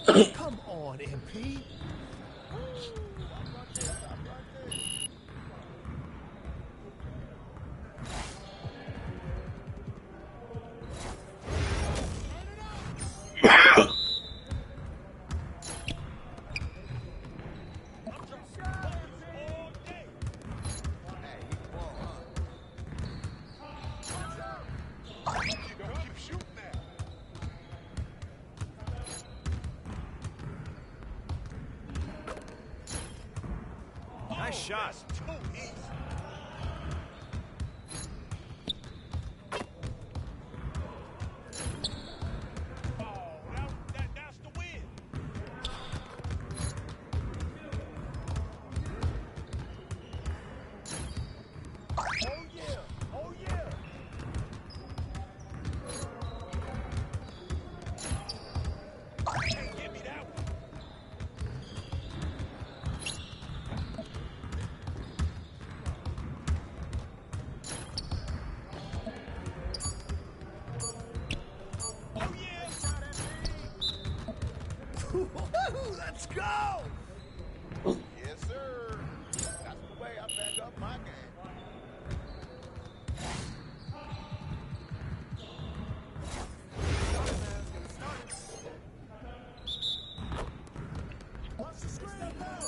Come on, MP. Nice shot. Too easy. That's the win. Oh yeah. Oh yeah. Can't give me that one. Oh yeah. Let's go! Yes, sir. That's the way I back up my game. Watch the screen now!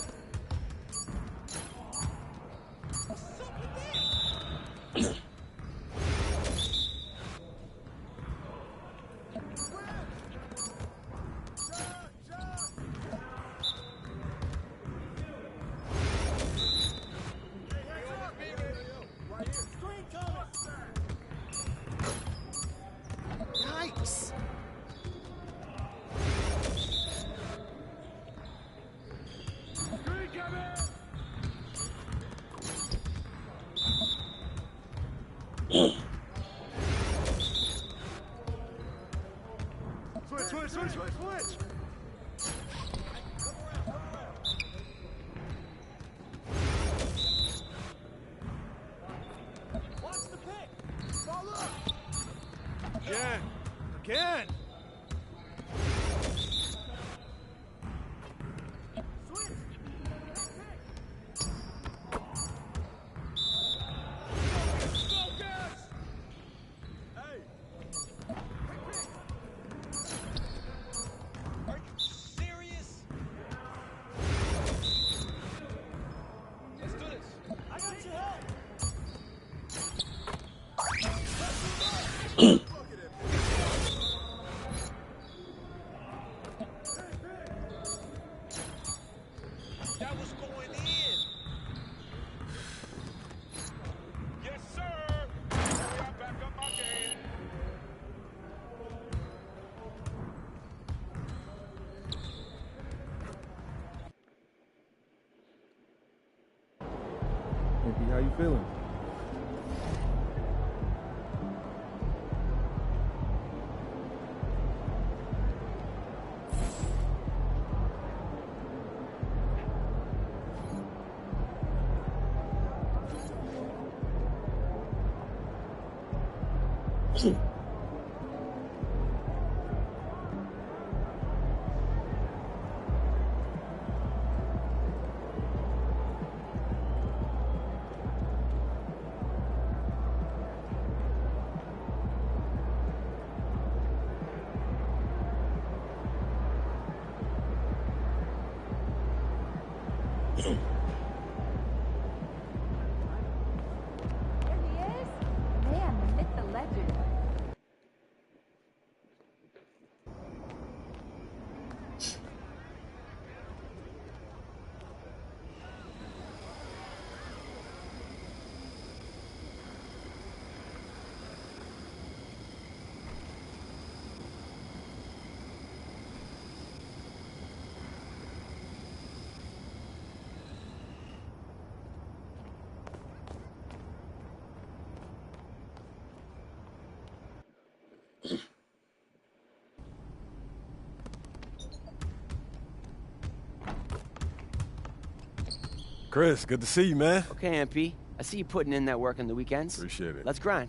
Yikes. Switch! Watch the pick! Fall up! Again. Switch! Hey! Are you serious? Let's do this. I got your head! That was going in. Yes, sir. I back up my game. MP, how you feeling? There he is. Man, the myth, the legend. Chris, good to see you, man. Okay, MP. I see you putting in that work on the weekends. Appreciate it. Let's grind.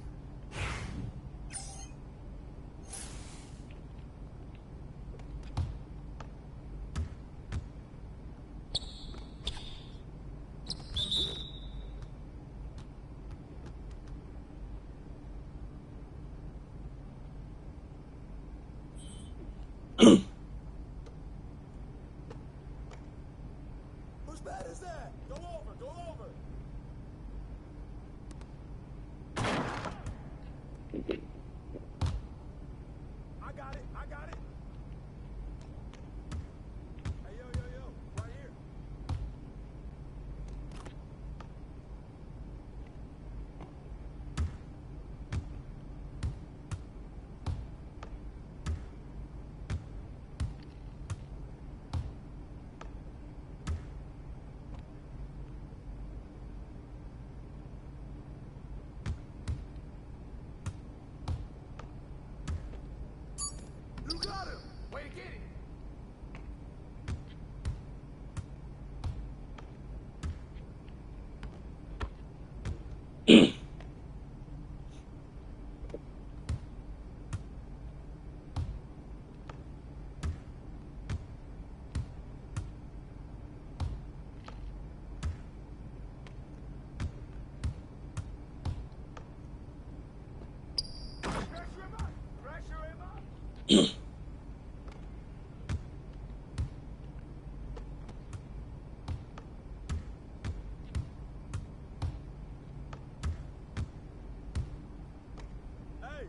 Hey!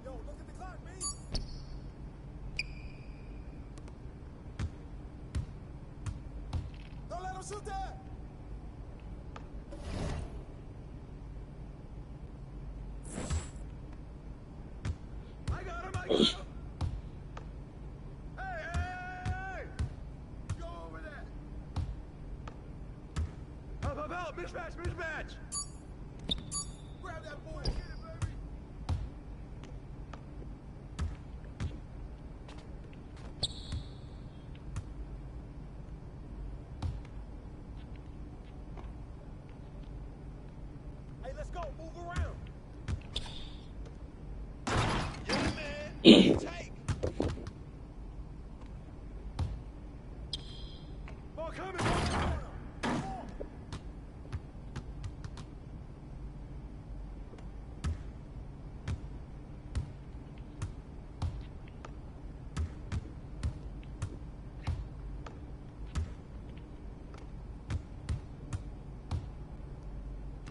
Yo, look at the clock, B! Don't let him shoot that! I got him! I got him! Hey, hey, hey, hey! Go over there! Help! Mismatch! Mismatch! Grab that boy! Get it, baby! Hey, let's go! Move around! Yeah, man! Take! Ball coming! Ball!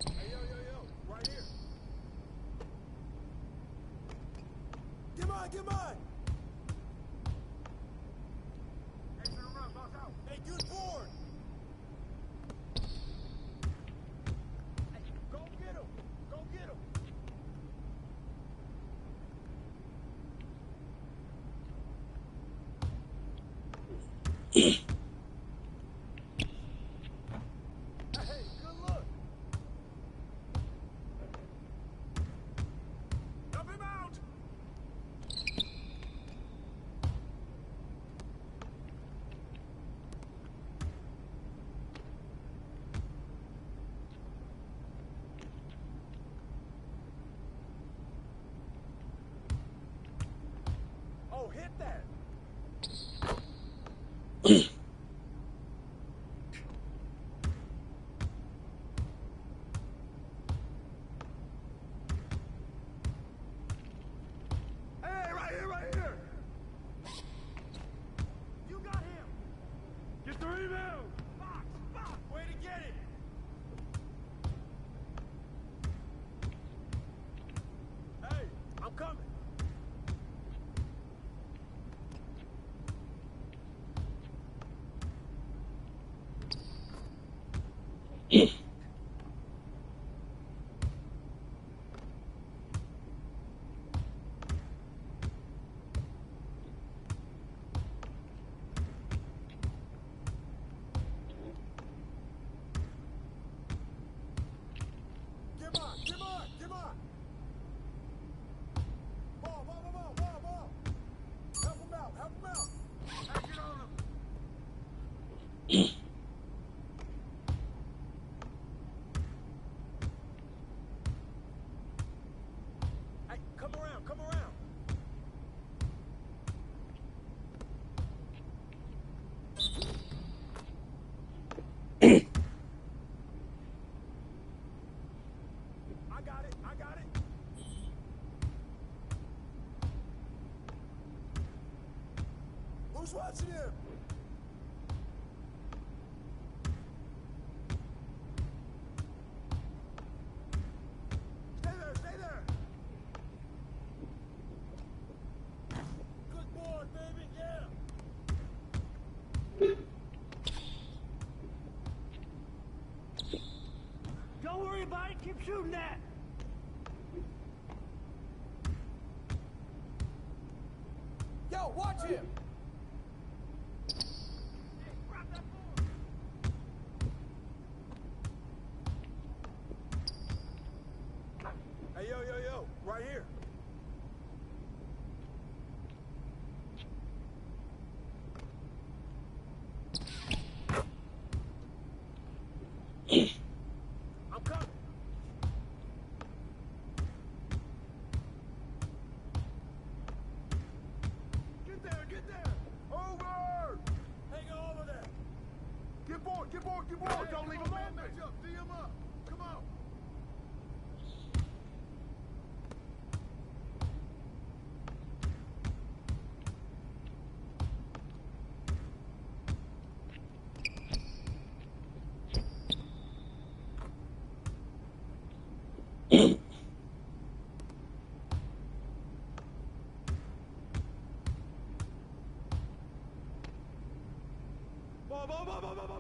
Hey, yo, right here. Get mine, get mine. Hey, turn around, boss out. Hey, good board. Hey, go get him. Go get him. Hey, good look. Dump him out. Oh, hit that. Hey, right here, right here. You got him. Get the rebound. Box, box. Way to get it. Hey, I'm coming. Get on, get on, get on. Ball. Help him out, help him out. Action on him. Hey, come around, come around. I got it. Who's watching him? Stay there. Good board, baby, yeah. Don't worry about it, keep shooting that. Yo, watch him! Grab that board! Hey, yo, right here. I'm coming. Get there. Over. Hang over there. Get board. Hey, don't leave him open. Match up. D him up. Come on.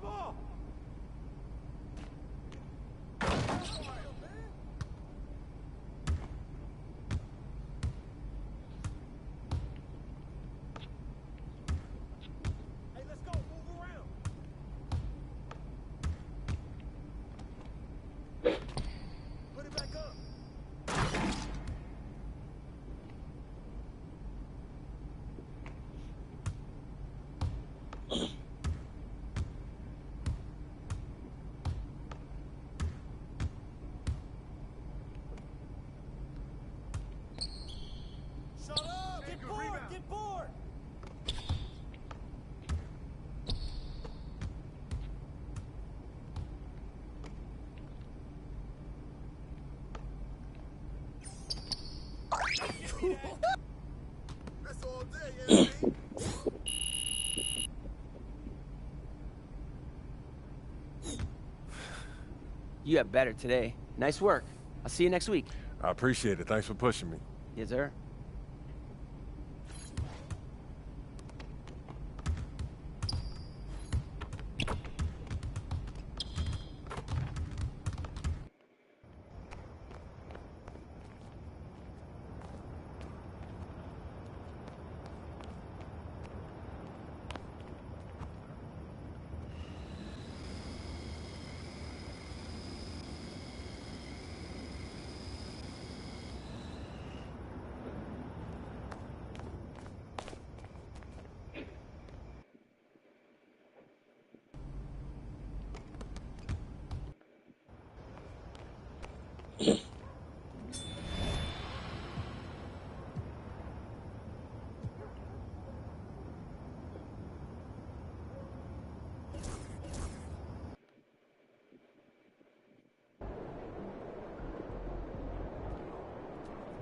Ball. Hey, let's go. Move around. Put it back up. Shut up! Get bored! That's all day, Anthony. You got better today. Nice work. I'll see you next week. I appreciate it. Thanks for pushing me. Yes, sir.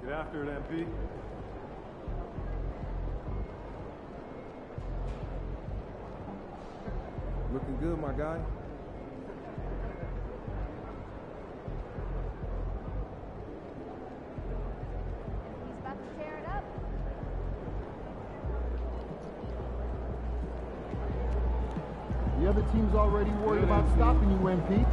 Get after it, MP. Looking good, my guy. He's about to tear it up. The other team's already worried about stopping you, MP.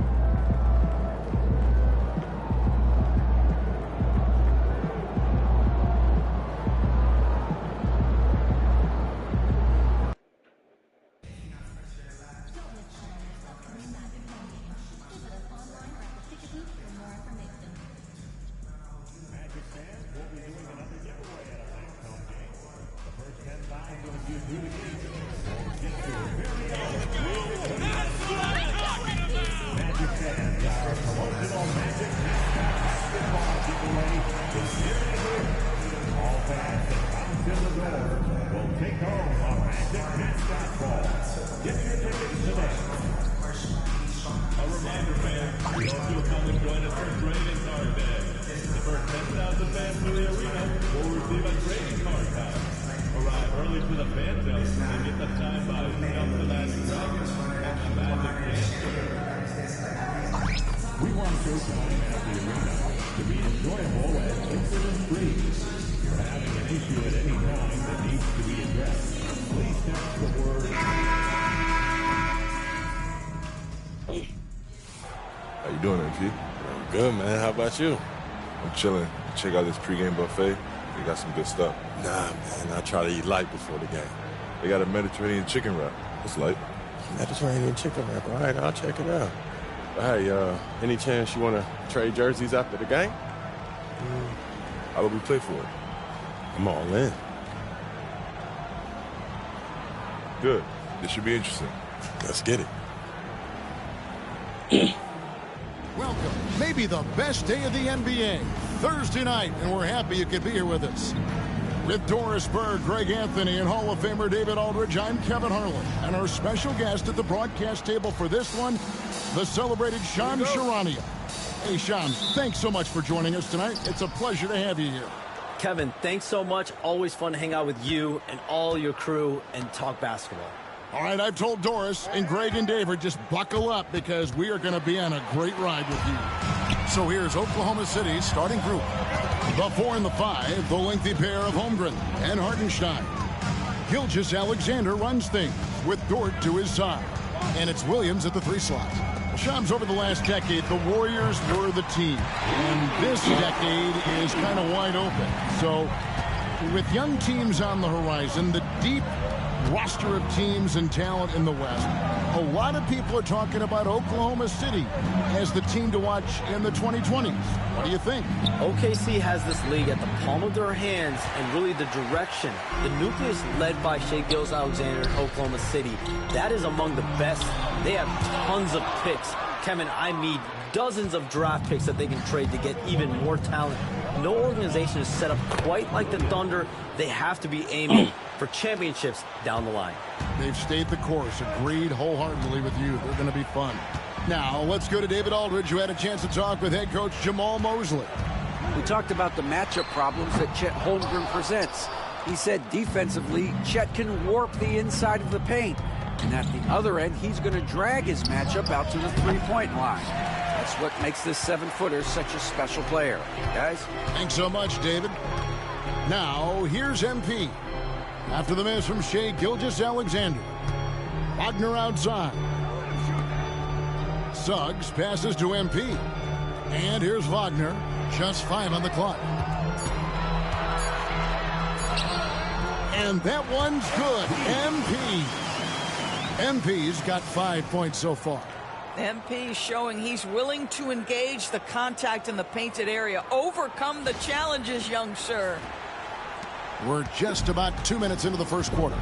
How you doing, MP? I'm good, man. How about you? I'm chilling. Check out this pregame buffet. They got some good stuff. Nah, man. I try to eat light before the game. They got a Mediterranean chicken wrap. It's light. Mediterranean chicken wrap. All right, I'll check it out. Hey, any chance you want to trade jerseys after the game? How about we play for it? I'm all in. Good. This should be interesting. Let's get it. Welcome. Maybe the best day of the NBA. Thursday night, and we're happy you could be here with us. With Doris Berg, Greg Anthony, and Hall of Famer David Aldridge, I'm Kevin Harlan. And our special guest at the broadcast table for this one, the celebrated Shams Charania. Hey, Shams, thanks so much for joining us tonight. It's a pleasure to have you here. Kevin, thanks so much. Always fun to hang out with you and all your crew and talk basketball. All right, I've told Doris and Greg and David, just buckle up because we are going to be on a great ride with you. So here's Oklahoma City's starting group. The 4 and the 5, the lengthy pair of Holmgren and Hartenstein. Gilgeous-Alexander runs things with Dort to his side. And it's Williams at the 3 slot. Shams, over the last decade, the Warriors were the team. And this decade is kind of wide open. So with young teams on the horizon, the deep roster of teams and talent in the West, a lot of people are talking about Oklahoma City as the team to watch in the 2020s. What do you think? OKC has this league at the palm of their hands and really the direction. The nucleus led by Shai Gilgeous-Alexander in Oklahoma City, that is among the best. They have tons of picks. Kevin, I mean dozens of draft picks that they can trade to get even more talent. No organization is set up quite like the Thunder. They have to be aiming for championships down the line. They've stayed the course. Agreed wholeheartedly with you. They're going to be fun. Now, let's go to David Aldridge, who had a chance to talk with head coach Jamal Mosley. We talked about the matchup problems that Chet Holmgren presents. He said defensively, Chet can warp the inside of the paint. And at the other end, he's going to drag his matchup out to the three-point line. That's what makes this 7-footer such a special player. Guys? Thanks so much, David. Now, here's MP. After the miss from Shai Gilgeous-Alexander. Wagner outside. Suggs passes to MP. And here's Wagner. Just 5 on the clock. And that one's good. MP's got 5 points so far. MP showing he's willing to engage the contact in the painted area. Overcome the challenges, young sir. We're just about 2 minutes into the first quarter.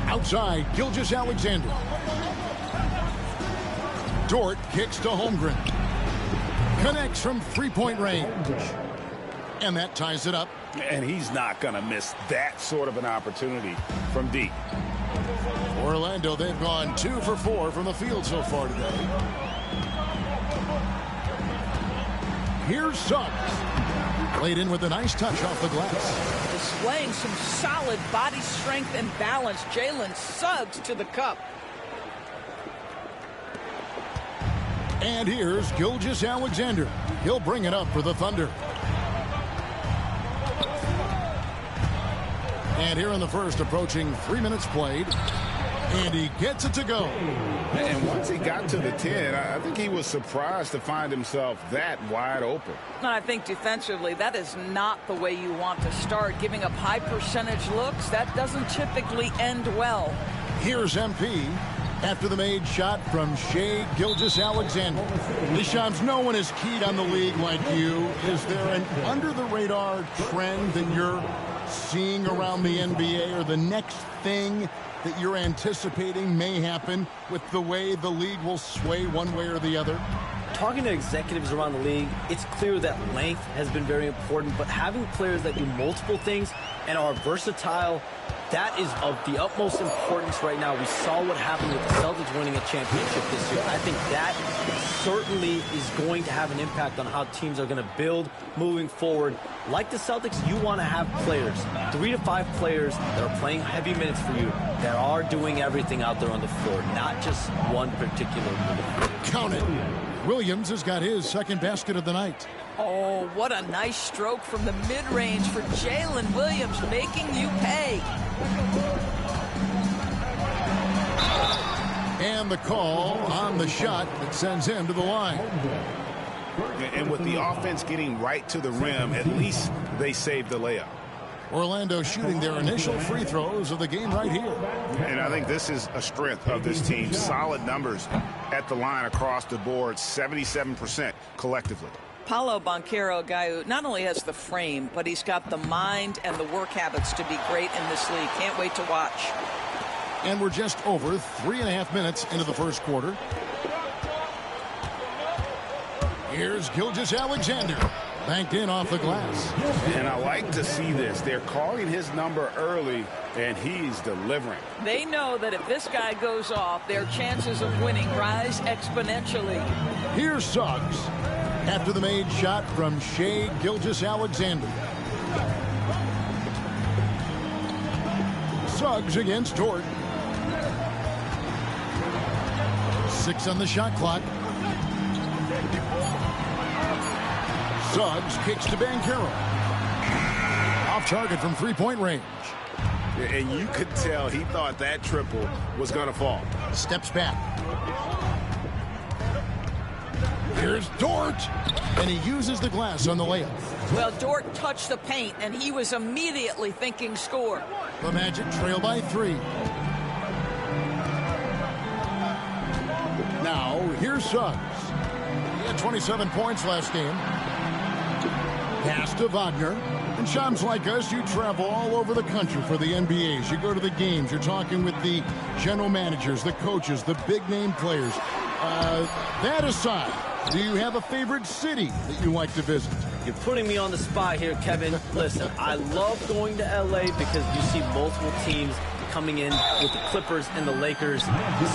Outside, Gilgeous-Alexander. Dort kicks to Holmgren. Connects from three-point range. And that ties it up. And he's not going to miss that sort of an opportunity from deep. Orlando, they've gone 2 for 4 from the field so far today. Here's Suggs. Played in with a nice touch off the glass. Displaying some solid body strength and balance. Jalen Suggs to the cup. And here's Gilgeous-Alexander. He'll bring it up for the Thunder. And here in the first, approaching 3 minutes played. And he gets it to go. And once he got to the 10, I think he was surprised to find himself that wide open. I think defensively, that is not the way you want to start. Giving up high percentage looks, that doesn't typically end well. Here's MP after the made shot from Shai Gilgeous-Alexander. Shams, no one is keyed on the league like you. Is there an under-the-radar trend that you're seeing around the NBA, or the next thing that you're anticipating may happen with the way the league will sway one way or the other? Talking to executives around the league, it's clear that length has been very important, but having players that do multiple things and are versatile, that is of the utmost importance right now. We saw what happened with the Celtics winning a championship this year. I think that certainly is going to have an impact on how teams are going to build moving forward. Like the Celtics, you want to have players, 3 to 5 players that are playing heavy minutes for you, that are doing everything out there on the floor, not just one particular move. Count it. Williams has got his second basket of the night. Oh, what a nice stroke from the mid-range for Jalen Williams, making you pay. And the call on the shot that sends him to the line. And with the offense getting right to the rim, at least they saved the layup. Orlando shooting their initial free throws of the game right here. And I think this is a strength of this team. Solid numbers at the line across the board, 77% collectively. Paolo Banchero, a guy who not only has the frame, but he's got the mind and the work habits to be great in this league. Can't wait to watch. And we're just over 3.5 minutes into the first quarter. Here's Gilgeous-Alexander. Banked in off the glass. And I like to see this. They're calling his number early, and he's delivering. They know that if this guy goes off, their chances of winning rise exponentially. Here's Suggs after the made shot from Shai Gilgeous-Alexander. Suggs against Dort. 6 on the shot clock. Suggs kicks to Banchero. Off target from three-point range. And you could tell he thought that triple was going to fall. Steps back. Here's Dort. And he uses the glass on the layup. Well, Dort touched the paint, and he was immediately thinking score. The Magic trail by 3. Now, here's Suggs. He had 27 points last game. Pass to Wagner. And Shams, like us, you travel all over the country for the NBAs. You go to the games. You're talking with the general managers, the coaches, the big-name players. That aside, do you have a favorite city that you like to visit? You're putting me on the spot here, Kevin. Listen, I love going to L.A. because you see multiple teams coming in with the Clippers and the Lakers.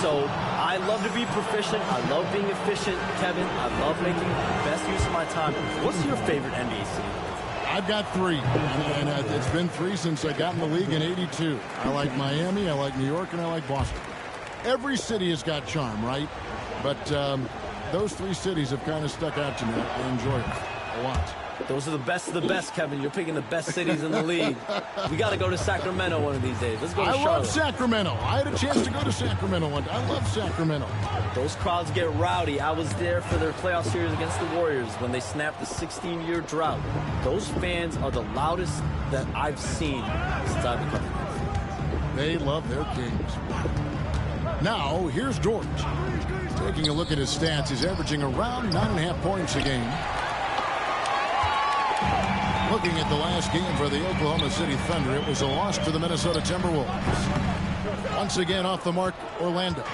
So I love to be proficient. I love being efficient, Kevin. I love making the best use of my time. What's your favorite NBA city? I've got 3, and it's been 3 since I got in the league in '82. I like Miami, I like New York, and I like Boston. Every city has got charm, right? But those 3 cities have kind of stuck out to me. I enjoy it a lot. Those are the best of the best, Kevin. You're picking the best cities in the league. We got to go to Sacramento one of these days. Let's go to Charlotte. I love Sacramento. I had a chance to go to Sacramento one day. I love Sacramento. Those crowds get rowdy. I was there for their playoff series against the Warriors when they snapped the 16-year drought. Those fans are the loudest that I've seen since I've been coming. They love their kings. Now, here's Dort. Taking a look at his stats, he's averaging around 9.5 points a game. Looking at the last game for the Oklahoma City Thunder, it was a loss to the Minnesota Timberwolves. Once again off the mark, Orlando.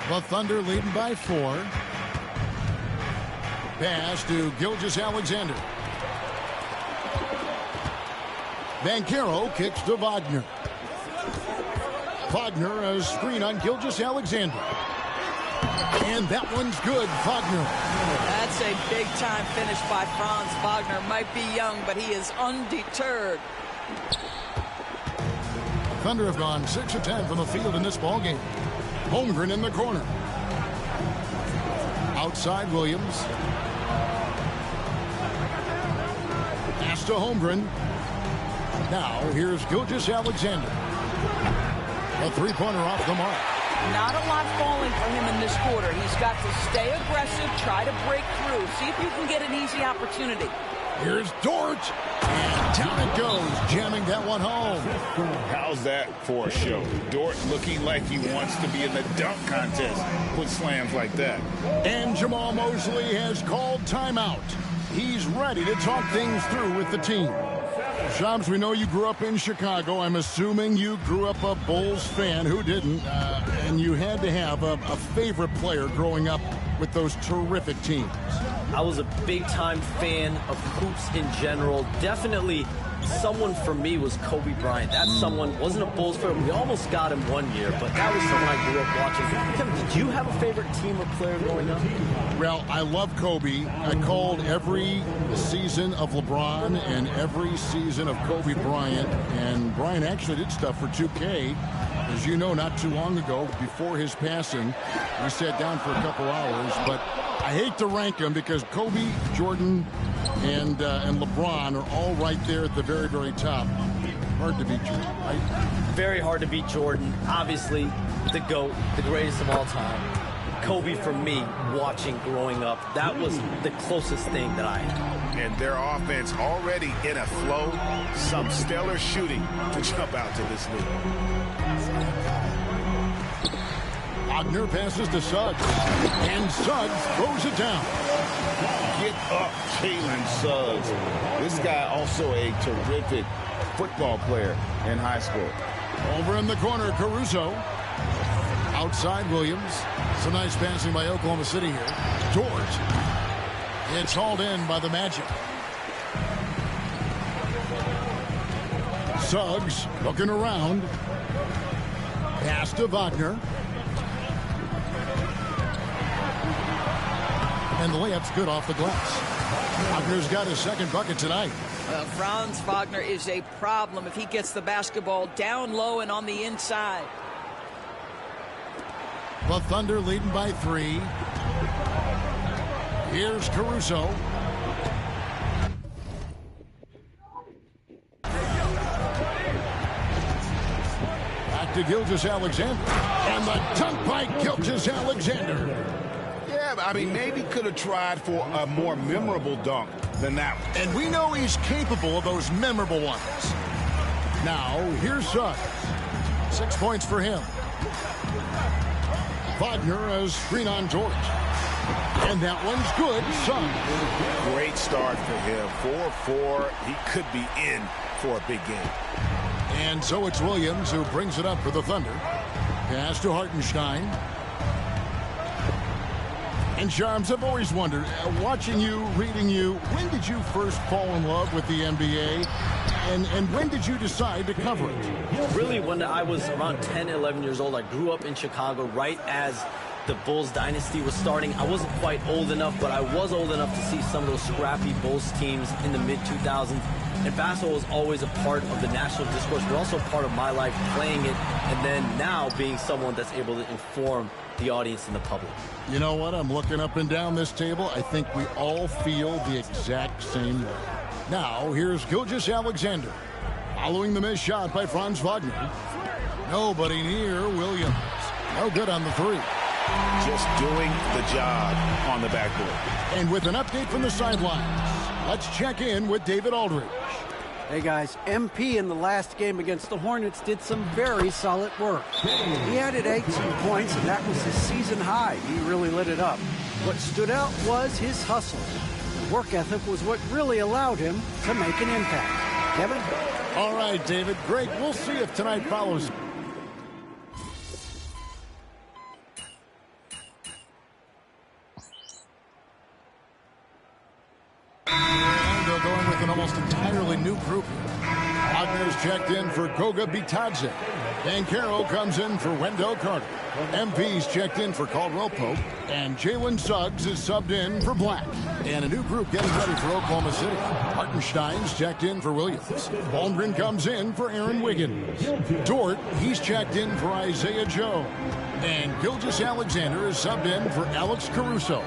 The Thunder leading by 4. Pass to Gilgeous-Alexander. Banchero kicks to Wagner. Wagner, a screen on Gilgeous-Alexander. And that one's good, Wagner. That's a big-time finish by Franz Wagner. Might be young, but he is undeterred. Thunder have gone 6 of 10 from the field in this ballgame. Holmgren in the corner. Outside Williams. Pass to Holmgren. Now here's Gilgeous-Alexander. A three-pointer off the mark. Not a lot falling for him in this quarter. He's got to stay aggressive, try to break through. See if you can get an easy opportunity. Here's Dort. And down it goes, jamming that one home. How's that for a show? Dort looking like he wants to be in the dunk contest with slams like that. And Jamal Mosley has called timeout. He's ready to talk things through with the team. Shams, we know you grew up in Chicago. I'm assuming you grew up a Bulls fan. Who didn't? And you had to have a favorite player growing up with those terrific teams. I was a big-time fan of hoops in general. Definitely someone for me was Kobe Bryant. That someone wasn't a Bulls fan. We almost got him one year, but that was someone I grew up watching. Kevin, did you have a favorite team or player growing up? Well, I love Kobe. I called every season of LeBron and every season of Kobe Bryant. And Bryant actually did stuff for 2K. As you know, not too long ago, before his passing, we sat down for a couple hours. But I hate to rank them because Kobe, Jordan, and LeBron are all right there at the very, very top. Hard to beat Jordan, right? Very hard to beat Jordan. Obviously, the GOAT, the greatest of all time. Kobe, for me, watching growing up, that was the closest thing that I had. And their offense already in a flow. Some stellar shooting to jump out to this league. Wagner passes to Suggs. And Suggs throws it down. Get up, Jalen Suggs. This guy also a terrific football player in high school. Over in the corner, Caruso. Outside Williams. Some nice passing by Oklahoma City here. Dort. It's hauled in by the Magic. Suggs looking around. Pass to Wagner. And the layup's good off the glass. Wagner's got his second bucket tonight. Franz Wagner is a problem if he gets the basketball down low and on the inside. The Thunder leading by 3. Here's Caruso. Back to Gilgeous-Alexander. And the dunk by Gilgeous-Alexander. Yeah, I mean, maybe could have tried for a more memorable dunk than that one. And we know he's capable of those memorable ones. Now, here's Suggs. 6 points for him. Wagner has screen on George. And that one's good. Suggs. Great start for him. 4-4. He could be in for a big game. And so it's Williams who brings it up for the Thunder. Pass to Hartenstein. And Sharms, I've always wondered, watching you, reading you, when did you first fall in love with the NBA? And when did you decide to cover it? Really, when I was around 10, 11 years old, I grew up in Chicago right as the Bulls dynasty was starting. I wasn't quite old enough, but I was old enough to see some of those scrappy Bulls teams in the mid-2000s. And basketball was always a part of the national discourse, but also part of my life playing it, and then now being someone that's able to inform the audience and the public. You know what? I'm looking up and down this table. I think we all feel the exact same way. Now, here's Gilgeous-Alexander. Following the missed shot by Franz Wagner. Nobody near Williams. No good on the 3. Just doing the job on the backboard. And with an update from the sidelines, let's check in with David Aldridge. Hey guys, MP in the last game against the Hornets did some very solid work. He added 18 points, and that was his season high. He really lit it up. What stood out was his hustle. The work ethic was what really allowed him to make an impact. Kevin? All right, David. Great. We'll see if tonight follows. Going with an almost entirely new group. Wagner's checked in for Goga Bitadze. Banchero comes in for Wendell Carter. MP's checked in for Caldwell Pope. And Jalen Suggs is subbed in for Black. And a new group getting ready for Oklahoma City. Hartenstein's checked in for Williams. Holmgren comes in for Aaron Wiggins. Dort, he's checked in for Isaiah Joe. And Gilgeous-Alexander is subbed in for Alex Caruso.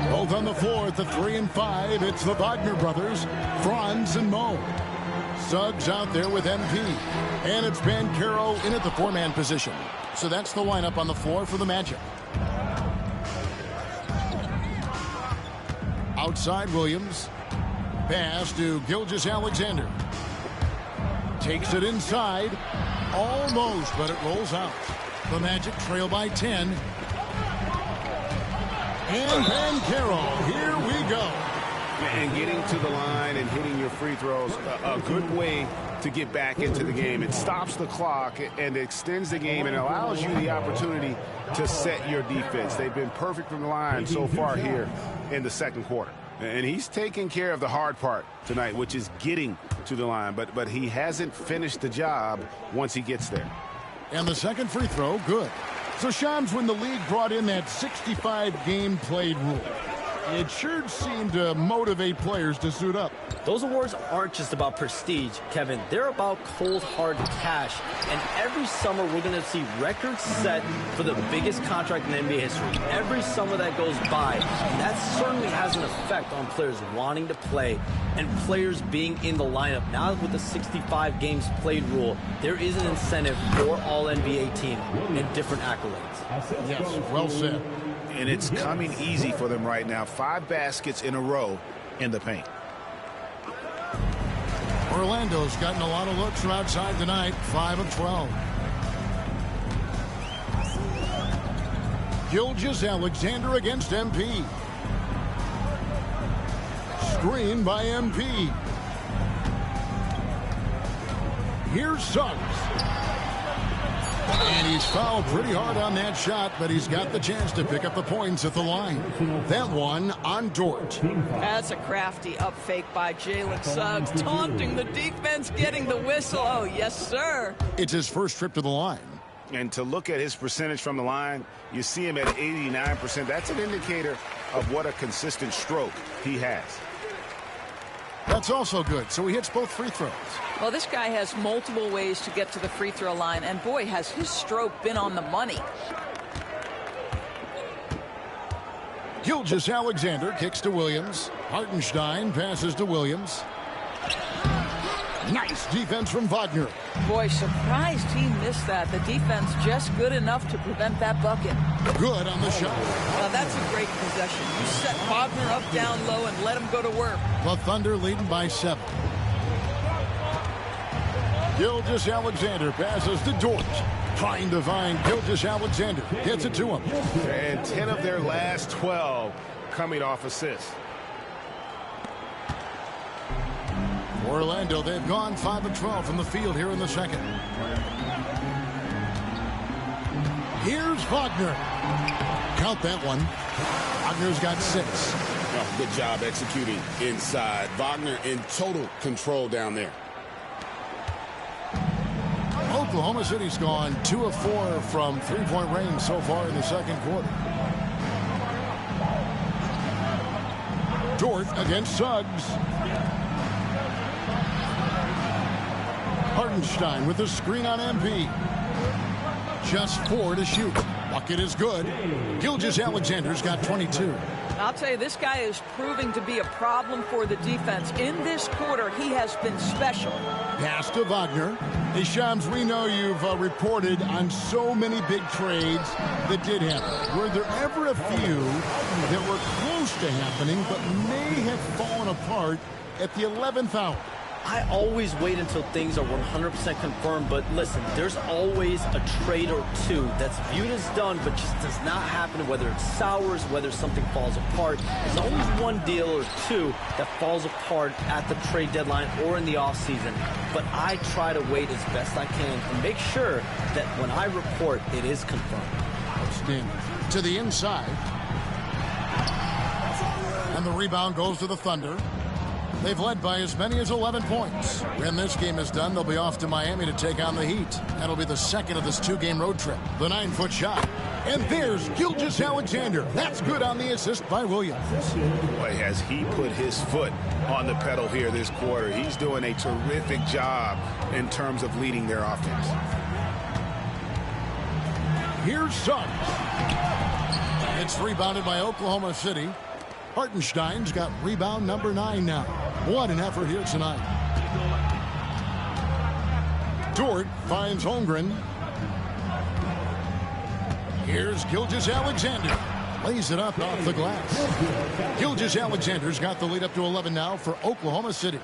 Both on the floor at the 3 and 5. It's the Wagner brothers, Franz and Mo. Suggs out there with MP. And it's Banchero in at the 4-man position. So that's the lineup on the floor for the Magic. Outside Williams. Pass to Gilgeous-Alexander. Takes it inside. Almost, but it rolls out. The Magic trail by 10. And Banchero, here we go. And getting to the line and hitting your free throws, a good way to get back into the game. It stops the clock and extends the game and allows you the opportunity to set your defense. They've been perfect from the line so far here in the second quarter. And he's taking care of the hard part tonight, which is getting to the line. But he hasn't finished the job once he gets there. And the second free throw, good. So, Shams, when the league brought in that 65-game played rule, it sure seemed to motivate players to suit up. Those awards aren't just about prestige, Kevin. They're about cold, hard cash. And every summer, we're going to see records set for the biggest contract in NBA history. Every summer that goes by, that certainly has an effect on players wanting to play and players being in the lineup. Now with the 65 games played rule, there is an incentive for all NBA teams and different accolades. Yes, well said. And it's coming easy for them right now. 5 baskets in a row in the paint. Orlando's gotten a lot of looks from outside tonight, 5 of 12. Gilgeous-Alexander against MP. screen by MP. Here's Suggs. And he's fouled pretty hard on that shot, but he's got the chance to pick up the points at the line. That one on Dort. That's a crafty up fake by Jalen Suggs, taunting the defense, getting the whistle. Oh, yes, sir. It's his first trip to the line. And to look at his percentage from the line, you see him at 89%. That's an indicator of what a consistent stroke he has. That's also good. So he hits both free throws. Well, this guy has multiple ways to get to the free throw line, and boy, has his stroke been on the money. Gilgeous-Alexander kicks to Williams. Hartenstein passes to Williams. Nice defense from Wagner. Boy, surprised he missed that. The defense just good enough to prevent that bucket. Good on the shot. Now, that's a great possession. You set Wagner up down low and let him go to work. The Thunder leading by 7. Gilgeous-Alexander passes to Dort. Trying to find Gilgeous-Alexander. Gets it to him. And 10 of their last 12 coming off assists. Orlando, they've gone 5 of 12 from the field here in the second. Here's Wagner. Count that one. Wagner's got 6. Oh, good job executing inside. Wagner in total control down there. Oklahoma City's gone 2 of 4 from three-point range so far in the second quarter. Dort against Suggs. Hartenstein with a screen on MP. Just 4 to shoot. Bucket is good. Gilgeous-Alexander's got 22. I'll tell you, this guy is proving to be a problem for the defense. In this quarter, he has been special. Pass to Wagner. Hey, Shams, we know you've reported on so many big trades that did happen. Were there ever a few that were close to happening but may have fallen apart at the 11th hour? I always wait until things are 100% confirmed, but listen, there's always a trade or two that's viewed as done, but just does not happen, whether it's sours, whether something falls apart. There's always one deal or two that falls apart at the trade deadline or in the offseason, but I try to wait as best I can and make sure that when I report, it is confirmed. Outstanding. To the inside. And the rebound goes to the Thunder. They've led by as many as 11 points. When this game is done, they'll be off to Miami to take on the Heat. That'll be the second of this 2-game road trip. The 9-foot shot. And there's Gilgeous-Alexander. That's good on the assist by Williams. Boy, has he put his foot on the pedal here this quarter. He's doing a terrific job in terms of leading their offense. Here's Suggs. It's rebounded by Oklahoma City. Hartenstein's got rebound number 9 now. What an effort here tonight. Dort finds Holmgren. Here's Gilgeous-Alexander. Lays it up off the glass. Gilgeous-Alexander's got the lead up to 11 now for Oklahoma City.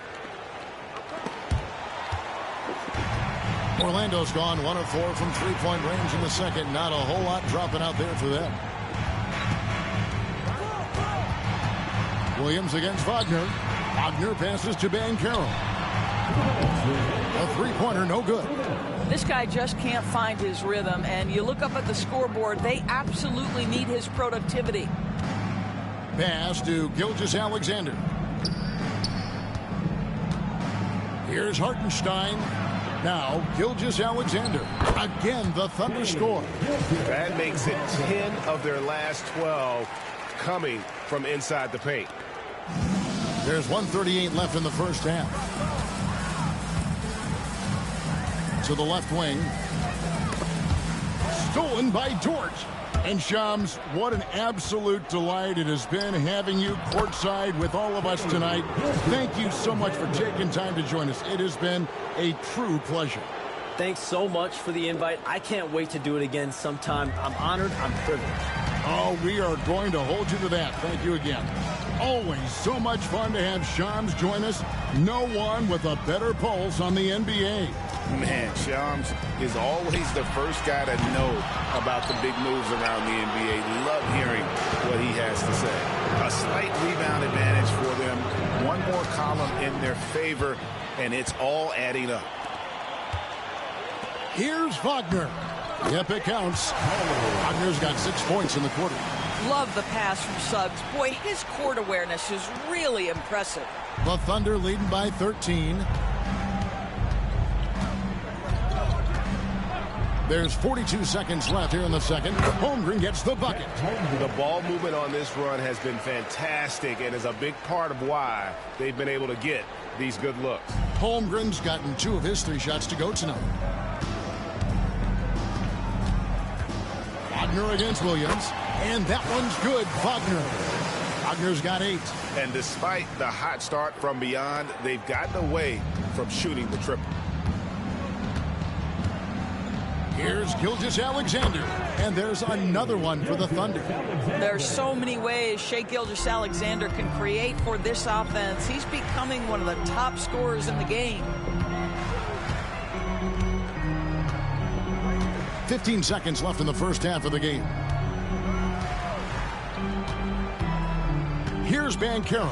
Orlando's gone 1 of 4 from three-point range in the second. Not a whole lot dropping out there for them. Williams against Wagner. Wagner passes to Banchero. A three-pointer, no good. This guy just can't find his rhythm, and you look up at the scoreboard, they absolutely need his productivity. Pass to Gilgeous-Alexander. Here's Hartenstein. Now Gilgeous-Alexander. Again, the Thunder score. That makes it 10 of their last 12 coming from inside the paint. There's 1:38 left in the first half. To the left wing. Stolen by Dort. And Shams, what an absolute delight it has been having you courtside with all of us tonight. Thank you so much for taking time to join us. It has been a true pleasure. Thanks so much for the invite. I can't wait to do it again sometime. I'm honored. I'm privileged. Oh, we are going to hold you to that. Thank you again. Always so much fun to have Shams join us. No one with a better pulse on the NBA. Man, Shams is always the first guy to know about the big moves around the NBA. Love hearing what he has to say. A slight rebound advantage for them. One column in their favor, and it's all adding up. Here's Wagner. Yep, it counts. Wagner's got 6 points in the quarter. Love the pass from Suggs. Boy, his court awareness is really impressive. The Thunder leading by 13. There's 42 seconds left here in the second. Holmgren gets the bucket. The ball movement on this run has been fantastic and is a big part of why they've been able to get these good looks. Holmgren's gotten 2 of his 3 shots to go tonight. Wagner against Williams, and that one's good. Wagner's got 8. And despite the hot start from beyond, they've gotten away from shooting the triple. Here's Gilgeous-Alexander, and there's another one for the Thunder. There's so many ways Shai Gilgeous-Alexander can create for this offense. He's becoming one of the top scorers in the game. 15 seconds left in the first half of the game. Here's Banchero.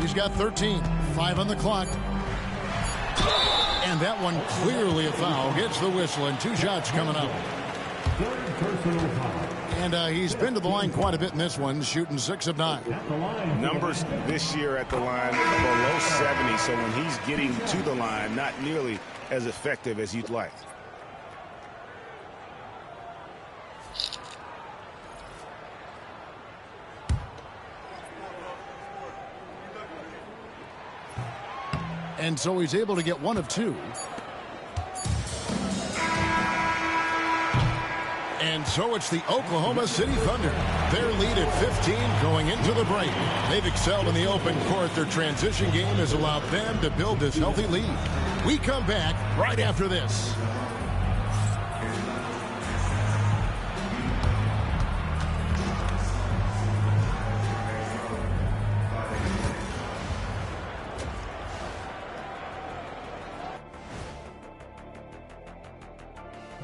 He's got 13. 5 on the clock. And that one clearly a foul. Gets the whistle, and 2 shots coming up. And he's been to the line quite a bit in this one, shooting 6 of 9. Numbers this year at the line below 70, so when he's getting to the line, not nearly as effective as you'd like. And so he's able to get 1 of 2. And so it's the Oklahoma City Thunder. Their lead at 15 going into the break. They've excelled in the open court. Their transition game has allowed them to build this healthy lead. We come back right after this.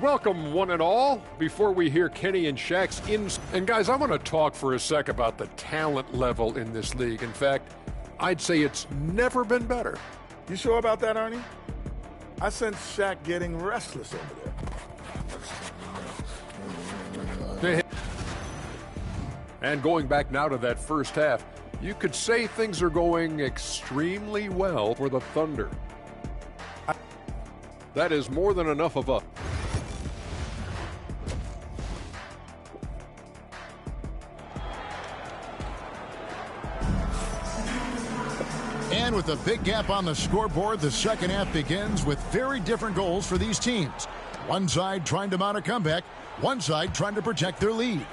Welcome, one and all. Before we hear Kenny and Shaq's and guys, I want to talk for a sec about the talent level in this league. In fact, I'd say it's never been better. You sure about that, Ernie? I sense Shaq getting restless over there. And going back now to that first half, you could say things are going extremely well for the Thunder. That is more than enough of a And with a big gap on the scoreboard, the second half begins with very different goals for these teams. One side trying to mount a comeback, one side trying to protect their lead.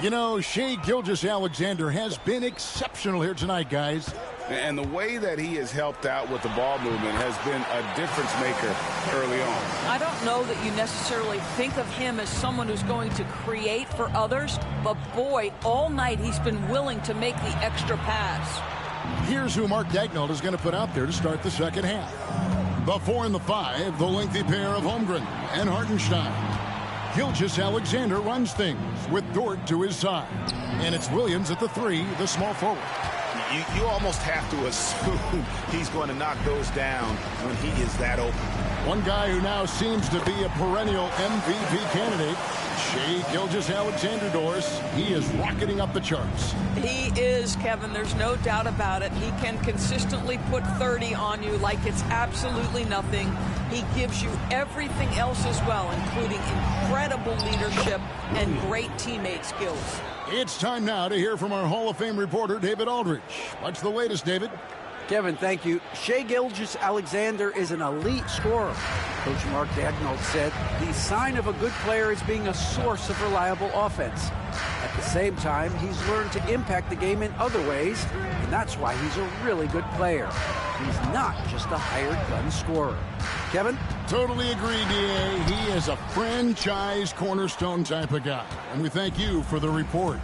You know, Shai Gilgeous-Alexander has been exceptional here tonight, guys. And the way that he has helped out with the ball movement has been a difference maker early on. I don't know that you necessarily think of him as someone who's going to create for others, but boy, all night he's been willing to make the extra pass. Here's who Mark Daigneault is going to put out there to start the second half. The 4 and the 5, the lengthy pair of Holmgren and Hartenstein. Gilgeous-Alexander runs things with Dort to his side. And it's Williams at the 3, the small forward. You almost have to assume he's going to knock those down when he is that open. One guy who now seems to be a perennial MVP candidate, Shai Gilgeous-Alexander, Doris. He is rocketing up the charts. He is, Kevin. There's no doubt about it. He can consistently put 30 on you like it's absolutely nothing. He gives you everything else as well, including incredible leadership and great teammate skills. It's time now to hear from our Hall of Fame reporter, David Aldridge. What's the latest, David? Kevin, thank you. Shai Gilgeous-Alexander is an elite scorer. Coach Mark Daigneault said the sign of a good player is being a source of reliable offense. At the same time, he's learned to impact the game in other ways, and that's why he's a really good player. He's not just a hired gun scorer. Kevin? Totally agree, D.A. He is a franchise cornerstone type of guy, and we thank you for the report.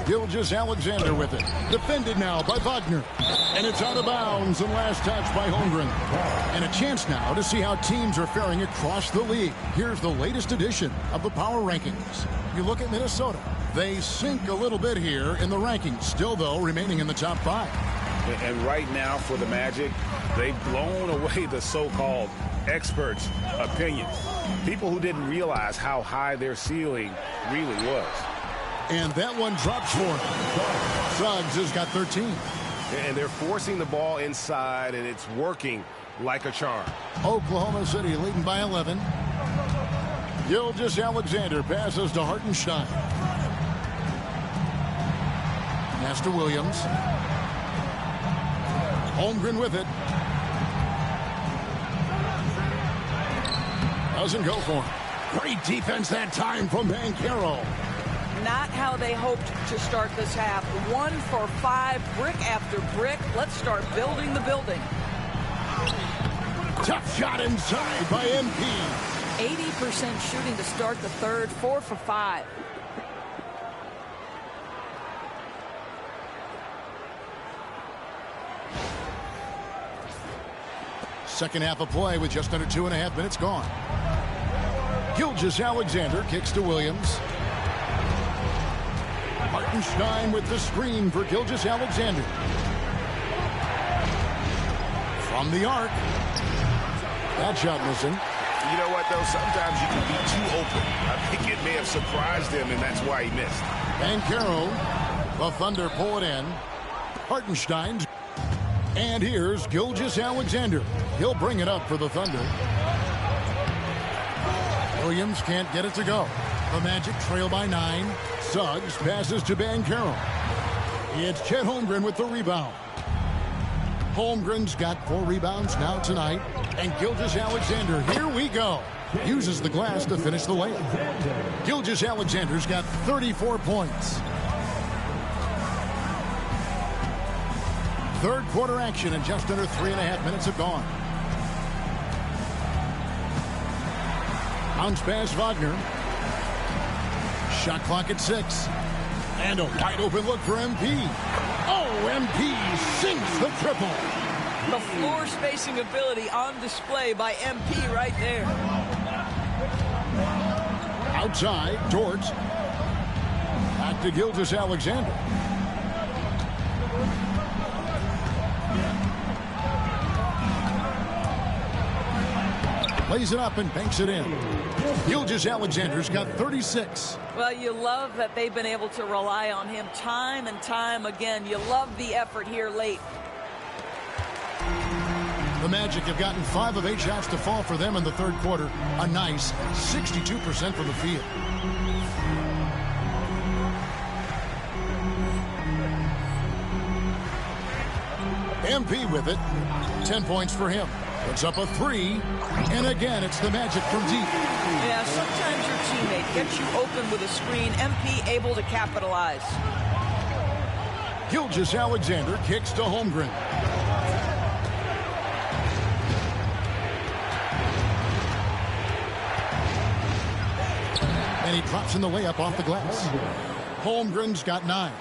Gilgeous-Alexander with it. Defended now by Wagner. And it's out of bounds and last touch by Holmgren. And a chance now to see how teams are faring across the league. Here's the latest edition of the Power Rankings. You look at Minnesota. They sink a little bit here in the rankings. Still, though, remaining in the top 5. And right now for the Magic, they've blown away the so-called experts' opinions. People who didn't realize how high their ceiling really was. And that one drops for him. Suggs has got 13. And they're forcing the ball inside, and it's working like a charm. Oklahoma City leading by 11. Gilgeous-Alexander passes to Hartenstein. Pass to Williams. Holmgren with it. Doesn't go for him. Great defense that time from Banchero. Not how they hoped to start this half. 1 for 5, brick after brick. Let's start building the building. Tough shot inside by MP. 80% shooting to start the third. 4 for 5. Second half of play with just under 2.5 minutes gone. Gilgeous-Alexander kicks to Williams. Hartenstein with the screen for Gilgeous-Alexander. From the arc. That shot missing. You know what, though? Sometimes you can be too open. I think it may have surprised him, and that's why he missed. Banchero, the Thunder pull it in. Hartenstein. And here's Gilgeous-Alexander. He'll bring it up for the Thunder. Williams can't get it to go. The Magic trail by 9. Suggs passes to Banchero. It's Chet Holmgren with the rebound. Holmgren's got 4 rebounds now tonight. And Gilgeous-Alexander, here we go. Uses the glass to finish the layup. Gilgeous-Alexander's got 34 points. Third quarter action and just under 3.5 minutes have gone. Bounce pass Wagner. Shot clock at 6. And a wide open look for MP. Oh, MP sinks the triple. The floor spacing ability on display by MP right there. Outside, Dort. Back to Gilgeous-Alexander. Lays it up and banks it in. Gilgeous-Alexander's got 36. Well, you love that they've been able to rely on him time and time again. You love the effort here late. The Magic have gotten 5 of 8 shots to fall for them in the third quarter. A nice 62% from the field. MP with it. 10 points for him. Puts up a 3. And again, it's the Magic from deep. Yeah, sometimes your teammate gets you open with a screen. MP able to capitalize. Gilgeous-Alexander kicks to Holmgren. And he drops in the layup off the glass. Holmgren's got 9.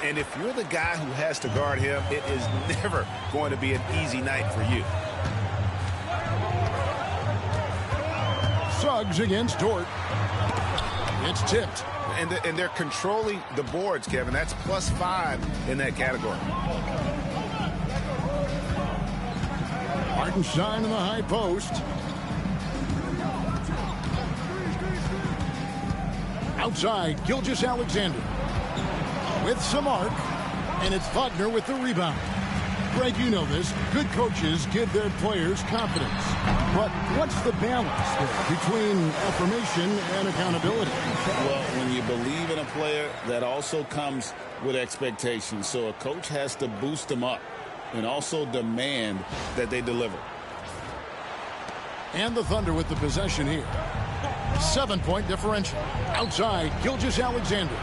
And if you're the guy who has to guard him, it is never going to be an easy night for you. Suggs against Dort. It's tipped. And they're controlling the boards, Kevin. That's +5 in that category. Hartenstein in the high post. Outside, Gilgeous-Alexander with some arc, and it's Wagner with the rebound. Greg, you know this. Good coaches give their players confidence. But what's the balance there between affirmation and accountability? Well, when you believe in a player, that also comes with expectations. So a coach has to boost them up and also demand that they deliver. And the Thunder with the possession here. 7-point differential. Outside, Gilgeous-Alexander.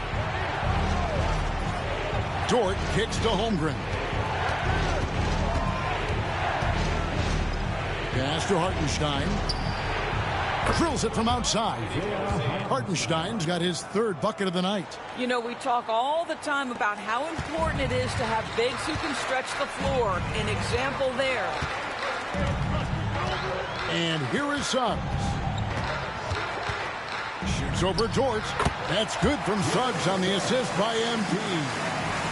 Dort kicks to Holmgren. Pass to Hartenstein. Drills it from outside. Hartenstein's got his 3rd bucket of the night. You know, we talk all the time about how important it is to have bigs who can stretch the floor. An example there. And here is Suggs. Shoots over Dort. That's good from Suggs on the assist by MP.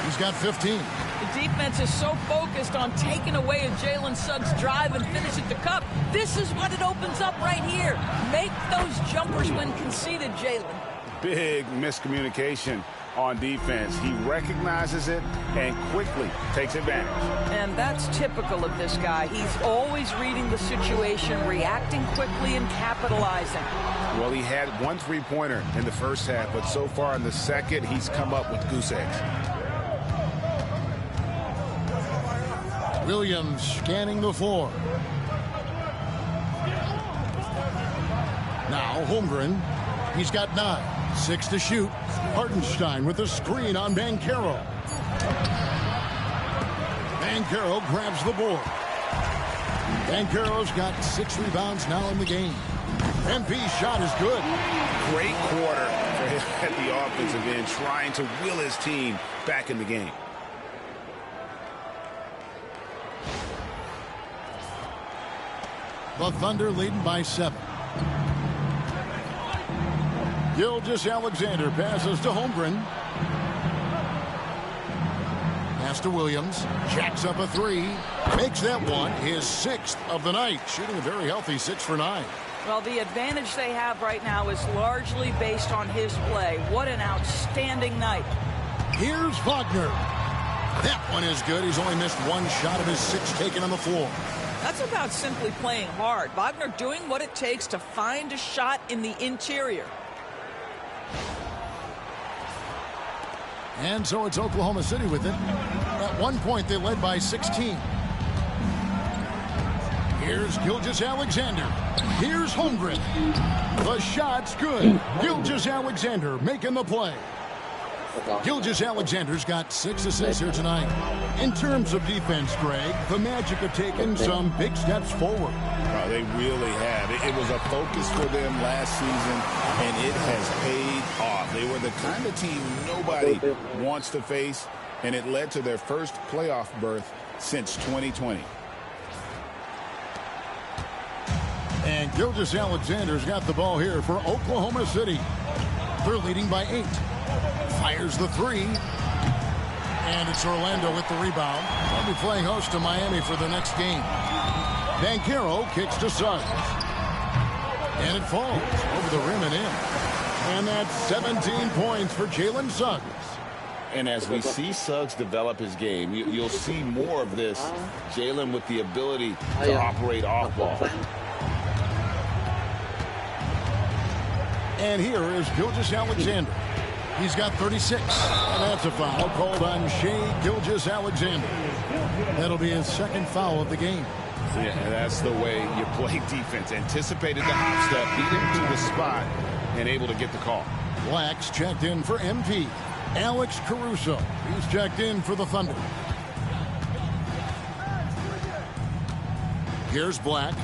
He's got 15. The defense is so focused on taking away a Jalen Suggs drive and finish at the cup. This is what it opens up right here. Make those jumpers when conceded, Jalen. Big miscommunication on defense. He recognizes it and quickly takes advantage. And that's typical of this guy. He's always reading the situation, reacting quickly, and capitalizing. Well, he had 1 3-pointer in the first half, but so far in the second, he's come up with goose eggs. Williams scanning the floor. Now Holmgren. He's got 9. 6 to shoot. Hartenstein with a screen on Banchero. Banchero grabs the board. Banchero's got 6 rebounds now in the game. MP's shot is good. Great quarter for him at the offensive end, trying to will his team back in the game. The Thunder leading by 7. Gilgeous-Alexander passes to Holmgren. Pass to Williams. Jacks up a 3. Makes that one his 6th of the night. Shooting a very healthy 6 for 9. Well, the advantage they have right now is largely based on his play. What an outstanding night. Here's Wagner. That one is good. He's only missed 1 shot of his 6 taken on the floor. That's about simply playing hard. Wagner doing what it takes to find a shot in the interior. And so it's Oklahoma City with it. At one point, they led by 16. Here's Gilgeous-Alexander. Here's Holmgren. The shot's good. Gilgeous-Alexander making the play. Gilgeous-Alexander's got 6 assists here tonight. In terms of defense, Greg, the Magic have taken some big steps forward. Oh, they really have. It was a focus for them last season, and it has paid off. They were the kind of team nobody wants to face, and it led to their first playoff berth since 2020. And Gilgeous-Alexander's got the ball here for Oklahoma City. They're leading by 8. Fires the 3. And it's Orlando with the rebound. They'll be playing host to Miami for the next game. Banchero kicks to Suggs. And it falls over the rim and in. And that's 17 points for Jalen Suggs. And as we see Suggs develop his game, you'll see more of this. Jalen with the ability to operate off ball. And here is Gilgeous-Alexander. He's got 36. And that's a foul called on Shai Gilgeous-Alexander. That'll be his 2nd foul of the game. Yeah, that's the way you play defense. Anticipated the hop step, beat him to the spot, and able to get the call. Black's checked in for MP. Alex Caruso. He's checked in for the Thunder. Here's Black.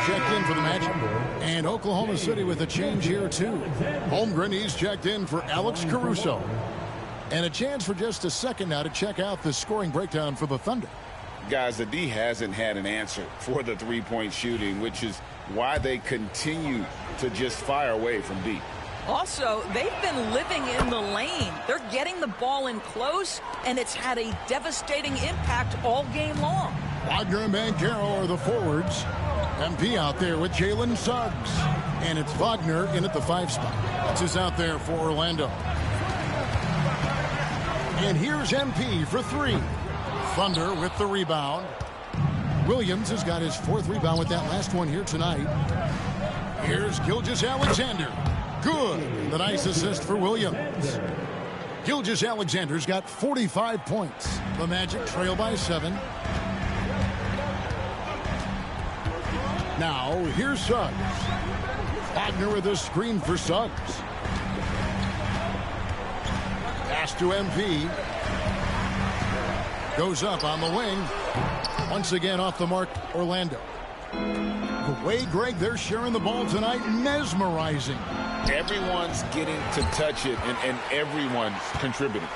Checked in for the match. And Oklahoma City with a change here, too. Holmgren, he's checked in for Alex Caruso. And a chance for just a second now to check out the scoring breakdown for the Thunder. Guys, the D hasn't had an answer for the three-point shooting, which is why they continue to just fire away from deep. Also, they've been living in the lane. They're getting the ball in close, and it's had a devastating impact all game long. Wagner and Banchero are the forwards. MP out there with Jalen Suggs. And it's Wagner in at the 5 spot. That's who's out there for Orlando. And here's MP for 3. Thunder with the rebound. Williams has got his 4th rebound with that last one here tonight. Here's Gilgeous-Alexander. Good. The nice assist for Williams. Gilgeous-Alexander's got 45 points. The Magic trail by 7. Now, here's Suggs. Wagner with a screen for Suggs. Pass to MP. Goes up on the wing. Once again off the mark, Orlando. The way, Greg, they're sharing the ball tonight, mesmerizing. Everyone's getting to touch it, and everyone's contributing.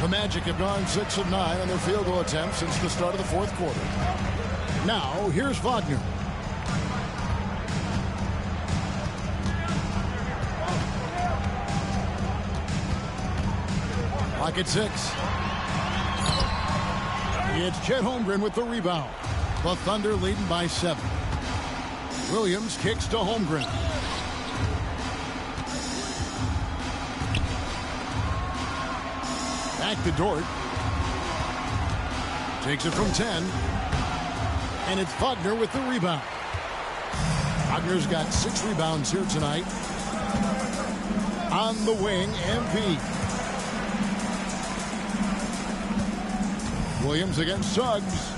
The Magic have gone 6 of 9 on their field goal attempts since the start of the fourth quarter. Now, here's Wagner. Clock at 6. It's Chet Holmgren with the rebound. The Thunder leading by 7. Williams kicks to Holmgren. Back to Dort. Takes it from 10. And it's Wagner with the rebound. Wagner's got 6 rebounds here tonight. On the wing, MP. Williams against Suggs.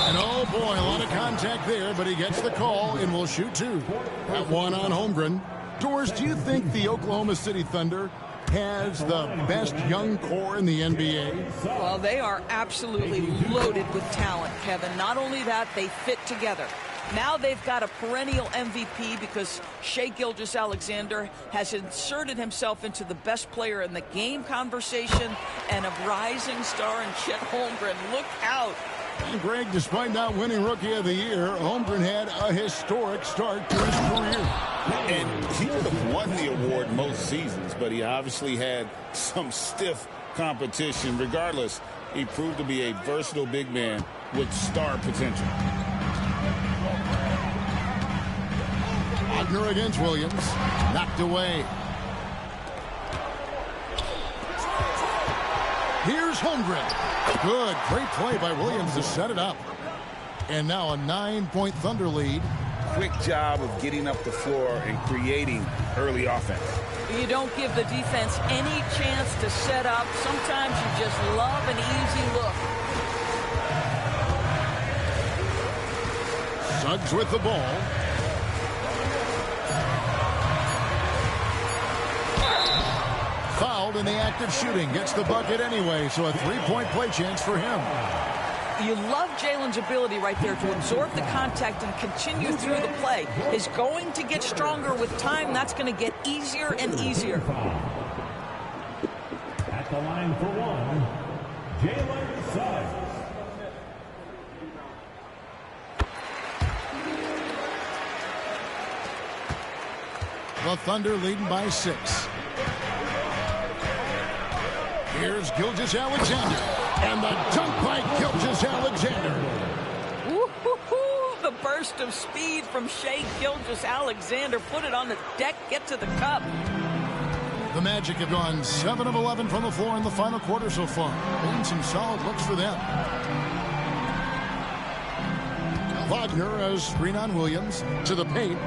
And oh boy, a lot of contact there, but he gets the call and will shoot 2. That one on Holmgren. Doris, do you think the Oklahoma City Thunder has the best young core in the NBA? Well, they are absolutely loaded with talent, Kevin. Not only that, they fit together. Now they've got a perennial MVP because Shai Gilgeous-Alexander has inserted himself into the best player in the game conversation, and a rising star in Chet Holmgren. Look out. And Greg, despite not winning Rookie of the Year, Holmgren had a historic start to his career. And he would have won the award most seasons, but he obviously had some stiff competition. Regardless, he proved to be a versatile big man with star potential. Wagner against Williams. Knocked away. Here's Holmgren. Good. Great play by Williams to set it up. And now a 9-point Thunder lead. Quick job of getting up the floor and creating early offense. You don't give the defense any chance to set up. Sometimes you just love an easy look. Suggs with the ball. Fouled in the act of shooting. Gets the bucket anyway, so a 3-point play chance for him. You love Jalen's ability right there to absorb the contact and continue through the play. Is going to get stronger with time. That's going to get easier and easier. At the line for one, Jalen Suggs. The Thunder leading by 6. Here's Gilgeous-Alexander. And the dunk by Gilgeous-Alexander. The burst of speed from Shai Gilgeous-Alexander. Put it on the deck, get to the cup. The Magic have gone 7 of 11 from the floor in the final quarter so far. Getting some solid looks for them. Wagner as screen on Williams to the paint.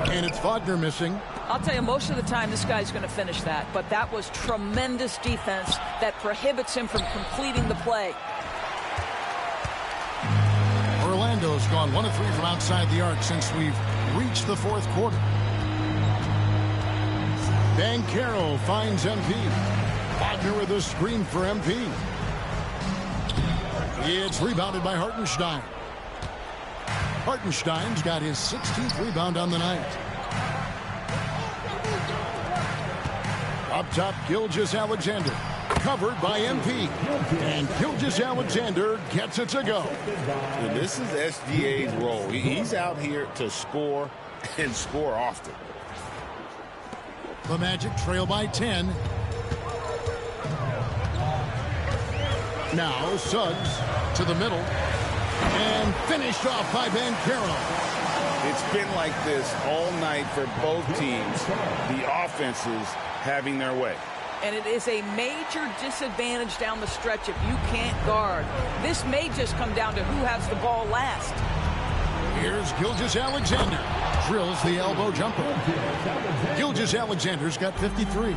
And it's Wagner missing. I'll tell you, most of the time this guy's going to finish that. But that was tremendous defense that prohibits him from completing the play. Orlando's gone 1 of 3 from outside the arc since we've reached the fourth quarter. Banchero finds MP. Wagner with a screen for MP. It's rebounded by Hartenstein. Hartenstein's got his 16th rebound on the night. Up top, Gilgeous-Alexander. Covered by MP. And Gilgeous-Alexander gets it to go. Well, this is SGA's role. He's out here to score and score often. The Magic trail by 10. Now Suggs to the middle. And finished off by Banchero. It's been like this all night for both teams. The offenses having their way. And it is a major disadvantage down the stretch if you can't guard. This may just come down to who has the ball last. Here's Gilgeous-Alexander. Drills the elbow jumper. Gilgeous-Alexander's got 53.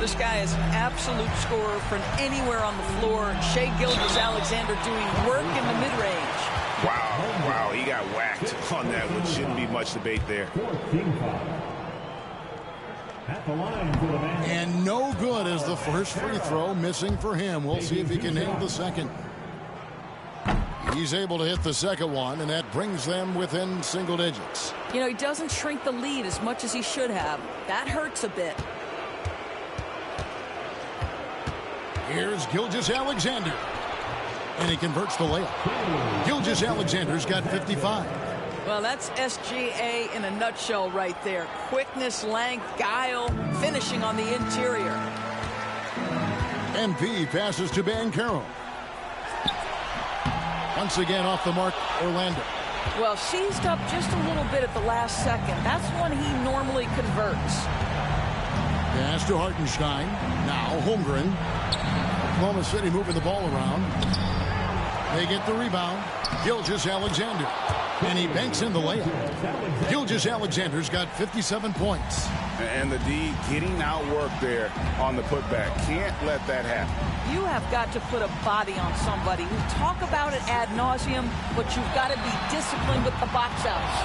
This guy is an absolute scorer from anywhere on the floor. Shai Gilgeous-Alexander doing work in the mid-range. Wow, he got whacked on that one. Shouldn't be much debate there. And no good as the first free throw missing for him. We'll see if he can nail the second. He's able to hit the second one, and that brings them within single digits. You know, he doesn't shrink the lead as much as he should have. That hurts a bit. Here's Gilgeous-Alexander. And he converts the layup. Gilgeous-Alexander's got 55. Well, that's SGA in a nutshell right there. Quickness, length, guile, finishing on the interior. MP passes to Banchero. Once again off the mark, Orlando. Well, seized up just a little bit at the last second. That's when he normally converts. Pass to Hartenstein. Now Holmgren. Oklahoma City moving the ball around. They get the rebound. Gilgeous-Alexander. And he banks in the layup. Gilgeous-Alexander's got 57 points. And the D getting outworked there on the putback. Can't let that happen. You have got to put a body on somebody. We talk about it ad nauseum, but you've got to be disciplined with the box outs.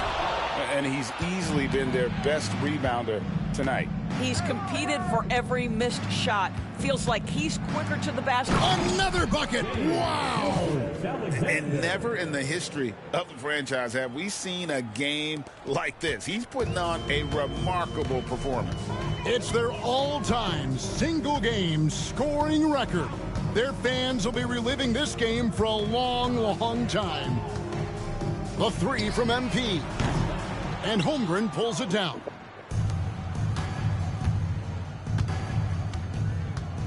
And he's easily been their best rebounder tonight. He's competed for every missed shot. Feels like he's quicker to the basket. Another bucket! Wow! And never in the history of the franchise have we seen a game like this. He's putting on a remarkable performance. It's their all-time single-game scoring record. Their fans will be reliving this game for a long, long time. The three from MP. And Holmgren pulls it down.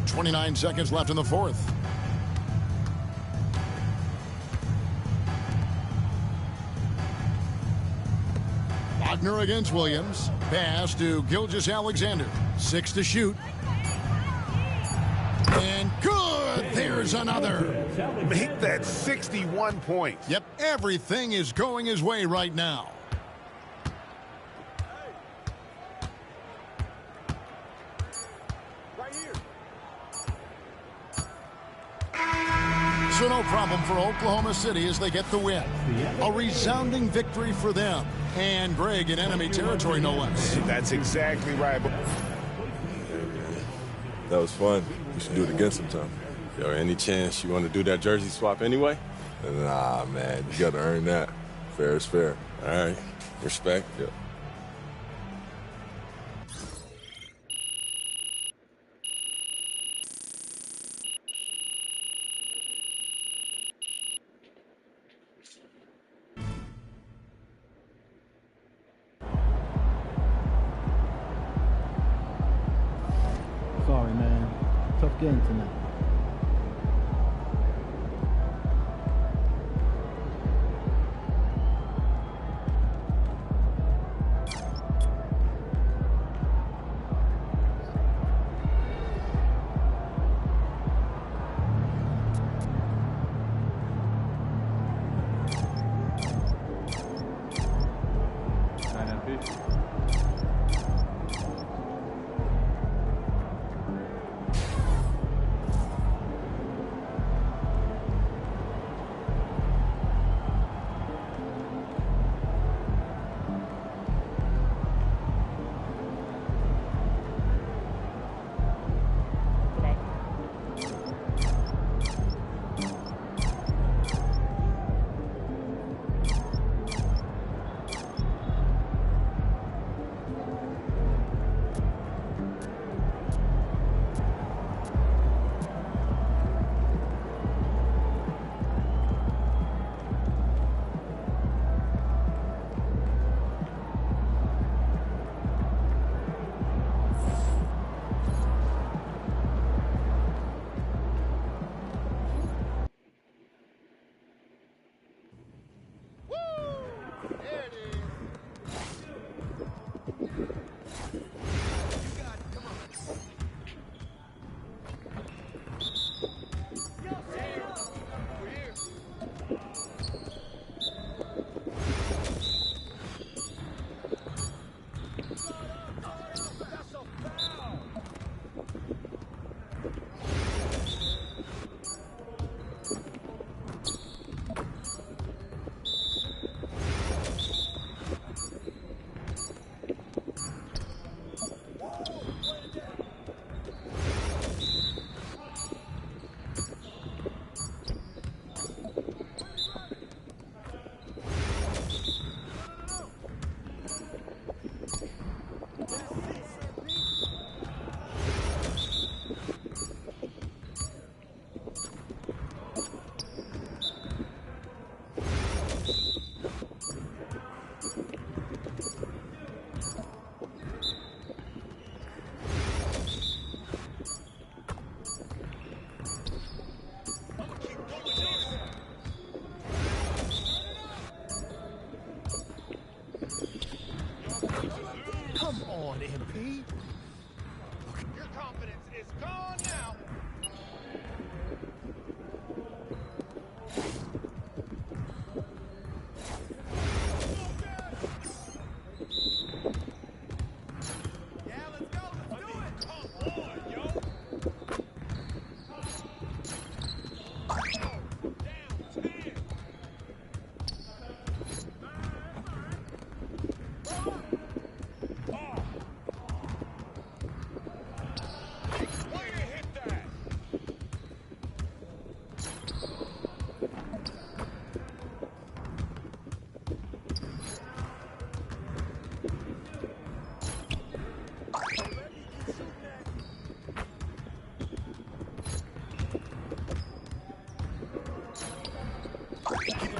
29 seconds left in the fourth. Wagner against Williams. Pass to Gilgeous-Alexander. 6 to shoot. And good! There's another. Make that 61 points. Yep, everything is going his way right now. So no problem for Oklahoma City as they get the win. A resounding victory for them. And Greg in enemy territory, no less. That's exactly right. That was fun. We should do it again sometime. Yo, any chance you want to do that jersey swap anyway? Nah, man. You got to earn that. Fair is fair. All right. Respect. Yep. Sorry, man. Tough game tonight.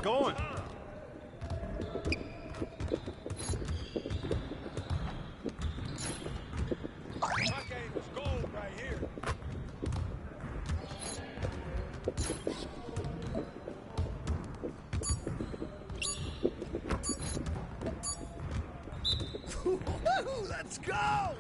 going. My game is gold right here. Let's go!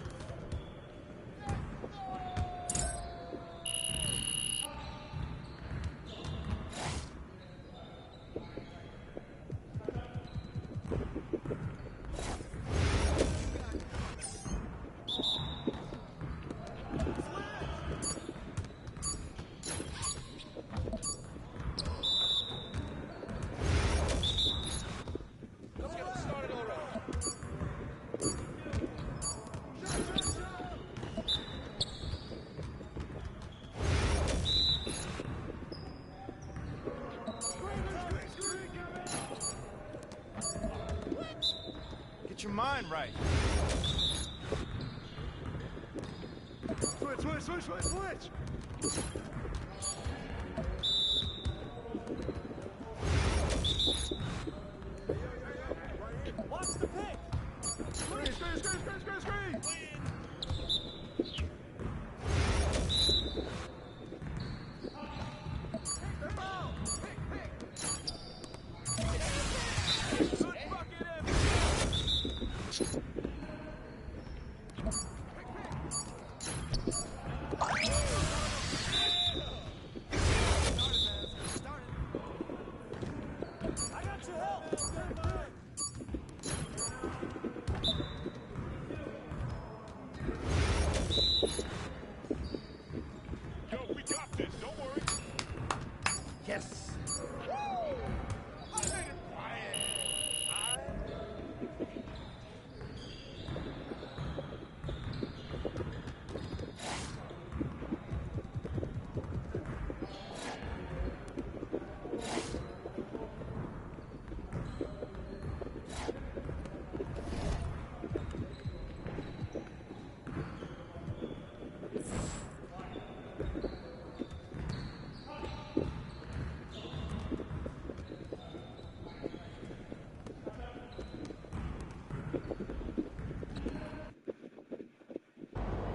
Get your mind right. Switch. Watch the pick. Screen.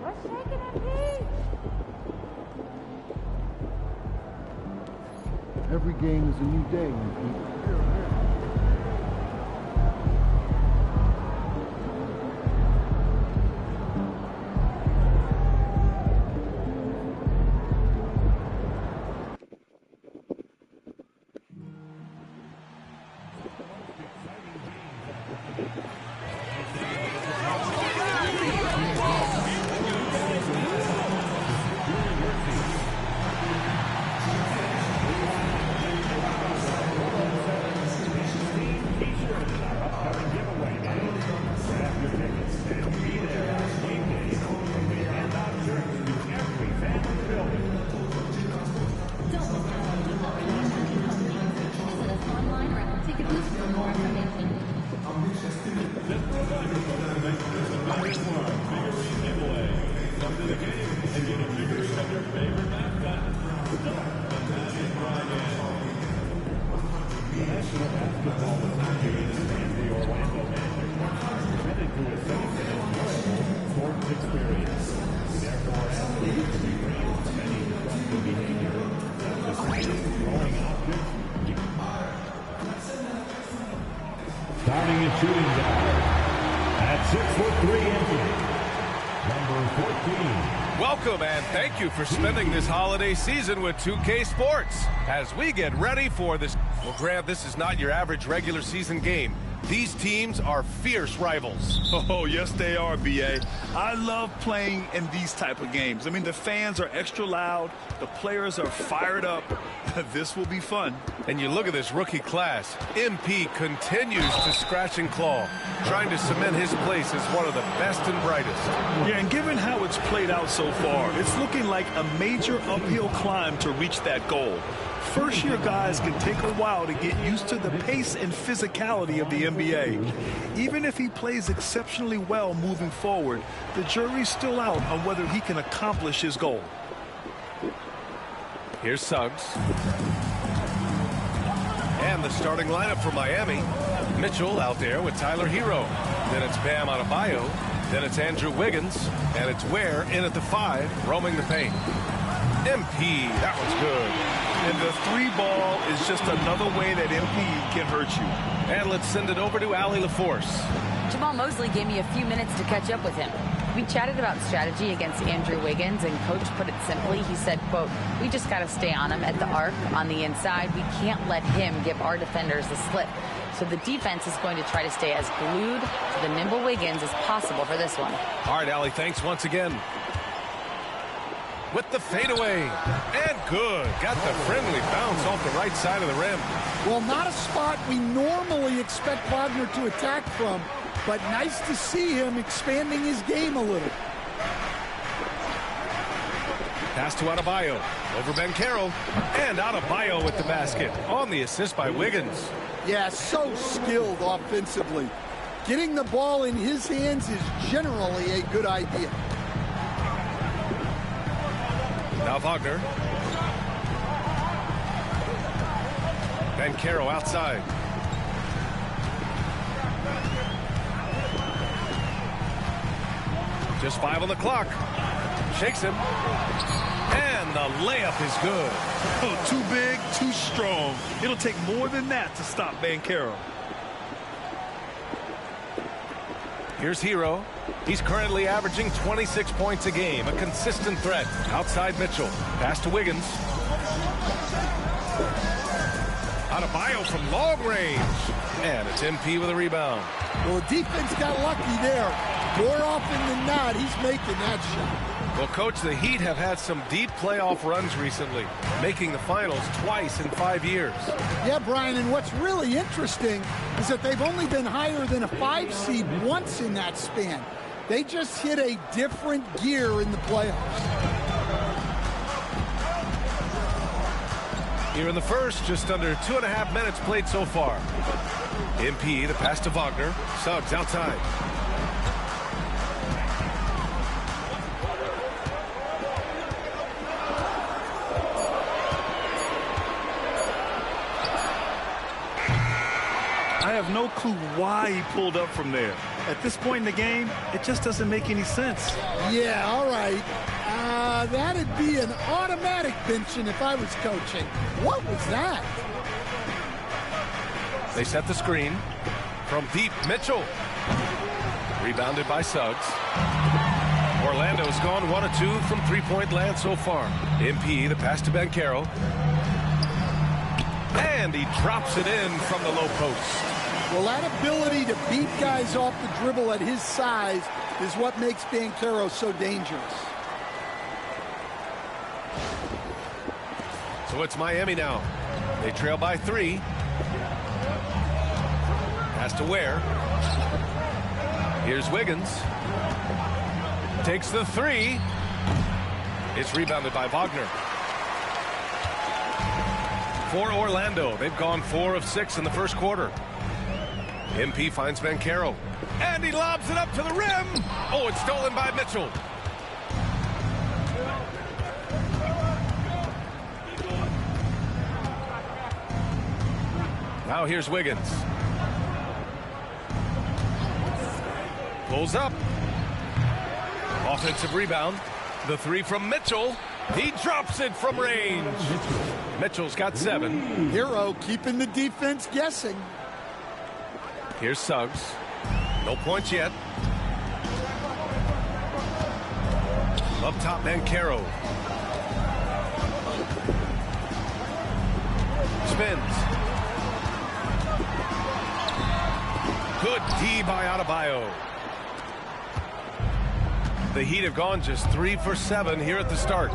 What's shaking MP? Every game is a new day, MP. Starting his shooting guard at 6'3" number 14. Welcome and thank you for spending this holiday season with 2K Sports as we get ready for this. Well, Grant, this is not your average regular season game. These teams are fierce rivals. Oh, yes, they are, B.A. I love playing in these type of games. I mean, the fans are extra loud. The players are fired up. This will be fun. And you look at this rookie class. MP continues to scratch and claw, trying to cement his place as one of the best and brightest. Yeah, and given how it's played out so far, it's looking like a major uphill climb to reach that goal. First-year guys can take a while to get used to the pace and physicality of the NBA. Even if he plays exceptionally well moving forward, the jury's still out on whether he can accomplish his goal. Here's Suggs. And And the starting lineup for Miami. Mitchell out there with Tyler Hero. Then it's Bam Adebayo. Then it's Andrew Wiggins. And it's Ware in at the 5, roaming the paint. MP, that was good. And the 3 ball is just another way that MP can hurt you. And let's send it over to Allie LaForce. Jamal Mosley gave me a few minutes to catch up with him. We chatted about strategy against Andrew Wiggins, and Coach put it simply. He said, quote, we just got to stay on him at the arc on the inside. We can't let him give our defenders the slip. So the defense is going to try to stay as glued to the nimble Wiggins as possible for this one. All right, Allie, thanks once again. With the fadeaway, and good. Got the friendly bounce off the right side of the rim. Well, not a spot we normally expect Wagner to attack from, but nice to see him expanding his game a little. Pass to Adebayo, over Banchero, and Adebayo with the basket on the assist by Wiggins. Yeah, so skilled offensively. Getting the ball in his hands is generally a good idea. Now Wagner. Banchero outside. Just 5 on the clock. Shakes him. And the layup is good. Oh, too big, too strong. It'll take more than that to stop Banchero. Here's Hero. He's currently averaging 26 points a game, a consistent threat. Outside Mitchell. Pass to Wiggins. Adebayo from long range. And it's MP with a rebound. Well, the defense got lucky there. More often than not, he's making that shot. Well, Coach, the Heat have had some deep playoff runs recently, making the finals twice in 5 years. Yeah, Brian, and what's really interesting is that they've only been higher than a 5 seed once in that span. They just hit a different gear in the playoffs. Here in the first, just under 2.5 minutes played so far. MP, the pass to Wagner. Suggs outside. I have no clue why he pulled up from there. At this point in the game, it just doesn't make any sense. Yeah, all right. That'd be an automatic benching if I was coaching. What was that? They set the screen. From deep, Mitchell. Rebounded by Suggs. Orlando's gone 1 of 2 from three-point land so far. MP, the pass to Banchero. And he drops it in from the low post. Well, that ability to beat guys off the dribble at his size is what makes Banchero so dangerous. So it's Miami now. They trail by 3. Pass to Ware. Here's Wiggins. Takes the 3. It's rebounded by Wagner. For Orlando, they've gone 4 of 6 in the first quarter. MP finds Banchero. And he lobs it up to the rim. Oh, it's stolen by Mitchell. Now here's Wiggins. Pulls up. Offensive rebound. The 3 from Mitchell. He drops it from range. Mitchell's got 7. Hero keeping the defense guessing. Here's Suggs. No points yet. Up top, Banchero. Spins. Good D by Adebayo. The Heat have gone just 3 for 7 here at the start.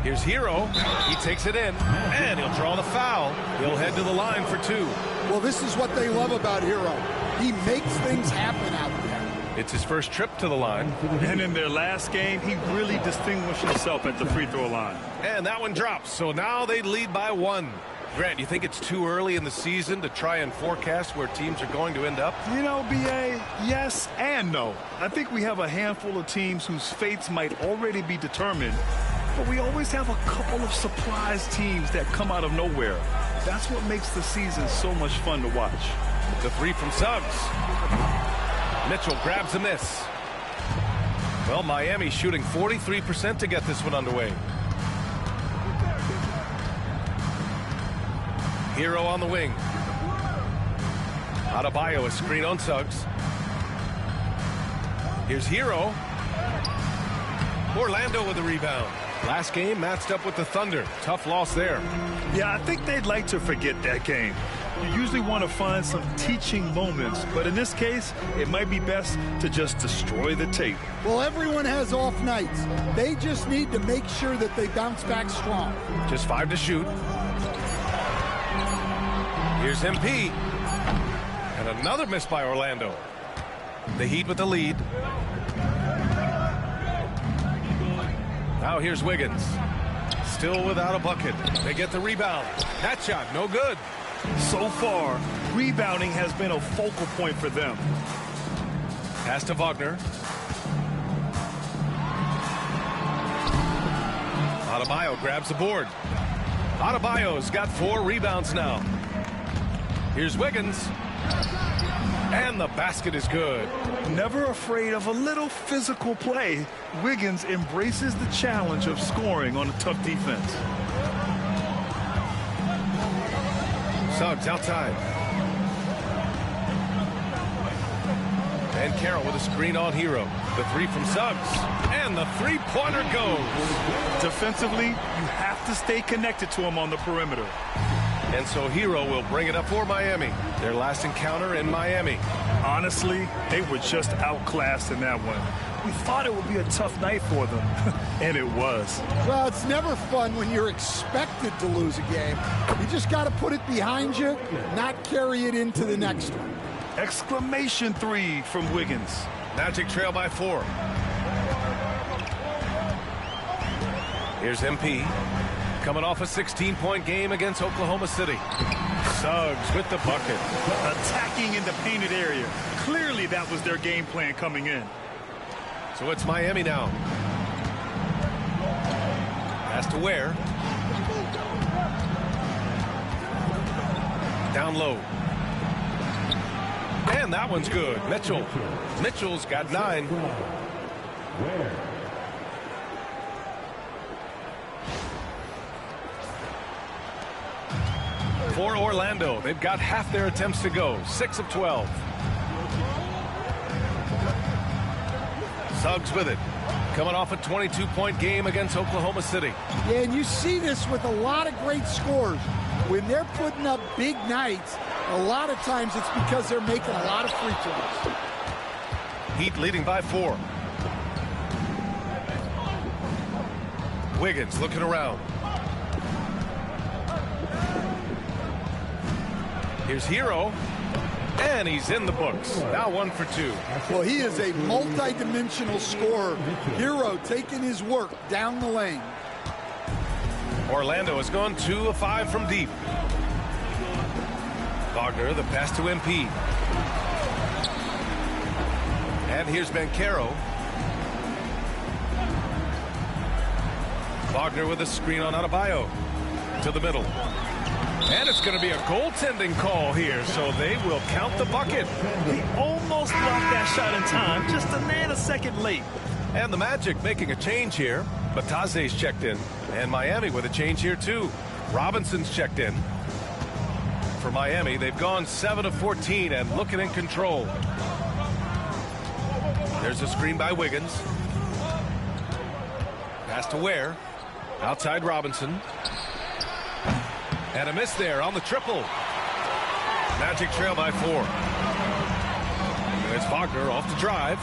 Here's Hero. He takes it in, and he'll draw the foul. He'll head to the line for 2. Well, this is what they love about Hero. He makes things happen out there. It's his first trip to the line. And in their last game, he really distinguished himself at the free throw line. And that one drops, so now they lead by 1. Grant, you think it's too early in the season to try and forecast where teams are going to end up? You know, B.A., yes and no. I think we have a handful of teams whose fates might already be determined. but we always have a couple of surprise teams that come out of nowhere. That's what makes the season so much fun to watch. The three from Suggs. Mitchell grabs a miss. Well, Miami shooting 43% to get this one underway. Hero on the wing. Adebayo, a screen on Suggs. Here's Hero. Orlando with the rebound. Last game matched up with the Thunder. Tough loss there. Yeah, I think they'd like to forget that game. You usually want to find some teaching moments, but in this case, it might be best to just destroy the tape. Well, everyone has off nights. They just need to make sure that they bounce back strong. Just 5 to shoot. Here's MP. And another miss by Orlando. The Heat with the lead. Now here's Wiggins. Still without a bucket. They get the rebound. That shot, no good. So far, rebounding has been a focal point for them. Pass to Wagner. Adebayo grabs the board. Adebayo's got 4 rebounds now. Here's Wiggins. And the basket is good. Never afraid of a little physical play, Wiggins embraces the challenge of scoring on a tough defense. Suggs outside. And Carroll with a screen on Hero. The 3 from Suggs. And the three-pointer goes. Defensively, you have to stay connected to him on the perimeter. And so Hero will bring it up for Miami. Their last encounter in Miami. Honestly, they were just outclassed in that one. We thought it would be a tough night for them, and it was. Well, it's never fun when you're expected to lose a game. You just got to put it behind you, not carry it into the next one. Exclamation 3 from Wiggins. Magic trail by 4. Here's MP. Coming off a 16-point game against Oklahoma City. Suggs with the bucket. Attacking in the painted area. Clearly that was their game plan coming in. So it's Miami now. Pass to Ware. Down low. And that one's good. Mitchell. Mitchell's got 9. Ware. For Orlando, they've got half their attempts to go. 6 of 12. Suggs with it. Coming off a 22-point game against Oklahoma City. Yeah, and you see this with a lot of great scores. When they're putting up big nights, a lot of times it's because they're making a lot of free throws. Heat leading by 4. Wiggins looking around. Here's Hero, and he's in the books. Now 1 for 2. Well, he is a multi-dimensional scorer. Hero taking his work down the lane. Orlando has gone 2 of 5 from deep. Wagner, the pass to MP. And here's Banchero. Wagner with a screen on Adebayo. To the middle. And it's going to be a goaltending call here, so they will count the bucket. He almost blocked that shot in time, just a nanosecond late. And the Magic making a change here. Bataze's checked in. And Miami with a change here, too. Robinson's checked in. For Miami, they've gone 7 of 14 and looking in control. There's a screen by Wiggins. Pass to Ware. Outside Robinson. And a miss there on the triple. Magic trail by 4. There's Wagner off the drive.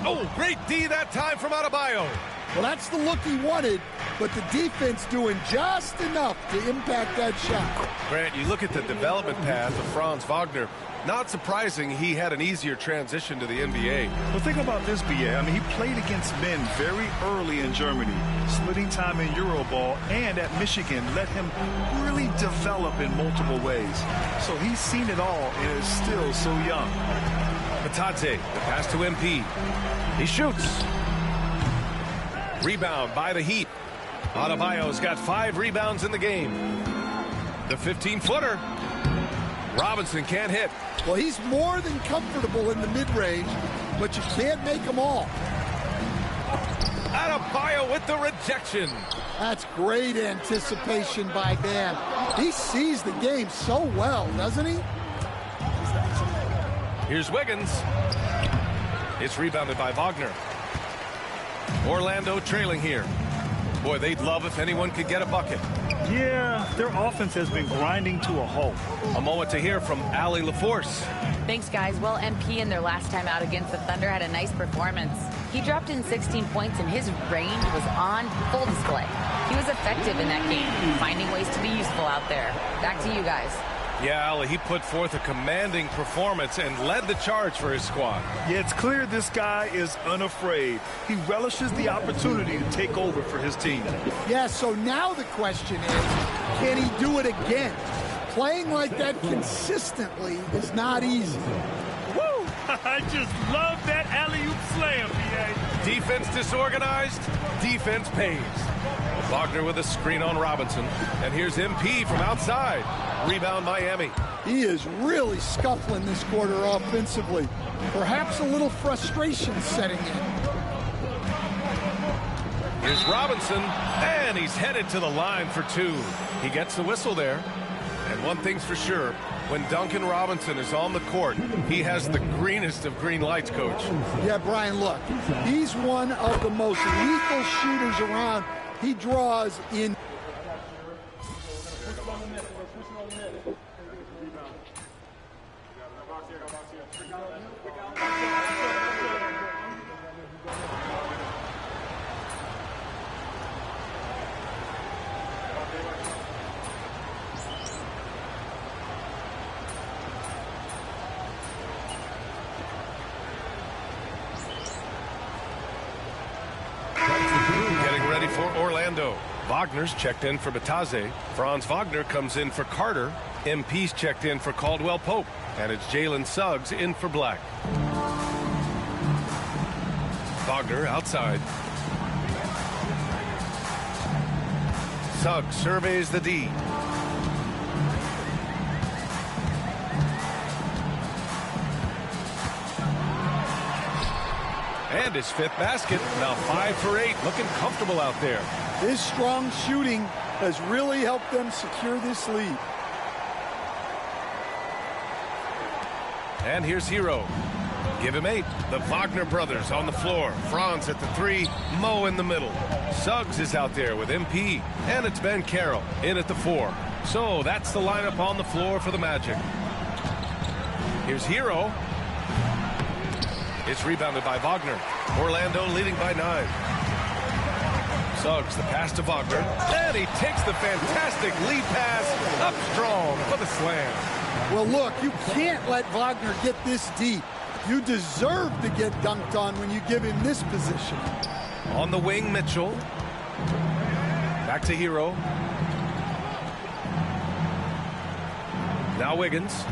Oh, great D that time from Adebayo. Well, that's the look he wanted, but the defense doing just enough to impact that shot. Grant, you look at the development path of Franz Wagner. Not surprising he had an easier transition to the NBA. Well, think about this, BA. I mean, he played against men very early in Germany, splitting time in Euroball, and at Michigan let him really develop in multiple ways. So he's seen it all and is still so young. Bataze, the pass to MP. He shoots. Rebound by the Heat. Adebayo's got 5 rebounds in the game. The 15-footer. Robinson can't hit. Well, he's more than comfortable in the mid-range, but you can't make them all. Adebayo with the rejection. That's great anticipation by Bam. He sees the game so well, doesn't he? Here's Wiggins. It's rebounded by Wagner. Orlando trailing here. Boy, they'd love if anyone could get a bucket. Yeah, their offense has been grinding to a halt. A moment to hear from Allie LaForce. Thanks, guys. Well, MP in their last time out against the Thunder had a nice performance. He dropped in 16 points, and his range was on full display. He was effective in that game, finding ways to be useful out there. Back to you guys. Yeah, Allie, he put forth a commanding performance and led the charge for his squad. Yeah, it's clear this guy is unafraid. He relishes the opportunity to take over for his team. Yeah, so now the question is, can he do it again? Playing like that consistently is not easy. Woo! I just love that alley-oop slam, PA. Defense disorganized, defense pays. Wagner with a screen on Robinson. And here's MP from outside. Rebound Miami. He is really scuffling this quarter offensively. Perhaps a little frustration setting in. Here's Robinson, and he's headed to the line for 2. He gets the whistle there. And one thing's for sure, when Duncan Robinson is on the court, he has the greenest of green lights, Coach. Yeah, Brian, look, he's one of the most lethal shooters around. He draws in. Getting ready for Orlando. Wagner's checked in for Bataze. Franz Wagner comes in for Carter. MP's checked in for Caldwell Pope. And it's Jalen Suggs in for Black. Wagner outside. Suggs surveys the D. And his 5th basket. Now 5 for 8. Looking comfortable out there. His strong shooting has really helped them secure this lead. And here's Hero. Give him 8. The Wagner brothers on the floor. Franz at the 3. Mo in the middle. Suggs is out there with MP. And it's Ben Carroll in at the 4. So that's the lineup on the floor for the Magic. Here's Hero. It's rebounded by Wagner. Orlando leading by 9. Suggs, the pass to Wagner. And he takes the fantastic lead pass up strong for the slam. Well, look, you can't let Wagner get this deep. You deserve to get dunked on when you give him this position. On the wing, Mitchell. Back to Hero. Now Wiggins.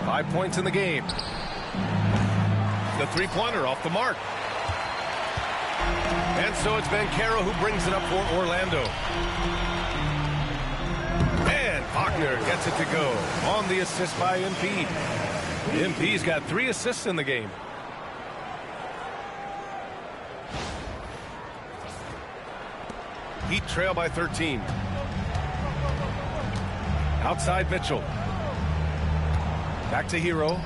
5 points in the game. The three-pointer off the mark. And so it's Banchero who brings it up for Orlando. And Wagner gets it to go on the assist by MP. MP's got 3 assists in the game. Heat trail by 13. Outside Mitchell. Back to Hero.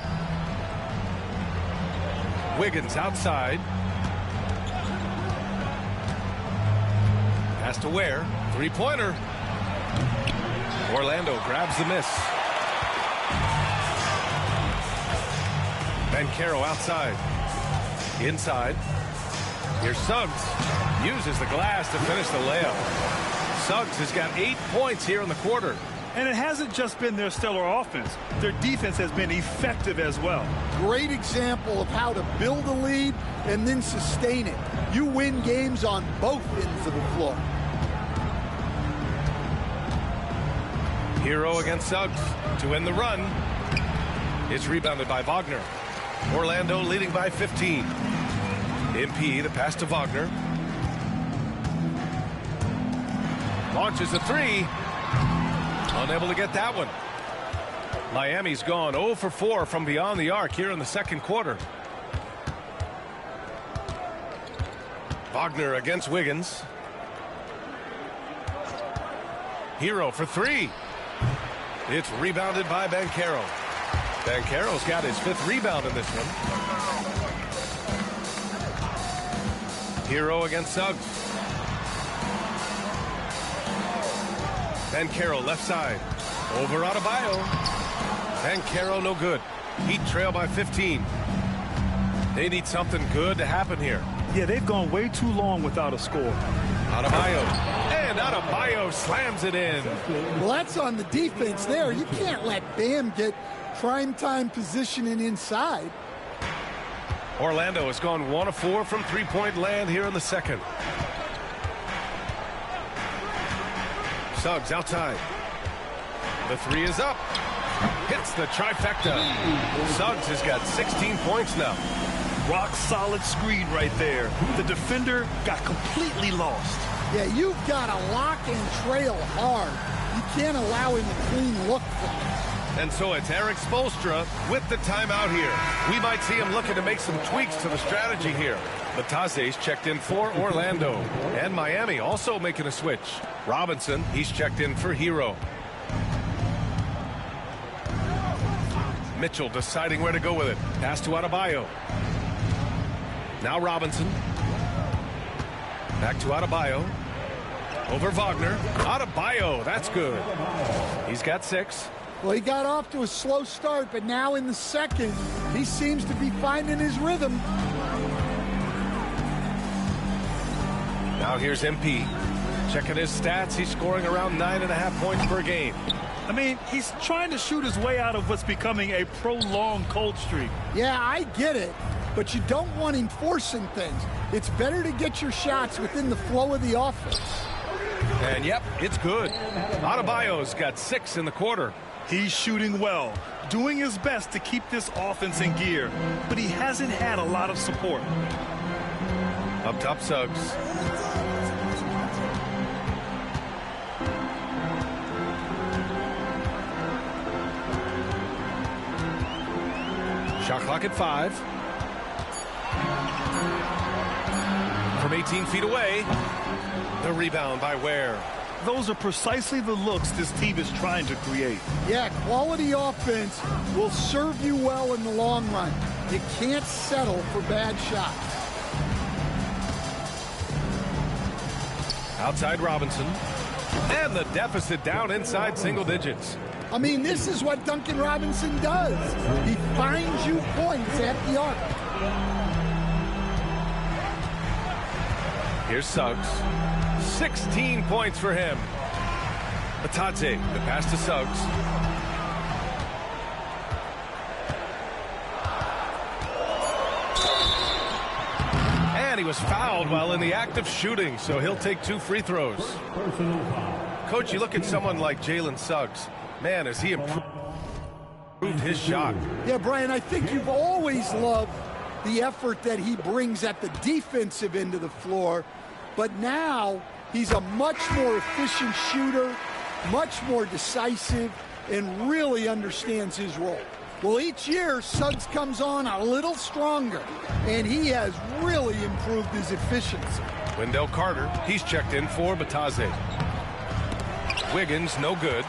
Wiggins outside. Pass to Ware. Three-pointer. Orlando grabs the miss. Banchero outside. Inside. Here's Suggs. Uses the glass to finish the layup. Suggs has got 8 points here in the quarter. And it hasn't just been their stellar offense. Their defense has been effective as well. Great example of how to build a lead and then sustain it. You win games on both ends of the floor. Hero against Suggs to end the run. It's rebounded by Wagner. Orlando leading by 15. MP, the pass to Wagner. Launches a three. Unable to get that one. Miami's gone 0 for 4 from beyond the arc here in the second quarter. Wagner against Wiggins. Hero for three. It's rebounded by Banchero. Banchero's got his 5th rebound in this one. Hero against Suggs. Banchero left side. Over Adebayo. Banchero no good. Heat trail by 15. They need something good to happen here. Yeah, they've gone way too long without a score. Adebayo. And Adebayo slams it in. Well, that's on the defense there. You can't let Bam get primetime positioning inside. Orlando has gone 1 of 4 from three-point land here in the second. Suggs outside. The three is up. Hits the trifecta. Suggs has got 16 points now. Rock solid screen right there. The defender got completely lost. Yeah, you've got to lock and trail hard. You can't allow him a clean look from it. And so it's Eric Spoelstra with the timeout here. We might see him looking to make some tweaks to the strategy here. Batase's checked in for Orlando. And Miami also making a switch. Robinson, he's checked in for Hero. Mitchell deciding where to go with it. Pass to Adebayo. Now Robinson. Back to Adebayo. Over Wagner. Adebayo, that's good. He's got 6. Well, he got off to a slow start, but now in the second, he seems to be finding his rhythm. Now here's MP. Checking his stats, he's scoring around 9.5 points per game. I mean, he's trying to shoot his way out of what's becoming a prolonged cold streak. Yeah, I get it, but you don't want him forcing things. It's better to get your shots within the flow of the offense. And yep, it's good. Adebayo's got 6 in the quarter. He's shooting well, doing his best to keep this offense in gear, but he hasn't had a lot of support. Up top, Suggs. Shot clock at 5. From 18 feet away, the rebound by Ware. Those are precisely the looks this team is trying to create. Yeah, quality offense will serve you well in the long run. You can't settle for bad shots. Outside Robinson. And the deficit down inside single digits. I mean, this is what Duncan Robinson does. He finds you points at the arc. Here's Suggs. 16 points for him. Batadze, the pass to Suggs. And he was fouled while in the act of shooting, so he'll take 2 free throws. Coach, you look at someone like Jalen Suggs. Man, has he improved his shot. Yeah, Brian, I think you've always loved the effort that he brings at the defensive end of the floor, but now he's a much more efficient shooter, much more decisive, and really understands his role. Well, each year, Suggs comes on a little stronger, and he has really improved his efficiency. Wendell Carter, he's checked in for Batadze. Wiggins, no good.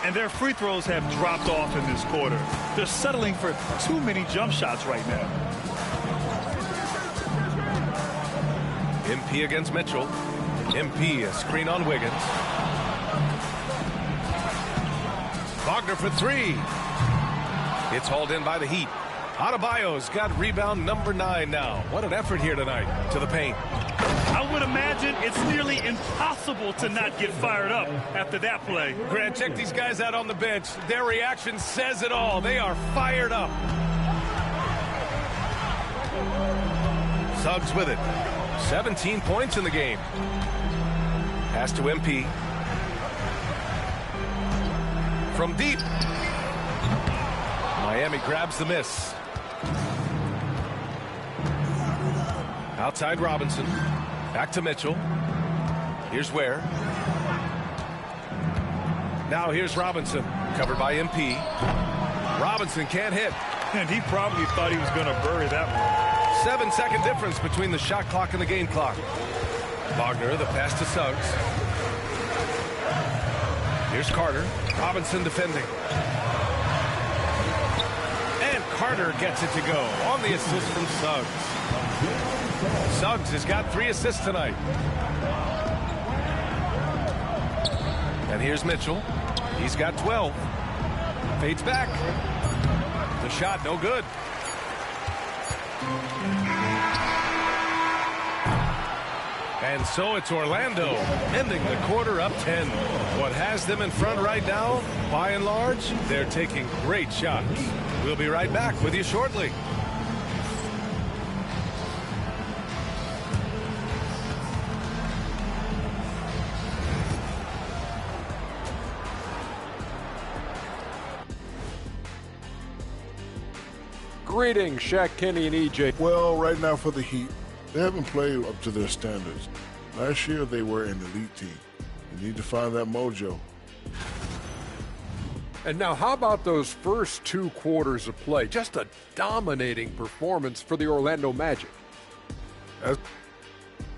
And their free throws have dropped off in this quarter. They're settling for too many jump shots right now. MP against Mitchell. MP, a screen on Wiggins. Wagner for 3. It's hauled in by the Heat. Adebayo's got rebound number 9 now. What an effort here tonight to the paint. I would imagine it's nearly impossible to not get fired up after that play. Grant, check these guys out on the bench. Their reaction says it all. They are fired up. Suggs with it. 17 points in the game. Pass to MP. From deep. Miami grabs the miss. Outside Robinson. Back to Mitchell. Here's Ware. Now here's Robinson, covered by MP. Robinson can't hit. And he probably thought he was going to bury that one. 7-second difference between the shot clock and the game clock. Wagner, the pass to Suggs. Here's Carter. Robinson defending. And Carter gets it to go on the assist from Suggs. Suggs has got 3 assists tonight. And here's Mitchell. He's got 12. Fades back. The shot no good. And so it's Orlando ending the quarter up 10. What has them in front right now, by and large, they're taking great shots. We'll be right back with you shortly. Greetings, Shaq, Kenny, and EJ. Well, right now for the Heat, they haven't played up to their standards. Last year, they were an elite team. They need to find that mojo. And now, how about those first 2 quarters of play? Just a dominating performance for the Orlando Magic.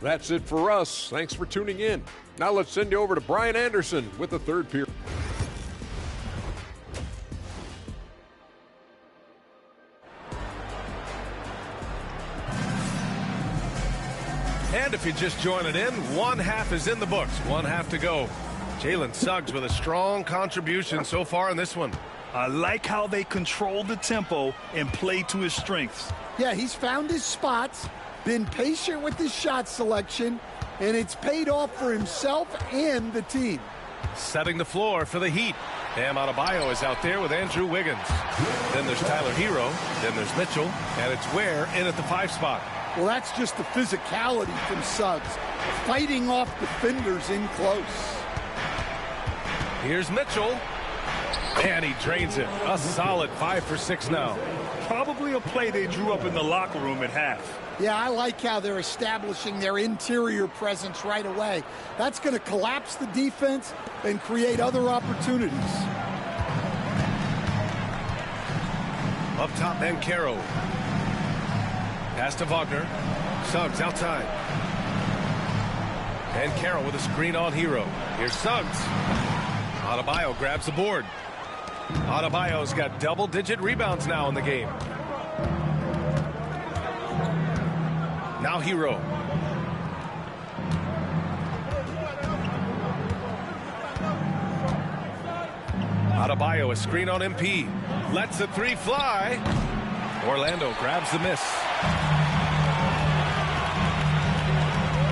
That's it for us. Thanks for tuning in. Now let's send you over to Brian Anderson with the third period. And if you're just joining in, 1 half is in the books. 1 half to go. Jalen Suggs with a strong contribution so far in this one. I like how they control the tempo and play to his strengths. Yeah, he's found his spots, been patient with his shot selection, and it's paid off for himself and the team. Setting the floor for the Heat. Bam Adebayo is out there with Andrew Wiggins. Then there's Tyler Hero. Then there's Mitchell. And it's Ware in at the 5 spot. Well, that's just the physicality from Suggs, fighting off defenders in close. Here's Mitchell. And he drains it. A solid 5 for 6 now. Probably a play they drew up in the locker room at half. Yeah, I like how they're establishing their interior presence right away. That's going to collapse the defense and create other opportunities. Up top, Banchero. Pass to Wagner. Suggs outside. And Carroll with a screen on Hero. Here's Suggs. Adebayo grabs the board. Adebayo's got double-digit rebounds now in the game. Now Hero. Adebayo a screen on MP. Lets the 3 fly. Orlando grabs the miss.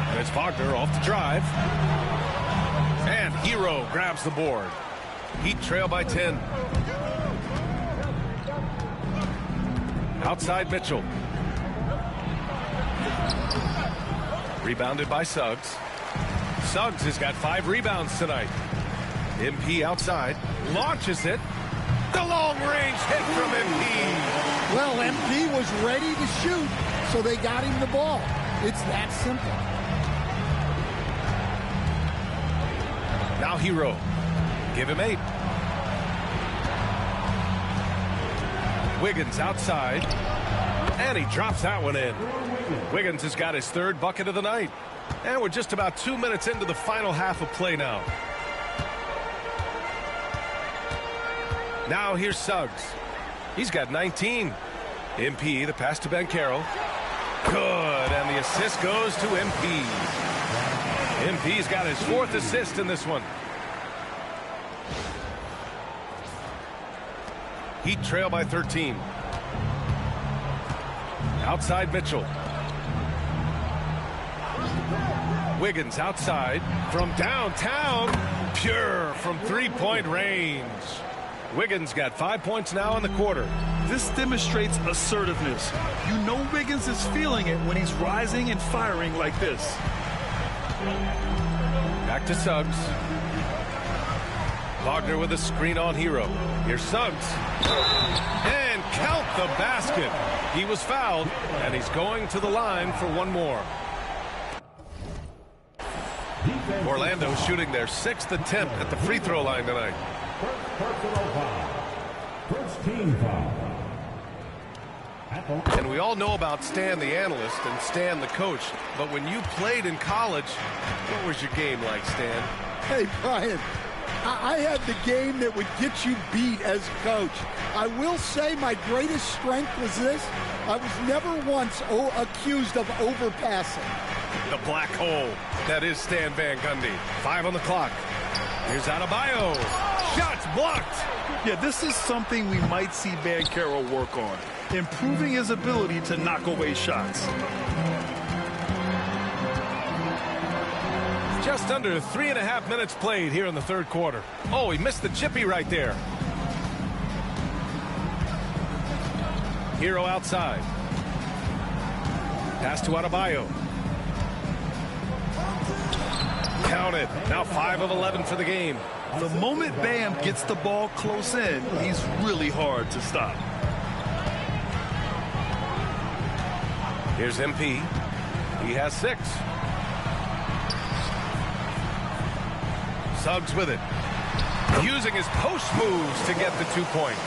And it's Wagner off the drive. And Hero grabs the board. Heat trail by 10. Outside Mitchell. Rebounded by Suggs. Suggs has got 5 rebounds tonight. MP outside. Launches it. The long-range hit from MP. Well, MP was ready to shoot, so they got him the ball. It's that simple. Now Hero. Give him 8. Wiggins outside. And he drops that one in. Wiggins has got his 3rd bucket of the night. And we're just about 2 minutes into the final half of play now. Now here's Suggs. He's got 19. MP, the pass to Banchero. Good, and the assist goes to MP. MP's got his 4th assist in this one. Heat trail by 13. Outside Mitchell. Wiggins outside from downtown. Pure from 3-point range. Wiggins got 5 points now in the quarter. This demonstrates assertiveness. You know Wiggins is feeling it when he's rising and firing like this. Back to Suggs. Wagner with a screen on Hero. Here's Suggs. And count the basket. He was fouled, and he's going to the line for one more. Defense. Orlando shooting their 6th attempt at the free throw line tonight. First team foul. And we all know about Stan the analyst and Stan the coach, but when you played in college, what was your game like, Stan? Hey, Brian, I had the game that would get you beat as a coach. I will say my greatest strength was this. I was never once accused of overpassing. The black hole. That is Stan Van Gundy. 5 on the clock. Here's Adebayo. Shots blocked. Yeah, this is something we might see Banchero work on, improving his ability to knock away shots. Just under 3.5 minutes played here in the third quarter. Oh, he missed the chippy right there. Hero outside. Pass to Adebayo. Count it. Now 5 of 11 for the game. The moment Bam gets the ball close in, he's really hard to stop. Here's MP. He has 6. Suggs with it. Using his post moves to get the 2 points.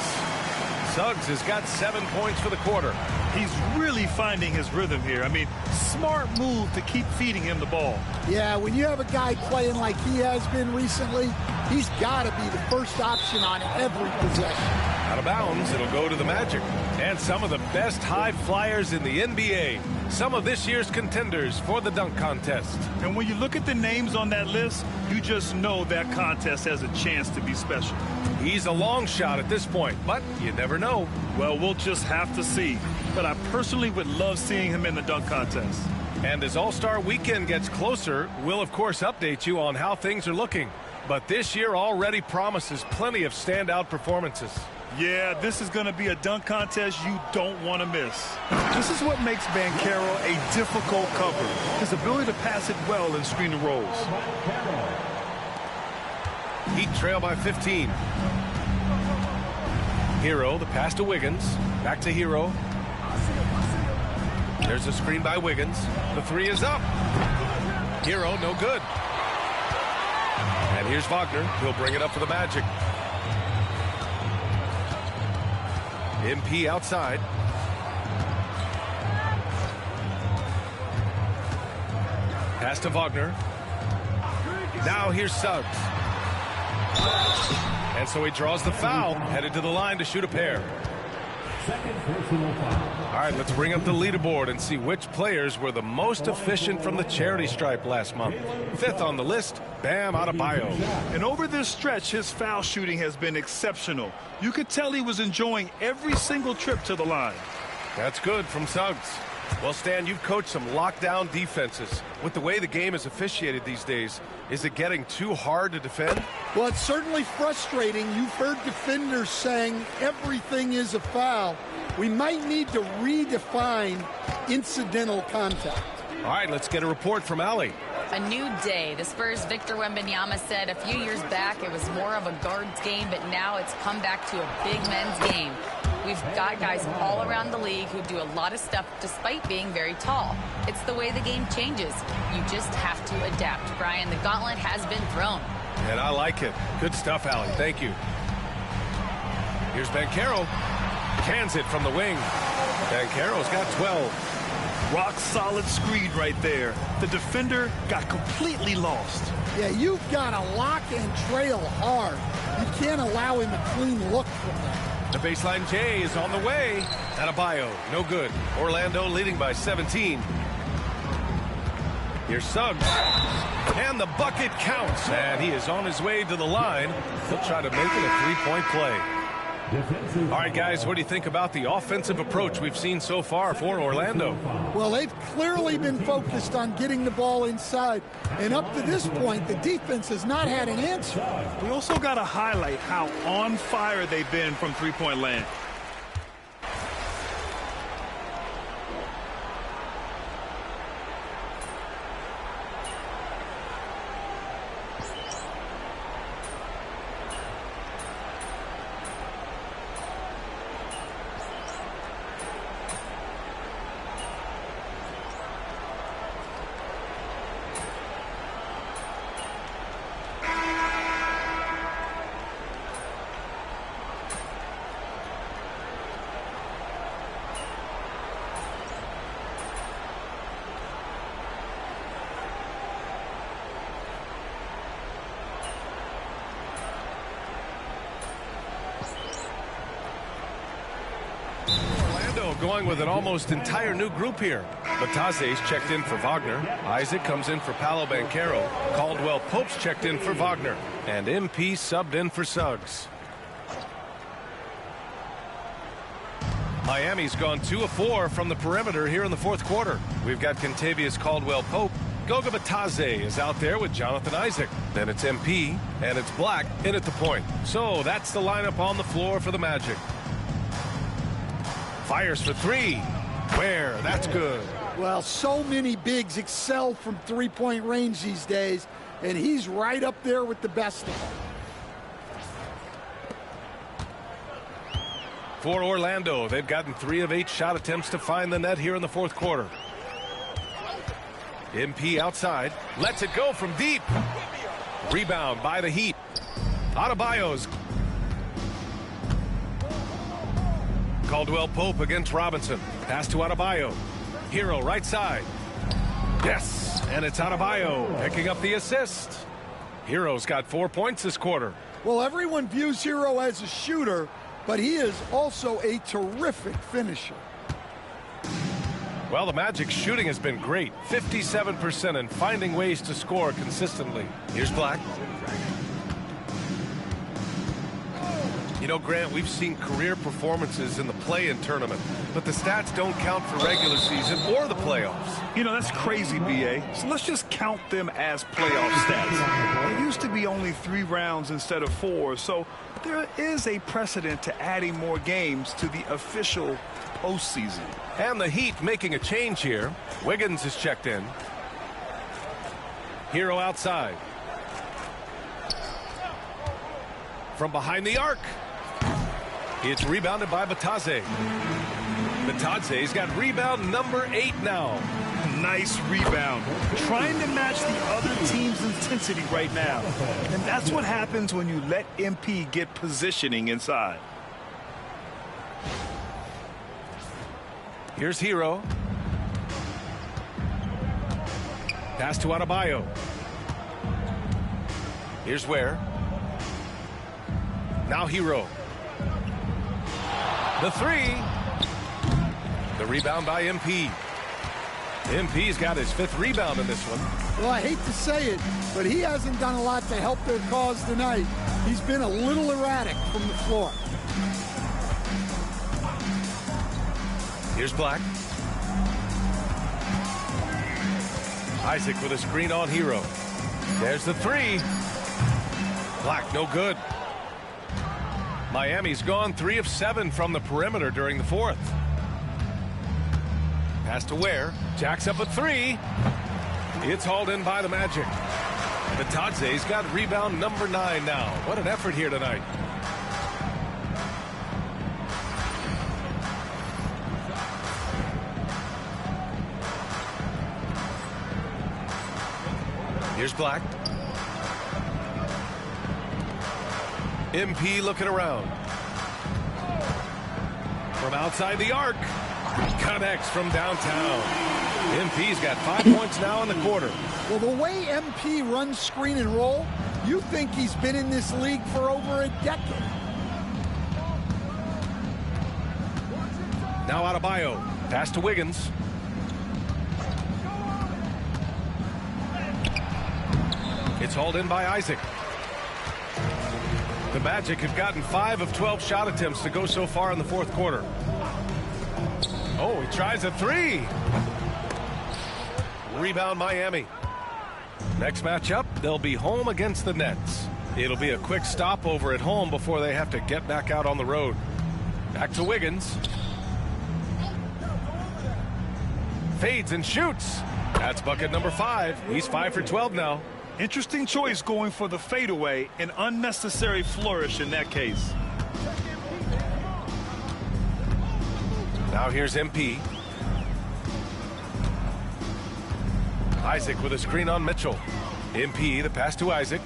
Suggs has got 7 points for the quarter. He's really finding his rhythm here. I mean, smart move to keep feeding him the ball. Yeah, when you have a guy playing like he has been recently, he's got to be the first option on every possession. Out of bounds, it'll go to the Magic. And some of the best high flyers in the NBA. Some of this year's contenders for the dunk contest. And when you look at the names on that list, you just know that contest has a chance to be special. He's a long shot at this point, but you never know. Well, we'll just have to see. But I personally would love seeing him in the dunk contest. And as All-Star Weekend gets closer, we'll of course update you on how things are looking. But this year already promises plenty of standout performances. Yeah, this is going to be a dunk contest you don't want to miss. This is what makes Banchero a difficult cover. His ability to pass it well and screen the rolls. Heat trail by 15. Hero, the pass to Wiggins. Back to Hero. There's a screen by Wiggins. The 3 is up. Hero, no good. And here's Wagner. He'll bring it up for the Magic. MP outside. Pass to Wagner. Now here's Suggs. And so he draws the foul, headed to the line to shoot a pair. All right, let's bring up the leaderboard and see which players were the most efficient from the charity stripe last month. 5th on the list, Bam Adebayo. And over this stretch, his foul shooting has been exceptional. You could tell he was enjoying every single trip to the line. That's good from Suggs. Well, Stan, you've coached some lockdown defenses. With the way the game is officiated these days, is it getting too hard to defend? Well, it's certainly frustrating. You've heard defenders saying everything is a foul. We might need to redefine incidental contact. All right, let's get a report from Allie. A new day. The Spurs' Victor Wembanyama said a few years back it was more of a guards game, but now it's come back to a big men's game. We've got guys all around the league who do a lot of stuff despite being very tall. It's the way the game changes. You just have to adapt. Brian, the gauntlet has been thrown. And I like it. Good stuff, Allie. Thank you. Here's Banchero. Cans it from the wing. Banchero's got 12. Rock solid screen right there. The defender got completely lost. Yeah, you've got to lock and trail hard. You can't allow him a clean look from that. The baseline J is on the way. Adebayo, no good. Orlando leading by 17. Here's Suggs. And the bucket counts. And he is on his way to the line. He'll try to make it a three-point play. All right, guys, what do you think about the offensive approach we've seen so far for Orlando? Well, they've clearly been focused on getting the ball inside. And up to this point, the defense has not had an answer. We also got to highlight how on fire they've been from three-point land. Orlando going with an almost entire new group here. Bataze's checked in for Wagner. Isaac comes in for Paolo Banchero. Caldwell Pope's checked in for Wagner. And MP subbed in for Suggs. Miami's gone 2 of 4 from the perimeter here in the fourth quarter. We've got Kentavious Caldwell-Pope. Goga Bitadze is out there with Jonathan Isaac. Then it's MP, and it's Black in at the point. So that's the lineup on the floor for the Magic. Fires for 3. Where? That's good. Well, so many bigs excel from three-point range these days, and he's right up there with the best of them. For Orlando, they've gotten 3 of 8 shot attempts to find the net here in the fourth quarter. MP outside, lets it go from deep. Rebound by the Heat. Adebayo's. Caldwell Pope against Robinson. Pass to Adebayo. Hero right side. Yes, and it's Adebayo picking up the assist. Hero's got 4 points this quarter. Well, everyone views Hero as a shooter, but he is also a terrific finisher. Well, the Magic's shooting has been great. 57% and finding ways to score consistently. Here's Black. You know, Grant, we've seen career performances in the play-in tournament, but the stats don't count for regular season or the playoffs. You know, that's crazy, B.A. So let's just count them as playoff stats. It used to be only 3 rounds instead of 4, so there is a precedent to adding more games to the official postseason. And the Heat making a change here. Wiggins is checked in. Hero outside. From behind the arc. It's rebounded by Bitadze. Bitadze's got rebound number 8 now. Nice rebound. Trying to match the other team's intensity right now. And that's what happens when you let MP get positioning inside. Here's Hero. Pass to Adebayo. Here's Ware. Now Hero. The 3. The rebound by MP. MP's got his 5th rebound in this one. Well, I hate to say it, but he hasn't done a lot to help their cause tonight. He's been a little erratic from the floor. Here's Black. Isaac with a screen on Hero. There's the 3. Black, no good. Miami's gone 3 of 7 from the perimeter during the fourth. Pass to Ware. Jacks up a 3. It's hauled in by the Magic. Bitadze's got rebound number 9 now. What an effort here tonight. Here's Black. MP looking around. From outside the arc. Connects from downtown. MP's got 5 points now in the quarter. Well, the way MP runs screen and roll, you think he's been in this league for over a decade. Now Adebayo. Pass to Wiggins. It's hauled in by Isaac. The Magic have gotten 5 of 12 shot attempts to go so far in the fourth quarter. Oh, he tries a 3. Rebound Miami. Next matchup, they'll be home against the Nets. It'll be a quick stopover at home before they have to get back out on the road. Back to Wiggins. Fades and shoots. That's bucket number 5. He's 5 for 12 now. Interesting choice going for the fadeaway, an unnecessary flourish in that case. Now here's MP. Isaac with a screen on Mitchell. MP, the pass to Isaac.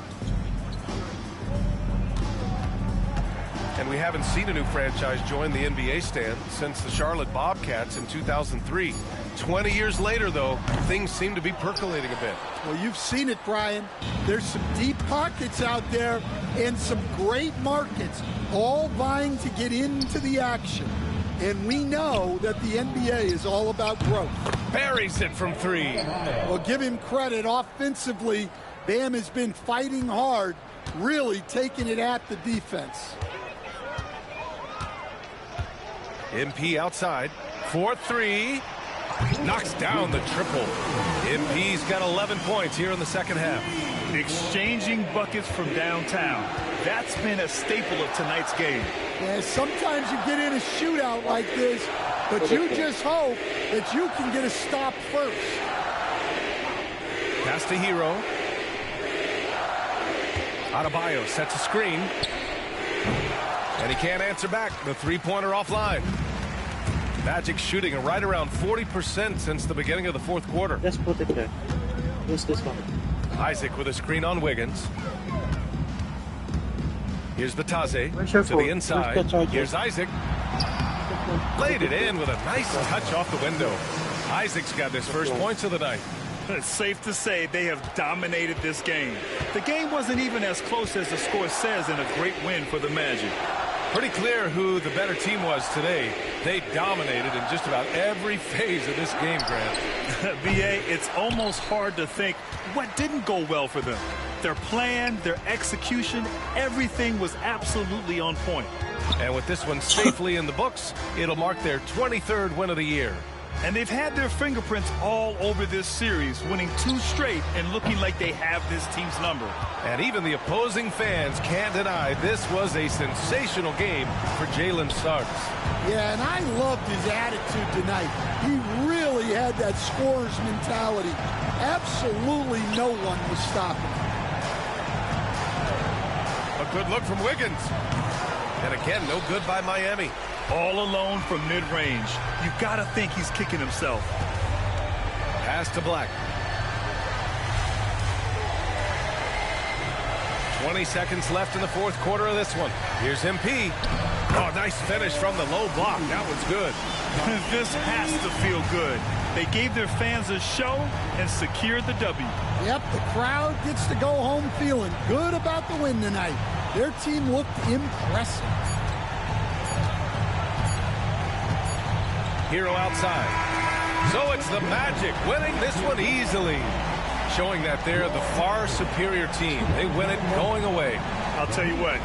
And we haven't seen a new franchise join the NBA stand since the Charlotte Bobcats in 2003. 20 years later, though, things seem to be percolating a bit. Well, you've seen it, Brian. There's some deep pockets out there and some great markets, all vying to get into the action. And we know that the NBA is all about growth. Buries it from three. Well, give him credit. Offensively, Bam has been fighting hard, really taking it at the defense. MP outside. 4-3. Knocks down the triple. MP's got 11 points here in the second half. Exchanging buckets from downtown. That's been a staple of tonight's game. Yeah, sometimes you get in a shootout like this, but you just hope that you can get a stop first. Pass to Hero. Adebayo sets a screen. And he can't answer back. The three-pointer offline. Magic shooting right around 40% since the beginning of the fourth quarter. Let's put it there. Who's this one? Isaac with a screen on Wiggins. Here's Batase to the inside. Here's Isaac. Laid it in with a nice touch off the window. Isaac's got his first points of the night. It's safe to say they have dominated this game. The game wasn't even as close as the score says in a great win for the Magic. Pretty clear who the better team was today. They dominated in just about every phase of this game, Grant. B.A., it's almost hard to think what didn't go well for them. Their plan, their execution, everything was absolutely on point. And with this one safely in the books, it'll mark their 23rd win of the year. And they've had their fingerprints all over this series, winning 2 straight and looking like they have this team's number. And even the opposing fans can't deny this was a sensational game for Jalen Suggs. Yeah, and I loved his attitude tonight. He really had that scorer's mentality. Absolutely no one was stopping him. A good look from Wiggins. And again, no good by Miami. All alone from mid-range. You got to think he's kicking himself. Pass to Black. 20 seconds left in the fourth quarter of this one. Here's MP. Oh, nice finish from the low block. That was good. This has to feel good. They gave their fans a show and secured the W. Yep, the crowd gets to go home feeling good about the win tonight. Their team looked impressive. Hero outside. So it's the Magic winning this one easily. Showing that they're the far superior team. They win it going away. I'll tell you what.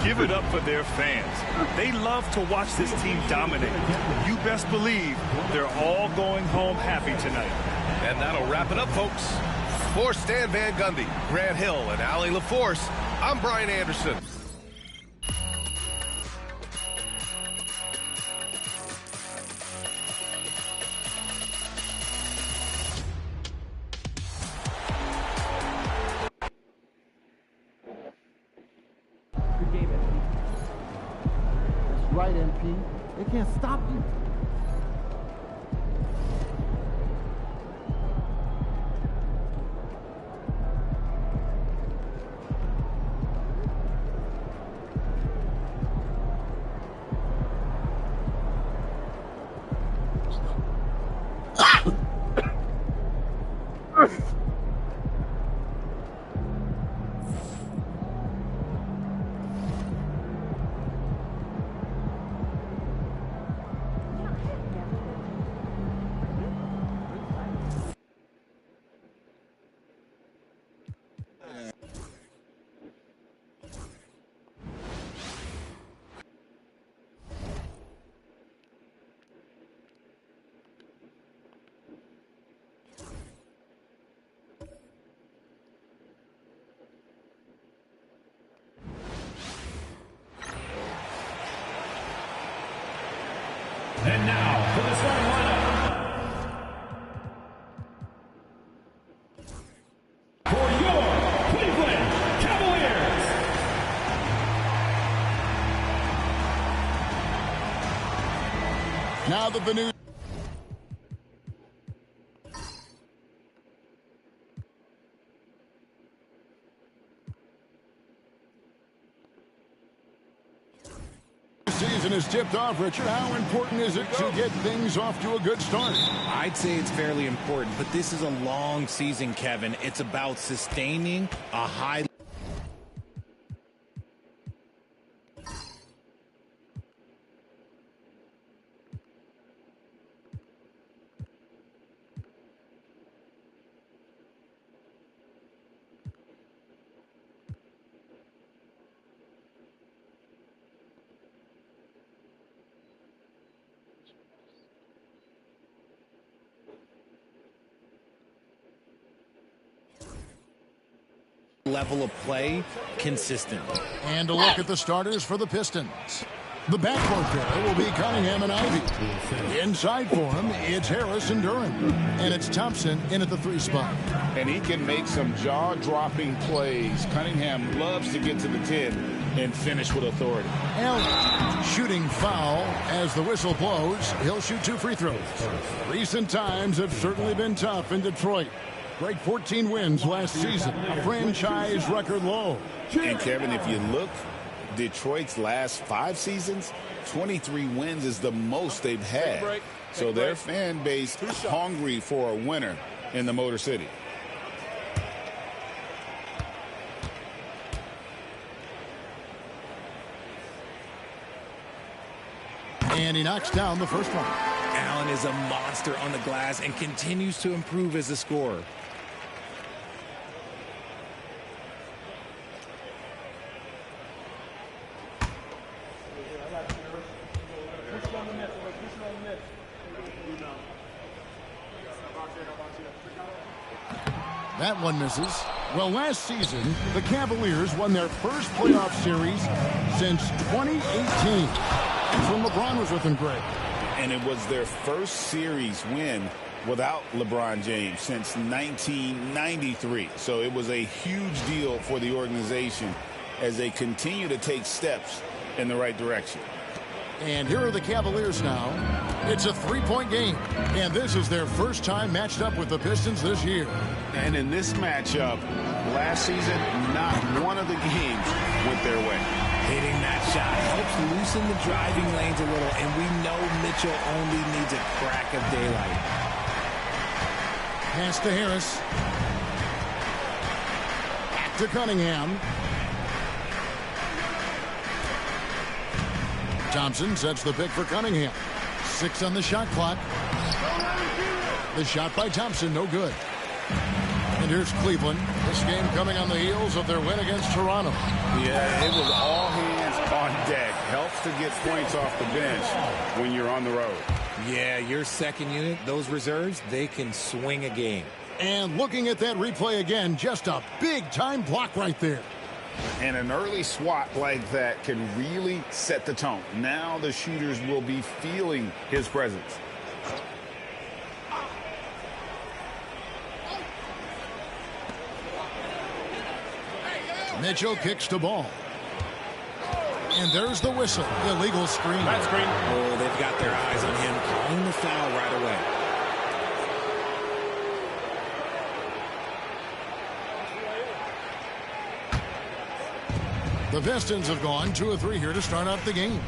Give it up for their fans. They love to watch this team dominate. You best believe they're all going home happy tonight. And that'll wrap it up, folks. For Stan Van Gundy, Grant Hill, and Allie LaForce, I'm Brian Anderson. Right, MP. They can't stop you. And now, for the starting lineup. For your Cleveland Cavaliers. Now that the news. Season is tipped off, Richard. How important is it to get things off to a good start? I'd say it's fairly important, but this is a long season, Kevin. It's about sustaining a high. level of play consistent. And a look at the starters for the Pistons. The backcourt pair will be Cunningham and Ivey. Inside for him, it's Harris and Duren. And it's Thompson in at the 3 spot. And he can make some jaw-dropping plays. Cunningham loves to get to the 10 and finish with authority. Allen shooting foul as the whistle blows. He'll shoot 2 free throws. Recent times have certainly been tough in Detroit. Great 14 wins last season, a franchise record low. And Kevin, if you look, Detroit's last 5 seasons, 23 wins is the most they've had. So their fan base hungry for a winner in the Motor City. And he knocks down the first one. Allen is a monster on the glass and continues to improve as a scorer. That one misses. Well, last season, the Cavaliers won their first playoff series since 2018. That's when LeBron was with them, Greg. And it was their first series win without LeBron James since 1993. So it was a huge deal for the organization as they continue to take steps in the right direction. And here are the Cavaliers now. It's a 3-point game. And this is their first time matched up with the Pistons this year. And in this matchup, last season, not one of the games went their way. Hitting that shot helps loosen the driving lanes a little, and we know Mitchell only needs a crack of daylight. Pass to Harris. Back to Cunningham. Thompson sets the pick for Cunningham. 6 on the shot clock. The shot by Thompson, no good. And here's Cleveland. This game coming on the heels of their win against Toronto. Yeah, it was all hands on deck. Helps to get points off the bench when you're on the road. Yeah, your second unit, those reserves, they can swing a game. And looking at that replay again, just a big-time block right there. And an early swat like that can really set the tone. Now the shooters will be feeling his presence. Mitchell kicks the ball. And there's the whistle. Illegal screen. That screen. Oh, they've got their eyes on him, calling the foul right away. The Pistons have gone 2 of 3 here to start off the game.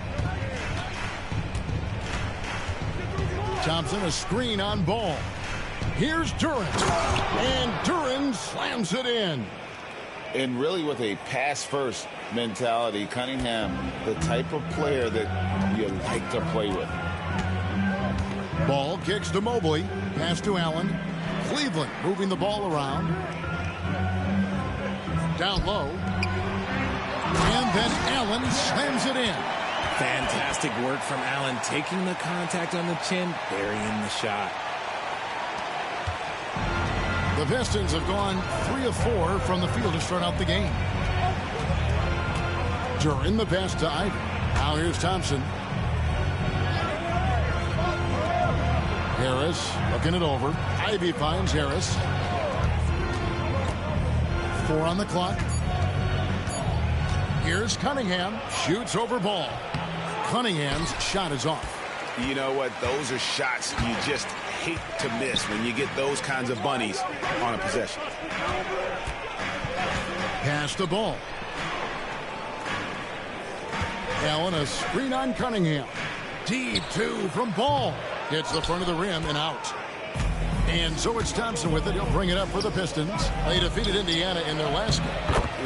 Thompson, a screen on Ball. Here's Duren. And Duren slams it in. And really with a pass-first mentality, Cunningham, the type of player that you like to play with. Ball kicks to Mobley. Pass to Allen. Cleveland moving the ball around. Down low. And then Allen slams it in. Fantastic work from Allen, taking the contact on the chin, burying the shot. The Pistons have gone 3 of 4 from the field to start out the game. Duren the pass to Ivey. Now here's Thompson. Harris looking it over. Ivey finds Harris. 4 on the clock. Here's Cunningham. Shoots over Ball. Cunningham's shot is off. You know what? Those are shots you just hate to miss when you get those kinds of bunnies on a possession. Pass the Ball. Allen, a screen on Cunningham. Deep 2 from Ball. Hits the front of the rim and out. And so it's Thompson with it. He'll bring it up for the Pistons. They defeated Indiana in their last game.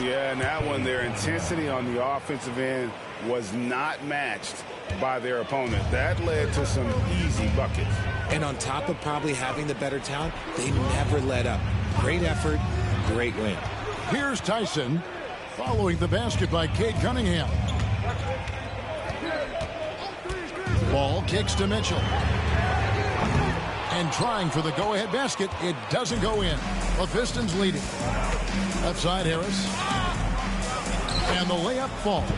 Yeah, and that one, their intensity on the offensive end was not matched by their opponent. That led to some easy buckets. And on top of probably having the better talent, they never let up. Great effort, great win. Here's Tyson following the basket by Cade Cunningham. Ball kicks to Mitchell. And trying for the go-ahead basket. It doesn't go in. The Pistons leading. Left side, Harris. And the layup falls.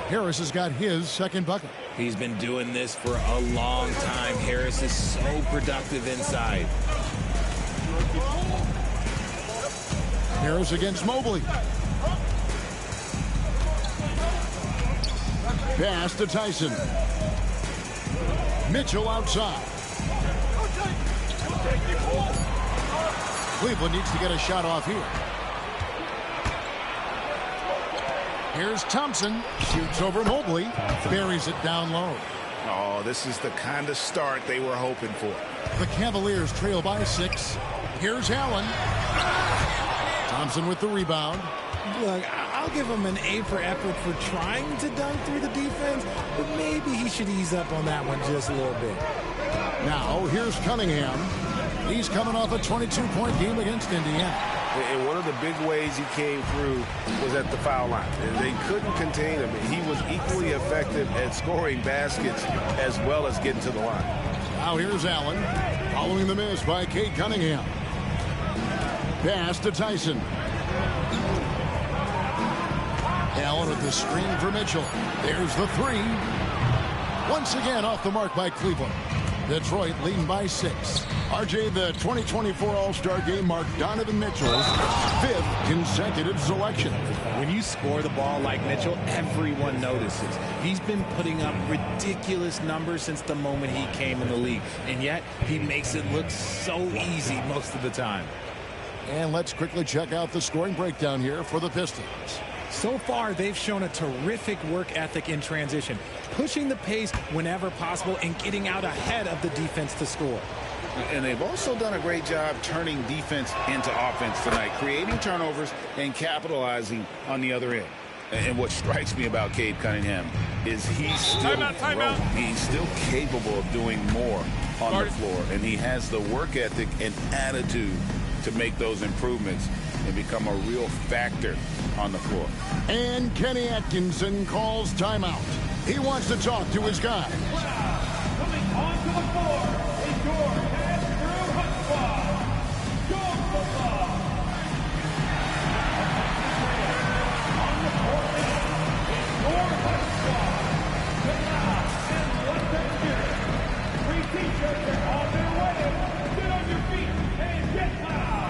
Harris has got his second bucket. He's been doing this for a long time. Harris is so productive inside. Harris against Mobley. Pass to Tyson. Mitchell outside. Cleveland needs to get a shot off here. Here's Thompson. Shoots over Mobley. Buries it down low. Oh, this is the kind of start they were hoping for. The Cavaliers trail by 6. Here's Allen. Thompson with the rebound. Look, I'll give him an A for effort for trying to dunk through the defense, but maybe he should ease up on that one just a little bit. Now, here's Cunningham. He's coming off a 22-point game against Indiana. And one of the big ways he came through was at the foul line. They couldn't contain him. He was equally effective at scoring baskets as well as getting to the line. Now here's Allen, following the miss by Cade Cunningham. Pass to Tyson. Allen with the screen for Mitchell. There's the 3. Once again off the mark by Cleveland. Detroit leading by 6. RJ, the 2024 All-Star Game marked Donovan Mitchell's 5th consecutive selection. When you score the ball like Mitchell, everyone notices. He's been putting up ridiculous numbers since the moment he came in the league, and yet he makes it look so easy most of the time. And let's quickly check out the scoring breakdown here for the Pistons. So far, they've shown a terrific work ethic in transition, pushing the pace whenever possible and getting out ahead of the defense to score. And they've also done a great job turning defense into offense tonight, creating turnovers and capitalizing on the other end. And what strikes me about Cade Cunningham is he's still growing. He's still capable of doing more on the floor, and he has the work ethic and attitude to make those improvements and become a real factor on the floor. And Kenny Atkinson calls timeout. He wants to talk to his guys. Coming onto the floor is your Andrew Hutspah. On the court is your Hutspah. Get out and let them hear it. 3 T-shirts are on their way. Get on your feet and get loud.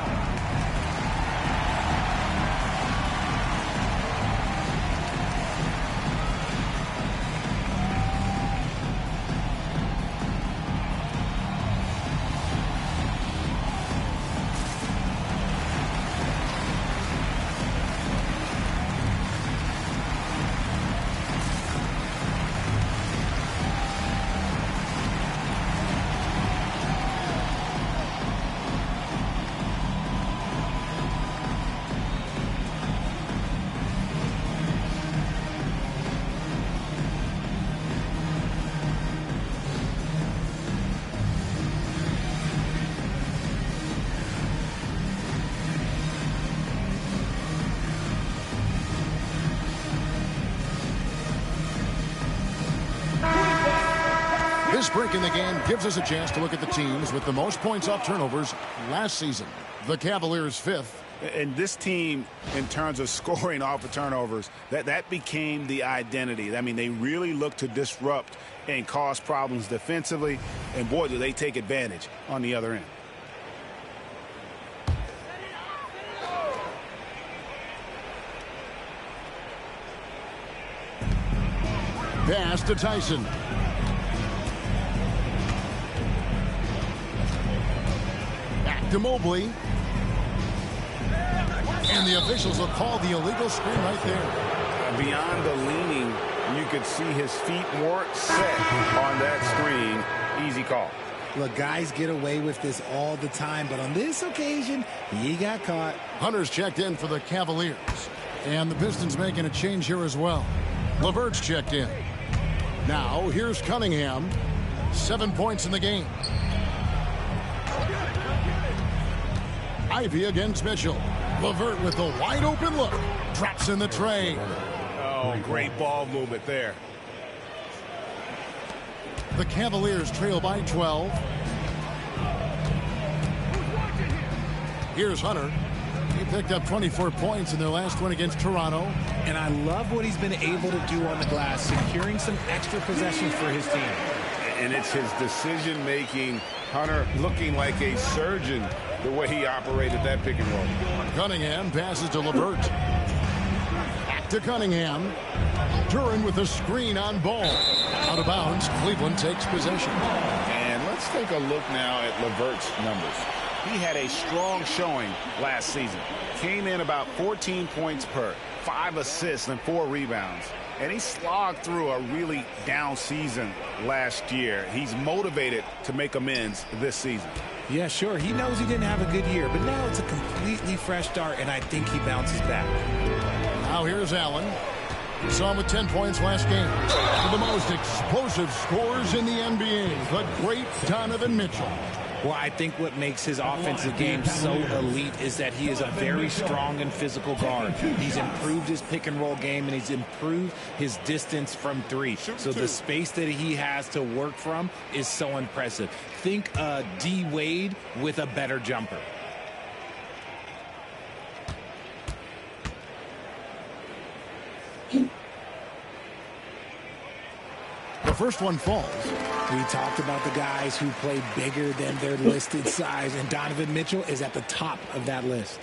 This break in the game gives us a chance to look at the teams with the most points off turnovers last season. The Cavaliers 5th. And this team, in terms of scoring off of turnovers, that became the identity. I mean, they really look to disrupt and cause problems defensively. And, boy, do they take advantage on the other end. Pass to Tyson. Back to Mobley. And the officials will call the illegal screen right there. Beyond the leaning, you could see his feet weren't set on that screen. Easy call. Look, guys get away with this all the time, but on this occasion, he got caught. Hunter's checked in for the Cavaliers. And the Pistons making a change here as well. LeVert's checked in. Now, here's Cunningham. 7 points in the game. Ivy against Mitchell. LeVert with a wide open look. Drops in the tray. Oh, great ball movement there. The Cavaliers trail by 12. Here's Hunter. He picked up 24 points in their last one against Toronto. And I love what he's been able to do on the glass, securing some extra possessions for his team. And it's his decision-making. Hunter looking like a surgeon the way he operated that pick and roll. Cunningham passes to LeVert. Back to Cunningham. Duran with a screen on ball. Out of bounds. Cleveland takes possession. And let's take a look now at LeVert's numbers. He had a strong showing last season. Came in about 14 points per, 5 assists and 4 rebounds. And he slogged through a really down season last year. He's motivated to make amends this season. Yeah, sure. He knows he didn't have a good year, but now it's a completely fresh start, and I think he bounces back. Now here's Allen. We saw him with 10 points last game. One of the most explosive scorers in the NBA, the great Donovan Mitchell. Well, I think what makes his offensive game so elite is that he is a very strong and physical guard. He's improved his pick and roll game, and he's improved his distance from three. So the space that he has to work from is so impressive. Think D. Wade with a better jumper. The first one falls. We talked about the guys who play bigger than their listed size, and Donovan Mitchell is at the top of that list.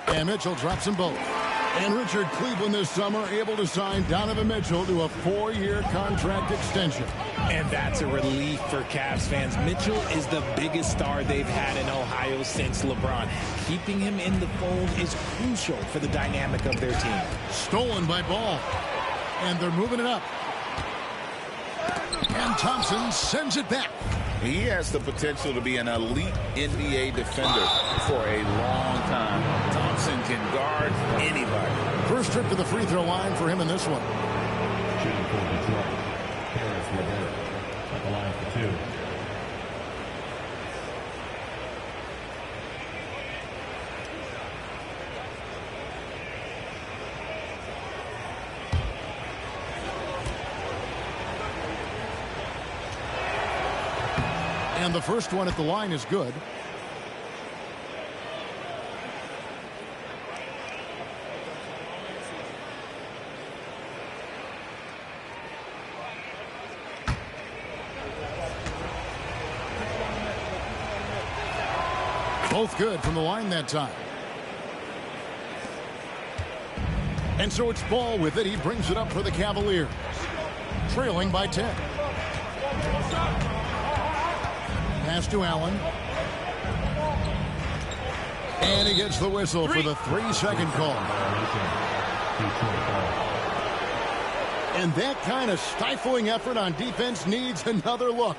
And Mitchell drops them both. And Richard, Cleveland this summer able to sign Donovan Mitchell to a 4-year contract extension. And that's a relief for Cavs fans. Mitchell is the biggest star they've had in Ohio since LeBron. Keeping him in the fold is crucial for the dynamic of their team. Stolen by Ball. And they're moving it up. And Thompson sends it back. He has the potential to be an elite NBA defender for a long time. Thompson can guard anybody. First trip to the free throw line for him in this one. Shooting for Detroit, Paris LeVert at the line for 2. And the first one at the line is good. Both good from the line that time. And so it's Ball with it. He brings it up for the Cavaliers. Trailing by 10. Pass to Allen. And he gets the whistle for the 3-second call. And that kind of stifling effort on defense needs another look.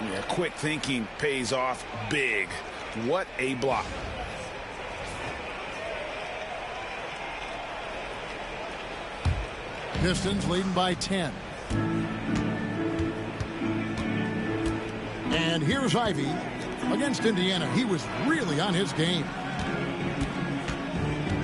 Yeah, quick thinking pays off big. What a block. Pistons leading by 10. And here's Ivy against Indiana. He was really on his game.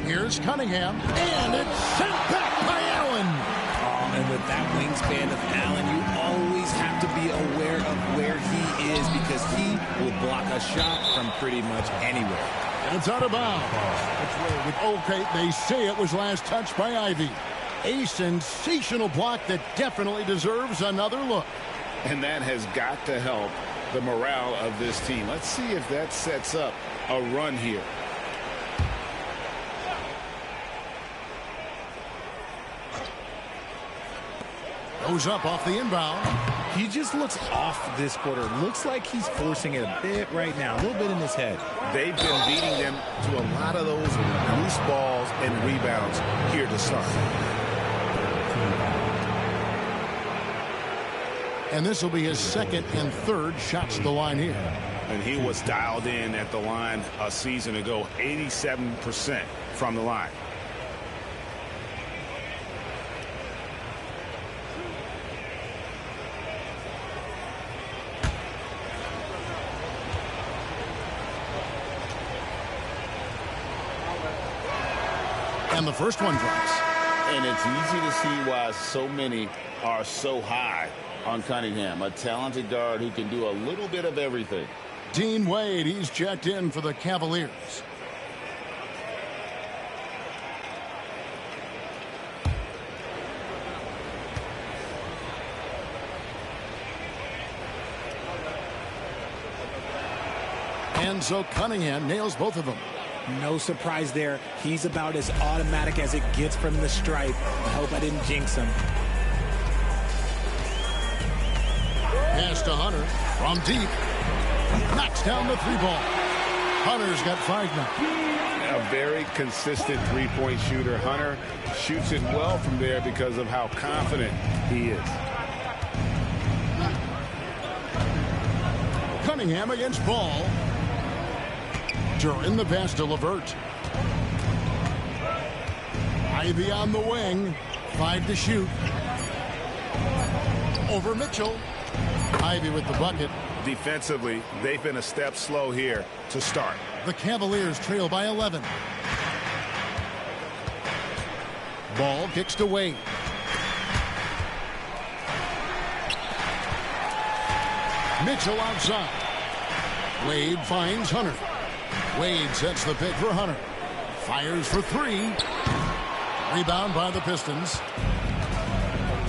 Here's Cunningham, and it's sent back by Allen. Oh, and with that wingspan of Allen, you always have to be aware of where he is because he will block a shot from pretty much anywhere. And it's out of bounds. Okay, they say it was last touched by Ivy. A sensational block that definitely deserves another look. And that has got to help the morale of this team. Let's see if that sets up a run here. Goes up off the inbound. He just looks off this quarter. Looks like he's forcing it a bit right now. A little bit in his head. They've been beating them to a lot of those loose balls and rebounds here to start. And this will be his second and third shots to the line here. And he was dialed in at the line a season ago, 87% from the line. And the first one drops. And it's easy to see why so many are so high on Cunningham, a talented guard who can do a little bit of everything. Dean Wade, he's checked in for the Cavaliers. And so Cunningham nails both of them. No surprise there. He's about as automatic as it gets from the stripe. I hope I didn't jinx him. Pass to Hunter from deep. Knocks down the three ball. Hunter's got 5 now. A very consistent three-point shooter. Hunter shoots it well from there because of how confident he is. Cunningham against Ball. During the pass to LeVert. Ivy on the wing. 5 to shoot. Over Mitchell. Ivy with the bucket. Defensively, they've been a step slow here to start. The Cavaliers trail by 11. Ball kicks to Wade. Mitchell outside. Wade finds Hunter. Wade sets the pick for Hunter. Fires for 3. Rebound by the Pistons.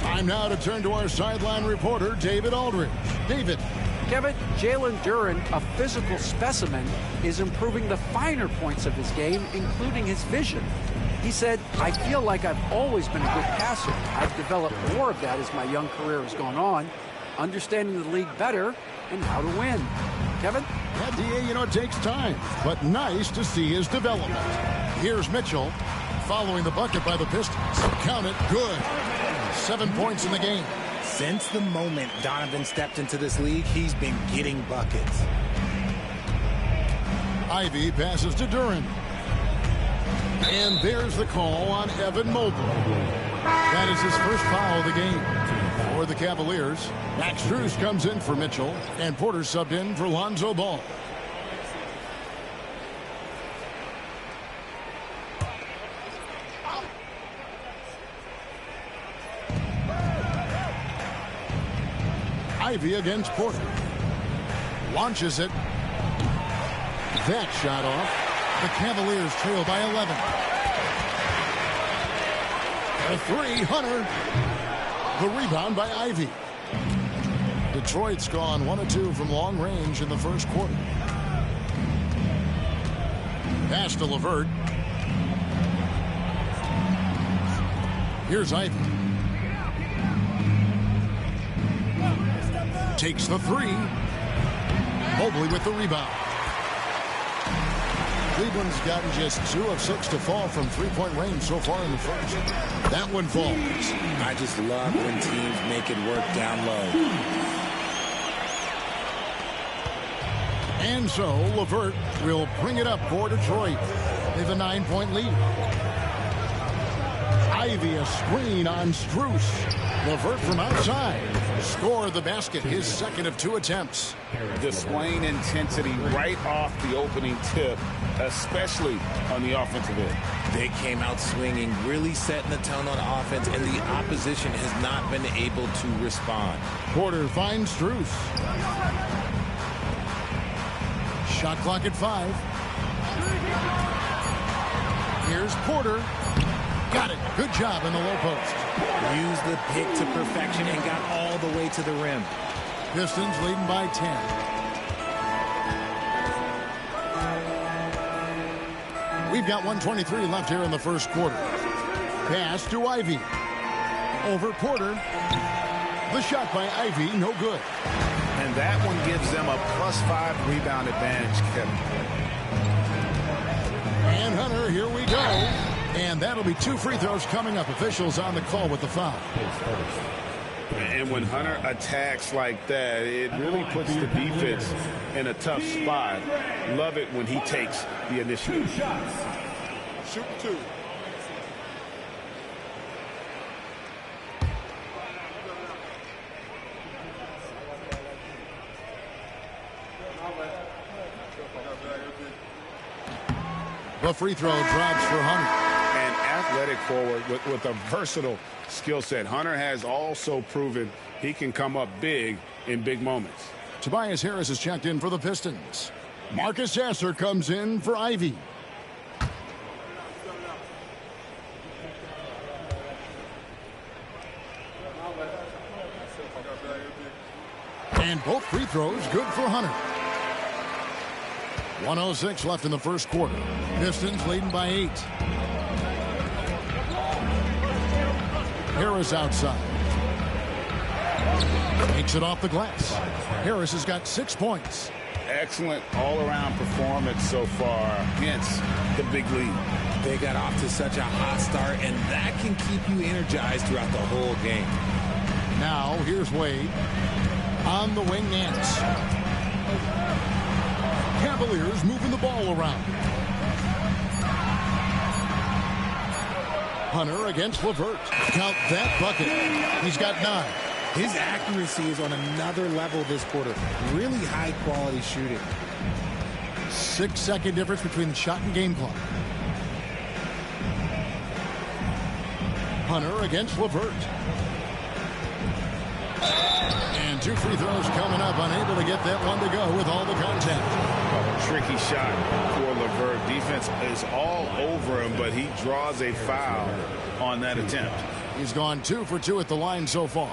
Time now to turn to our sideline reporter, David Aldridge. David. Kevin, Jalen Duren, a physical specimen, is improving the finer points of his game, including his vision. He said, I feel like I've always been a good passer. I've developed more of that as my young career has gone on, understanding the league better and how to win. Kevin? Yeah, D.A., you know, it takes time, but nice to see his development. Here's Mitchell following the bucket by the Pistons. Count it, good. 7 points in the game. Since the moment Donovan stepped into this league, he's been getting buckets. Ivy passes to Duren. And there's the call on Evan Mobley. That is his first foul of the game. For the Cavaliers, Max Strus comes in for Mitchell, and Porter subbed in for Lonzo Ball. Ivy against Porter. Launches it. That shot off. The Cavaliers trail by 11. A 3, Hunter. The rebound by Ivy. Detroit's gone 1 of 2 from long range in the first quarter. Pass to LeVert. Here's Ivy. Takes the 3. Mobley with the rebound. Cleveland's gotten just 2 of 6 to fall from three-point range so far in the first. That one falls. I just love when teams make it work down low. And so LeVert will bring it up for Detroit. They have a 9-point lead. Ivy a screen on Strus. LeVert from outside. Scored the basket, his second of 2 attempts. Displaying intensity right off the opening tip, especially on the offensive end. They came out swinging, really setting the tone on offense, and the opposition has not been able to respond. Porter finds Strus. Shot clock at 5. Here's Porter. Got it. Good job in the low post. Used the pick to perfection and got all the way to the rim. Pistons leading by 10. We've got 1:23 left here in the first quarter. Pass to Ivy. Over Porter. The shot by Ivy, no good. And that one gives them a +5 rebound advantage, Kevin. And Hunter, here we go. And that'll be 2 free throws coming up. Officials on the call with the foul. And when Hunter attacks like that, it really puts the defense in a tough spot. Love it when he takes the initiative. Shoot 2. The free throw drops for Hunter. And athletic forward with a versatile skill set. Hunter has also proven he can come up big in big moments. Tobias Harris is checked in for the Pistons. Marcus Sasser comes in for Ivy. And both free throws good for Hunter. 1:06 left in the first quarter. Pistons leading by 8. Harris outside. Takes it off the glass. Harris has got 6 points. Excellent all-around performance so far against the big lead. They got off to such a hot start, and that can keep you energized throughout the whole game. Now, here's Wade. On the wing, Nance. Cavaliers moving the ball around. Hunter against LeVert. Count that bucket. He's got 9. His accuracy is on another level this quarter. Really high-quality shooting. 6-second difference between the shot and game clock. Hunter against LeVert. And 2 free throws coming up. Unable to get that one to go with all the contact. A tricky shot for LeVert. Defense is all over him, but he draws a foul on that attempt. He's gone 2 for 2 at the line so far.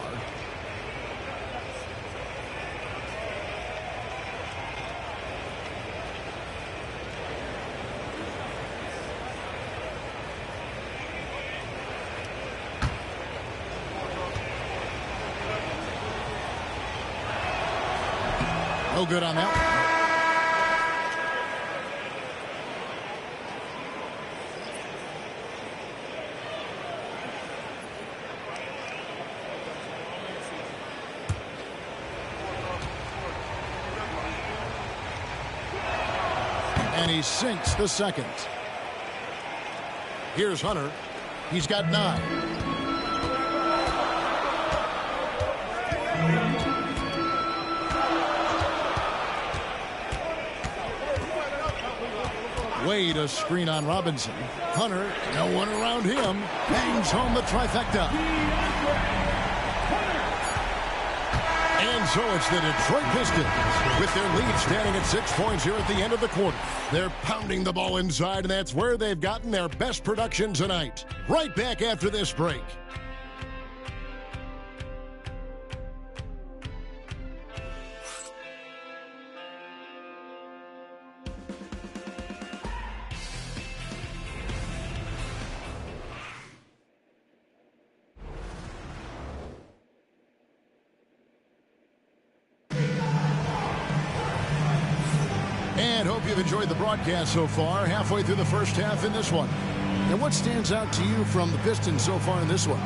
No good on that one. And he sinks the second. Here's Hunter. He's got 9. Wade, a screen on Robinson. Hunter, no one around him. Bangs home the trifecta. And so it's the Detroit Pistons with their lead standing at 6 points here at the end of the quarter. They're pounding the ball inside, and that's where they've gotten their best production tonight. Right back after this break. You've enjoyed the broadcast so far, halfway through the first half in this one. And what stands out to you from the Pistons so far in this one?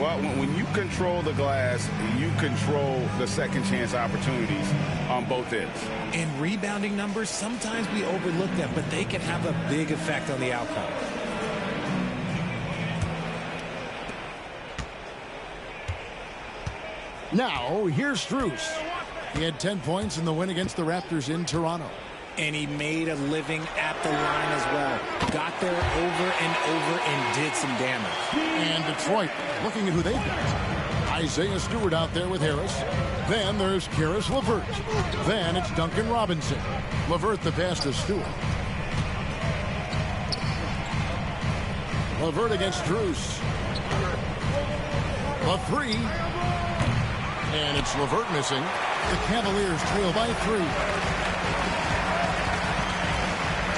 Well, when you control the glass, you control the second chance opportunities on both ends. In rebounding numbers, sometimes we overlook them, but they can have a big effect on the outcome. Now, here's Strus. He had 10 points in the win against the Raptors in Toronto. And he made a living at the line as well. Got there over and over and did some damage. And Detroit, looking at who they've got. Isaiah Stewart out there with Harris. Then there's Karis LeVert. Then it's Duncan Robinson. LeVert the pass to Stewart. LeVert against Strus. A 3. And it's LeVert missing. The Cavaliers trail by 3.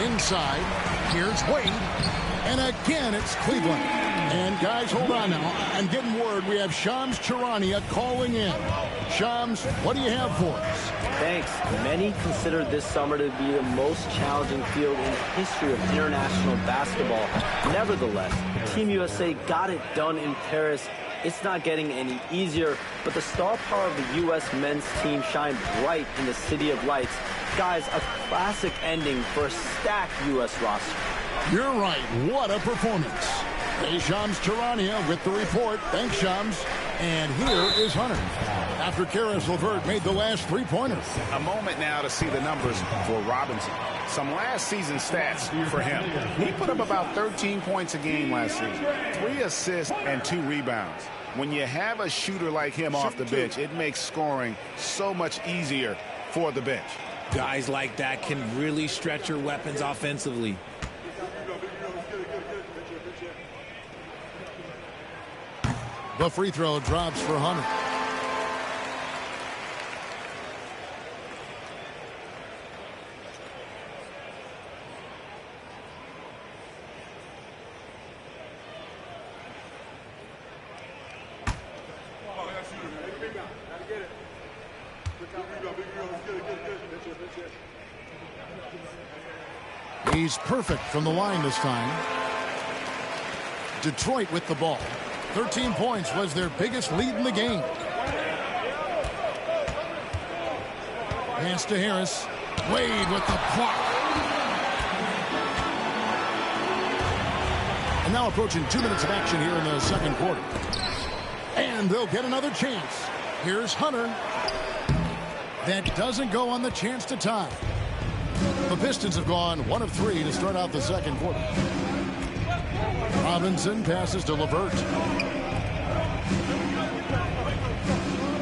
Inside, here's Wade, and again it's Cleveland. And guys, hold on now. I'm getting word we have Shams Charania calling in. Shams, what do you have for us? Thanks. Many consider this summer to be the most challenging field in the history of international basketball. Nevertheless, Team USA got it done in Paris. It's not getting any easier, but the star power of the U.S. men's team shined bright in the City of Lights. Guys, a classic ending for a stacked U.S. roster. You're right. What a performance. Hey, Shams Charania with the report. Thanks, Shams. And here is Hunter. after Karis LeVert made the last three-pointer. A moment now to see the numbers for Robinson. Some last season stats for him. He put up about 13 points a game last season, 3 assists and 2 rebounds. When you have a shooter like him off the bench, it makes scoring so much easier for the bench. Guys like that can really stretch your weapons offensively. The free throw drops for Hunter. He's perfect from the line this time. Detroit with the ball. 13 points was their biggest lead in the game. Pass to Harris. Wade with the block. And now approaching 2 minutes of action here in the second quarter. And they'll get another chance. Here's Hunter. That doesn't go on the chance to tie. The Pistons have gone 1 of 3 to start out the second quarter. Robinson passes to LeVert.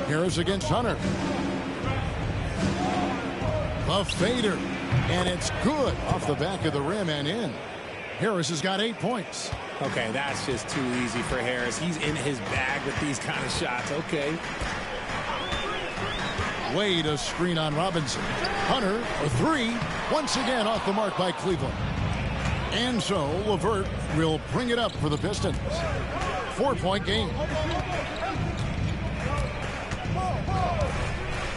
Harris against Hunter. A fader. And it's good off the back of the rim and in. Harris has got 8 points. Okay, that's just too easy for Harris. He's in his bag with these kind of shots. Okay. Wade, a screen on Robinson. Hunter, a 3. Once again off the mark by Cleveland. And so LeVert will bring it up for the Pistons. 4-point game.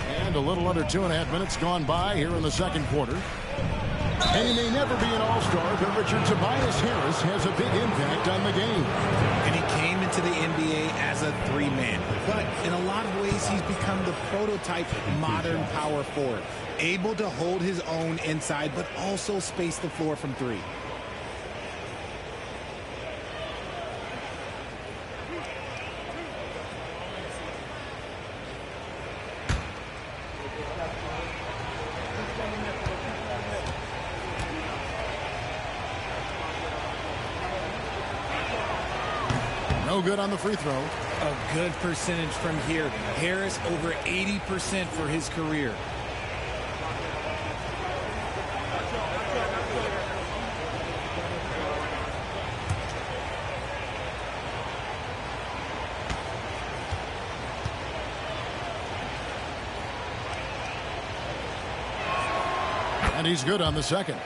And a little under 2.5 minutes gone by here in the second quarter. And he may never be an all-star, but Richard, Tobias Harris has a big impact on the game. And he came into the NBA as a 3-man. But in a lot of ways, he's become the prototype modern power forward. Able to hold his own inside, but also space the floor from 3. No good on the free throw. A good percentage from here. Harris over 80% for his career. And he's good on the second.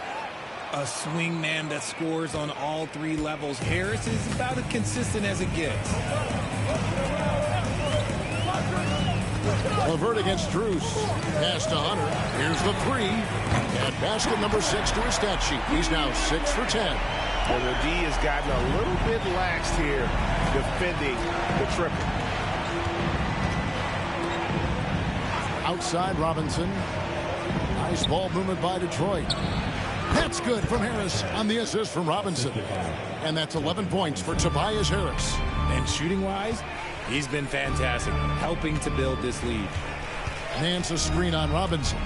A swing man that scores on all 3 levels. Harris is about as consistent as it gets. LeVert against Strus. Pass to Hunter. Here's the 3. And basket number 6 to his stat sheet. He's now 6 for 10. Well, the D has gotten a little bit lax here defending the triple. Outside Robinson. Nice ball movement by Detroit. That's good from Harris on the assist from Robinson. And that's 11 points for Tobias Harris. And shooting-wise, he's been fantastic, helping to build this lead. Nance a screen on Robinson.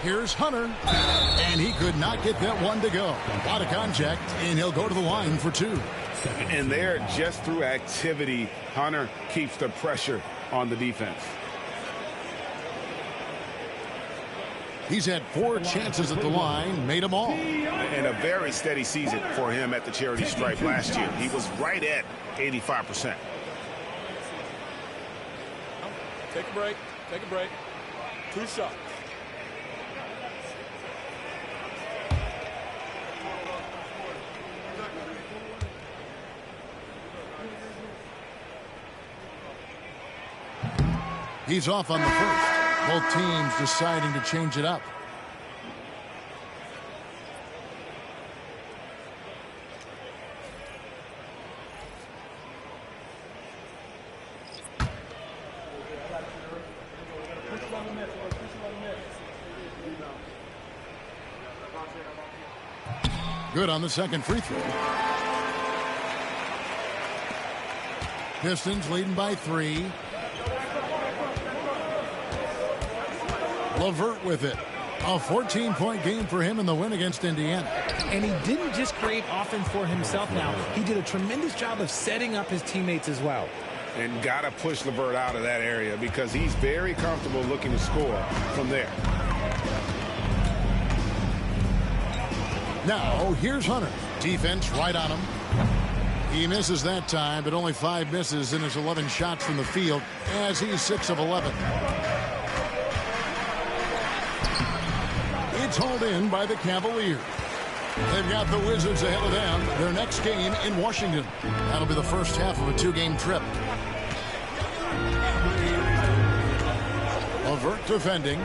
Here's Hunter. And he could not get that one to go. A lot of contact, and he'll go to the line for 2. And there, just through activity, Hunter keeps the pressure on the defense. He's had 4 chances at the line, made them all. And a very steady season for him at the charity stripe last year. He was right at 85%. Take a break. Take a break. 2 shots. He's off on the first. Both teams deciding to change it up. Good on the second free throw. Pistons leading by 3. LeVert with it. A 14-point game for him in the win against Indiana. And he didn't just create offense for himself now. He did a tremendous job of setting up his teammates as well. And got to push LeVert out of that area because he's very comfortable looking to score from there. Now, here's Hunter. Defense right on him. He misses that time, but only 5 misses in his 11 shots from the field as he's 6 of 11. It's hauled in by the Cavaliers. They've got the Wizards ahead of them. Their next game in Washington. That'll be the first half of a 2-game trip. LeVert defending.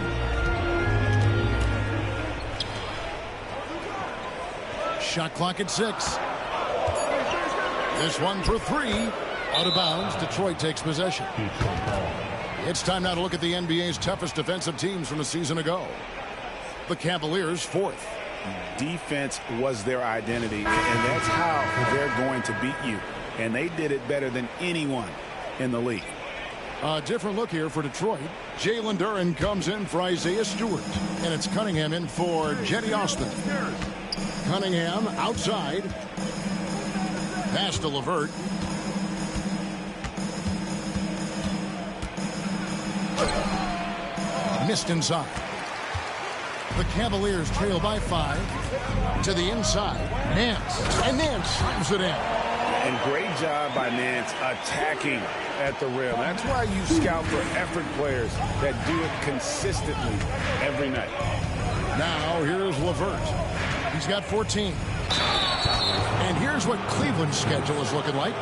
Shot clock at 6. This one for 3. Out of bounds. Detroit takes possession. It's time now to look at the NBA's toughest defensive teams from a season ago. The Cavaliers 4th. Defense was their identity, and that's how they're going to beat you. And they did it better than anyone in the league. A different look here for Detroit. Jalen Duren comes in for Isaiah Stewart. And it's Cunningham in for Jetty Austin. Cunningham outside. Pass to LeVert. Missed inside. The Cavaliers trail by 5. To the inside. Nance. And Nance slams it in. And great job by Nance attacking at the rim. That's why you scout for effort players that do it consistently every night. Now here's LeVert. He's got 14. And here's what Cleveland's schedule is looking like.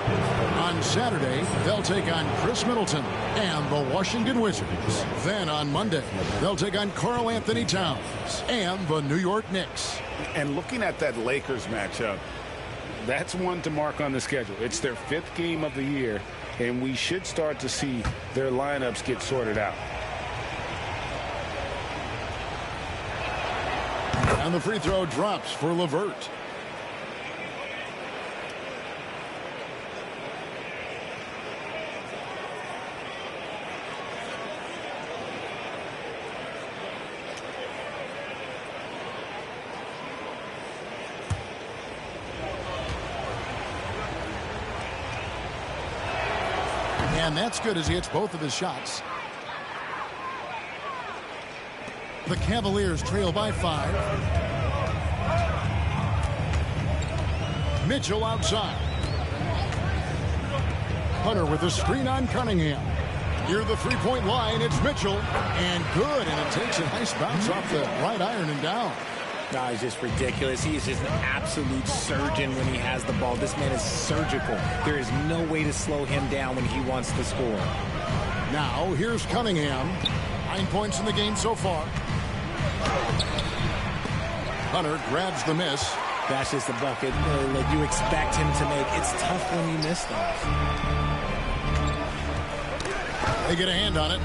On Saturday, they'll take on Chris Middleton and the Washington Wizards. Then on Monday, they'll take on Karl Anthony Towns and the New York Knicks. And looking at that Lakers matchup, that's one to mark on the schedule. It's their 5th game of the year, and we should start to see their lineups get sorted out. And the free throw drops for LeVert. And that's good as he hits both of his shots. The Cavaliers trail by 5. Mitchell outside. Hunter with a screen on Cunningham. Near the three-point line, it's Mitchell. And good, and it takes a nice bounce off the right iron and down. No, he's just ridiculous. He is just an absolute surgeon when he has the ball. This man is surgical. There is no way to slow him down when he wants to score. Now, here's Cunningham. 9 points in the game so far. Hunter grabs the miss. That's just a bucket that you expect him to make. It's tough when you miss those. They get a hand on it.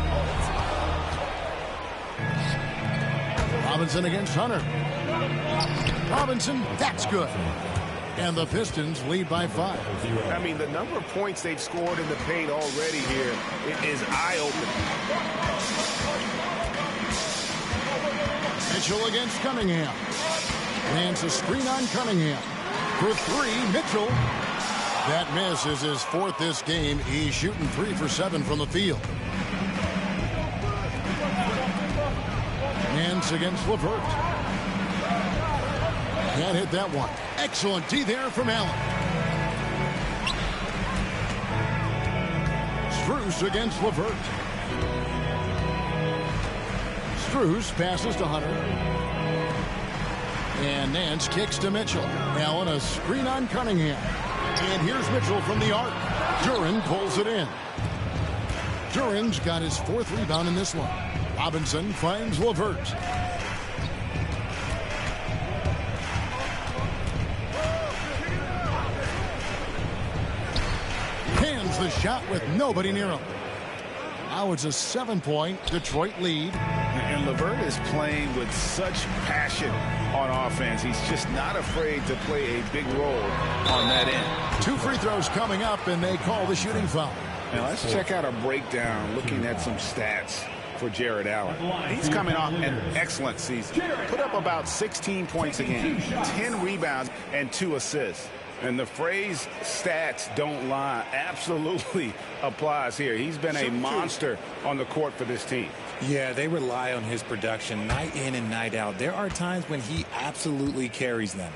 Robinson against Hunter. Robinson, that's good. And the Pistons lead by 5. I mean, the number of points they've scored in the paint already here is eye-opening. Mitchell against Cunningham. Lands a screen on Cunningham. For 3, Mitchell. That miss is his 4th this game. He's shooting 3 for 7 from the field. Nance against LeVert. Can't hit that one. Excellent D there from Allen. Strus against LeVert. Strus passes to Hunter. And Nance kicks to Mitchell. Allen a screen on Cunningham. And here's Mitchell from the arc. Duren pulls it in. Duren's got his 4th rebound in this one. Robinson finds LeVert. Hands the shot with nobody near him. Now it's a 7-point Detroit lead. And LeVert is playing with such passion on offense. He's just not afraid to play a big role on that end. 2 free throws coming up, and they call the shooting foul. Now let's check out a breakdown, looking at some stats. for Jared Allen. He's coming off an excellent season. Put up about 16 points a game, 10 rebounds, and 2 assists. And the phrase stats don't lie absolutely applies here. He's been a monster on the court for this team. Yeah, they rely on his production night in and night out. There are times when he absolutely carries them.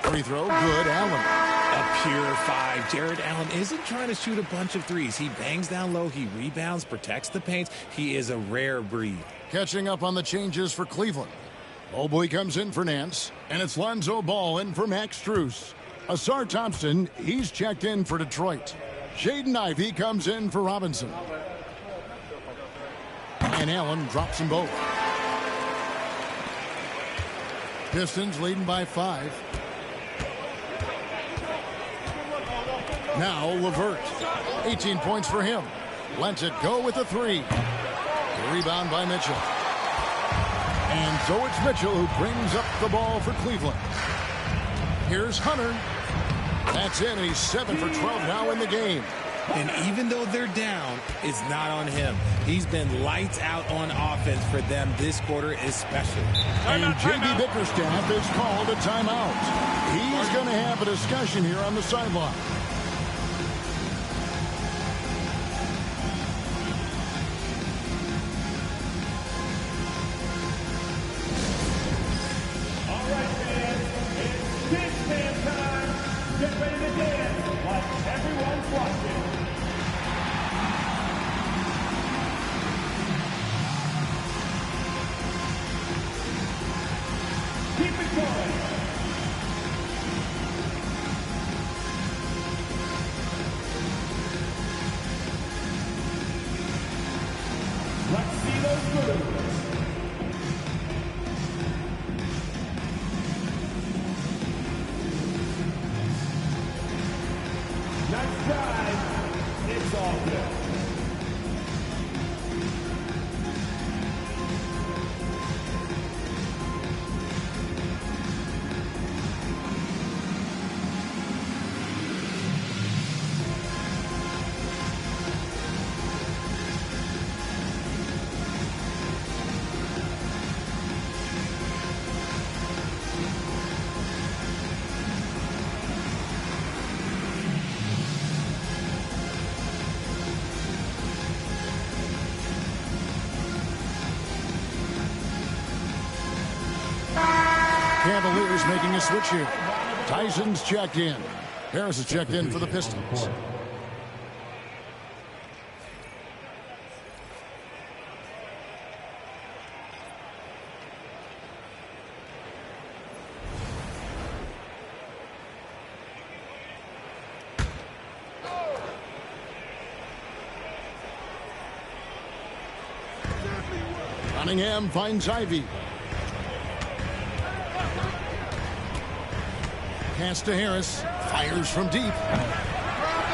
Free throw, good. Allen. A pure 5. Jared Allen isn't trying to shoot a bunch of threes. He bangs down low, he rebounds, protects the paint. He is a rare breed. Catching up on the changes for Cleveland. Mobley comes in for Nance, and it's Lonzo Ball in for Max Strus. Asar Thompson, he's checked in for Detroit. Jaden Ivey comes in for Robinson. And Allen drops them both. Pistons leading by 5. Now LeVert, 18 points for him. Lets it go with a 3. The rebound by Mitchell. And so it's Mitchell who brings up the ball for Cleveland. Here's Hunter. That's in. He's 7 for 12 now in the game. And even though they're down, it's not on him. He's been lights out on offense for them this quarter especially. And J.B. Bickerstaff is called a timeout. He's going to have a discussion here on the sideline. Cavaliers making a switch here. Tyson's checked in. Harris is checked in for the Pistons. Cunningham finds Ivy. Pass to Harris. Fires from deep.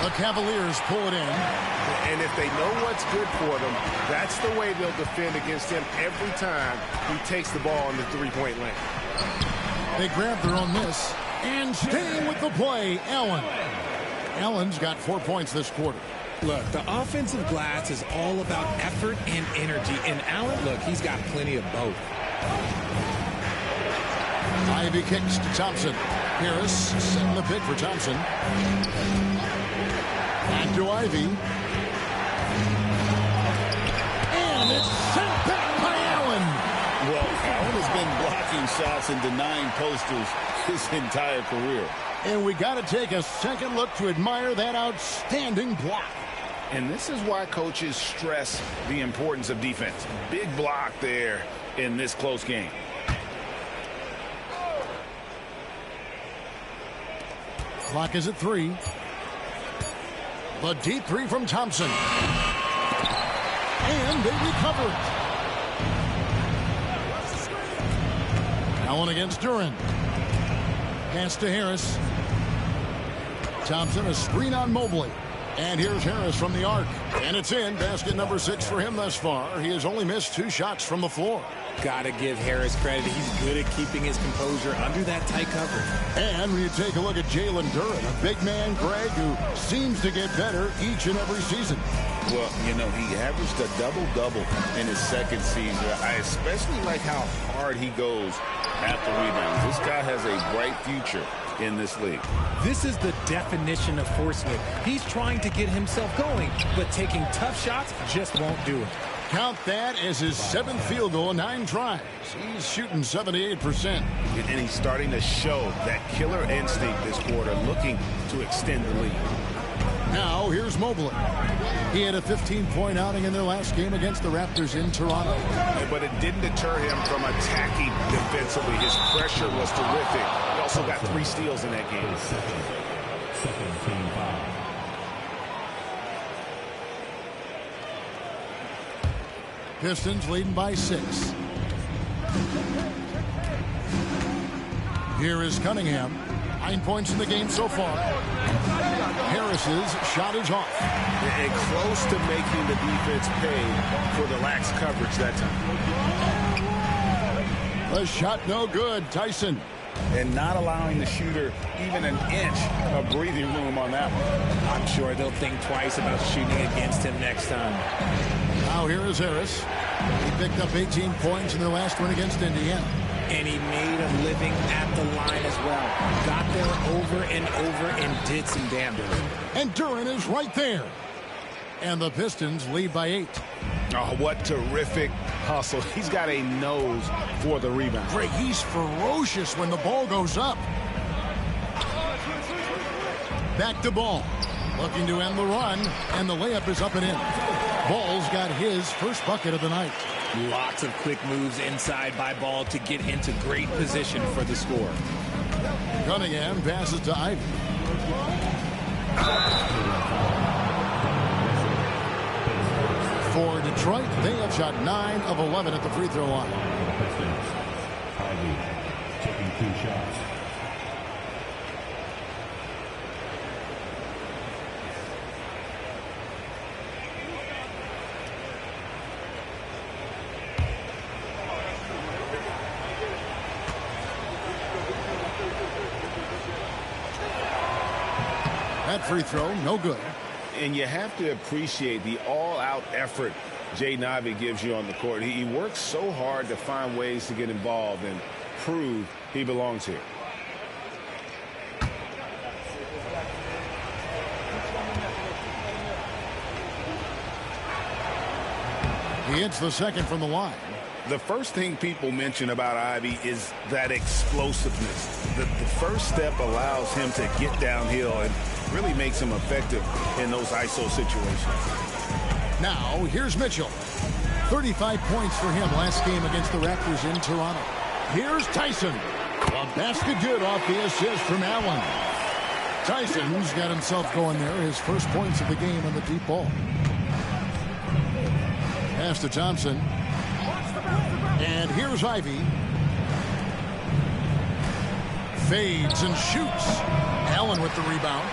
The Cavaliers pull it in. And if they know what's good for them, that's the way they'll defend against him every time he takes the ball in the three-point lane. They grab their own miss. And staying with the play, Allen. Allen's got 4 points this quarter. Look, the offensive glass is all about effort and energy. And Allen, look, he's got plenty of both. Ivy kicks to Thompson. Harris setting the pick for Thompson. Back to Ivy. And it's sent back by Allen. Well, Allen has been blocking shots and denying posters his entire career. And we got to take a second look to admire that outstanding block. And this is why coaches stress the importance of defense. Big block there in this close game. Clock is at 3. The deep 3 from Thompson. And they recover it. Allen against Duran. Pass to Harris. Thompson, a screen on Mobley. And here's Harris from the arc. And it's in. Basket number 6 for him thus far. He has only missed 2 shots from the floor. Gotta give Harris credit. He's good at keeping his composure under that tight coverage. And when you take a look at Jalen Duren, a big man, Greg, who seems to get better each and every season. Well, you know, he averaged a double-double in his second season. I especially like how hard he goes after rebounds. This guy has a bright future in this league. This is the definition of forcing it. He's trying to get himself going, but taking tough shots just won't do it. Count that as his 7th field goal in 9 tries. He's shooting 78%. And he's starting to show that killer instinct this quarter, looking to extend the lead. Now, here's Mobley. He had a 15-point outing in their last game against the Raptors in Toronto. But it didn't deter him from attacking defensively. His pressure was terrific. He also got 3 steals in that game. Second team foul. Pistons leading by 6. Here is Cunningham. 9 points in the game so far. Harris's shot is off. And close to making the defense pay for the lax coverage that time. The shot no good. Tyson. And not allowing the shooter even an inch of breathing room on that one. I'm sure they'll think twice about shooting against him next time. Now here is Harris. He picked up 18 points in their last win against Indiana. And he made a living at the line as well. Got there over and over and did some damn to it. And Duren is right there. And the Pistons lead by 8. Oh, what terrific hustle. He's got a nose for the rebound. Greg, he's ferocious when the ball goes up. Back to Ball. Looking to end the run, and the layup is up and in. Ball's got his first bucket of the night. Lots of quick moves inside by Ball to get into great position for the score. Cunningham passes to Ivy. For Detroit, they have shot 9 of 11 at the free throw line. Ivy taking 2 shots. That free throw, no good. And you have to appreciate the all-out effort Jaden Ivey gives you on the court. He works so hard to find ways to get involved and prove he belongs here. He hits the second from the line. The first thing people mention about Ivey is that explosiveness. The first step allows him to get downhill and really makes him effective in those ISO situations. Now, here's Mitchell. 35 points for him last game against the Raptors in Toronto. Here's Tyson. A basket good off the assist from Allen. Tyson's got himself going there. His first points of the game on the deep ball. Pass to Thompson. And here's Ivy. Fades and shoots. Allen with the rebound.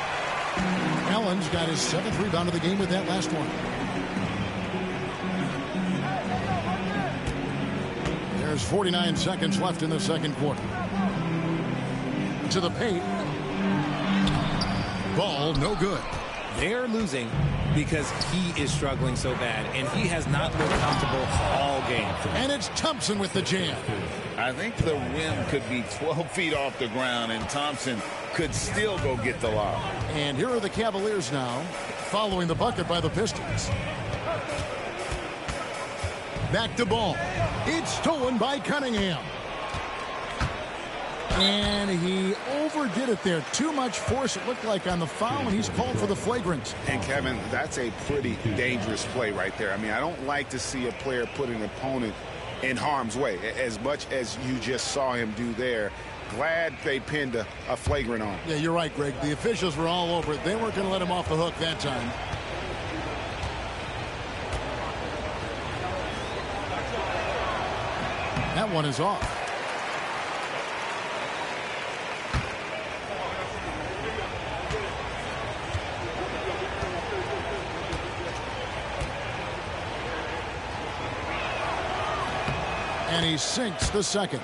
Allen's got his 7th rebound of the game with that last one. There's 49 seconds left in the second quarter. To the paint. Ball no good. They're losing because he is struggling so bad, and he has not looked comfortable all game. And it's Thompson with the jam. I think the rim could be 12 feet off the ground, and Thompson could still go get the lob. And here are the Cavaliers now, following the bucket by the Pistons. Back to Ball. It's stolen by Cunningham. And he overdid it there. Too much force, it looked like, on the foul, and he's called for the flagrant. And, Kevin, that's a pretty dangerous play right there. I mean, I don't like to see a player put an opponent in harm's way, as much as you just saw him do there. Glad they pinned a flagrant on him. Yeah, you're right, Greg. The officials were all over it. They weren't going to let him off the hook that time. That one is off. And he sinks the second.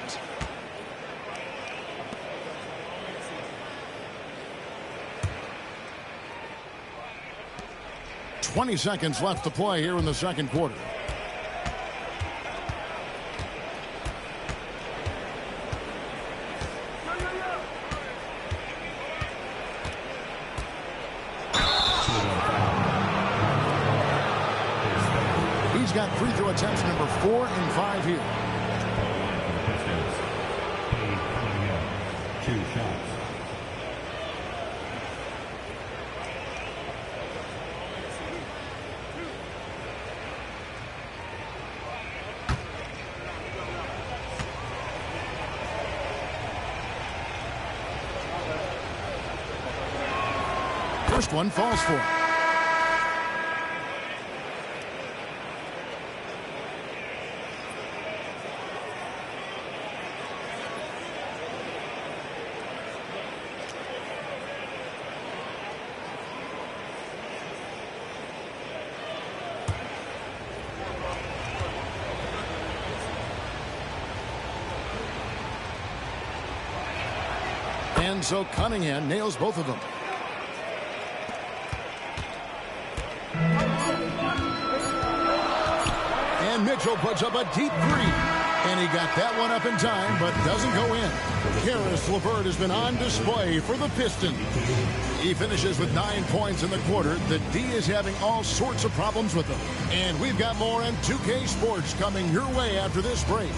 "20 seconds left to play here in the second quarter. He's got free throw attempts number 4 and 5 here. Two shots. First one falls for him. And so Cunningham nails both of them. And Mitchell puts up a deep three. And he got that one up in time, but doesn't go in. Caris LeVert has been on display for the Pistons. He finishes with 9 points in the quarter. The D is having all sorts of problems with him. And we've got more on 2K Sports coming your way after this break.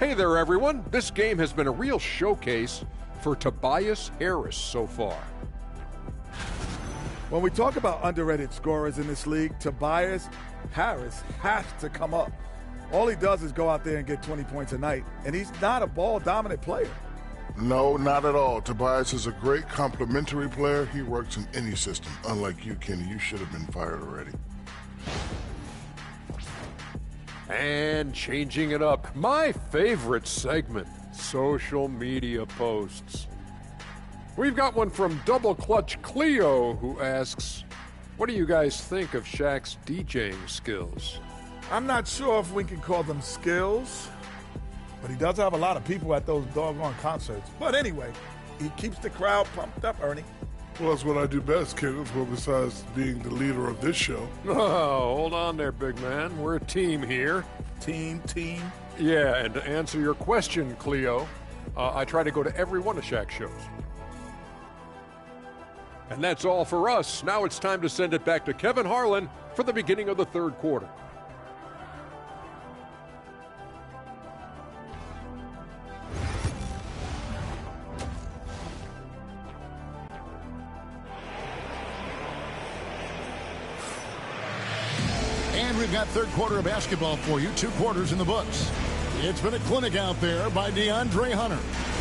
Hey there, everyone. This game has been a real showcase for Tobias Harris so far. When we talk about underrated scorers in this league, Tobias Harris has to come up. All he does is go out there and get 20 points a night, and he's not a ball-dominant player. No, not at all. Tobias is a great complementary player. He works in any system. Unlike you, Kenny, you should have been fired already. And changing it up, my favorite segment, social media posts. We've got one from Double Clutch Cleo, who asks, what do you guys think of Shaq's DJing skills? I'm not sure if we can call them skills, but he does have a lot of people at those doggone concerts. But anyway, he keeps the crowd pumped up, Ernie. Well, that's what I do best, Kenneth, well, besides being the leader of this show. Oh, hold on there, big man. We're a team here. Team. Yeah, and to answer your question, Cleo, I try to go to every one of Shaq's shows. And that's all for us. Now it's time to send it back to Kevin Harlan for the beginning of the third quarter. We've got third quarter of basketball for you. 2 quarters in the books. It's been a clinic out there by DeAndre Hunter.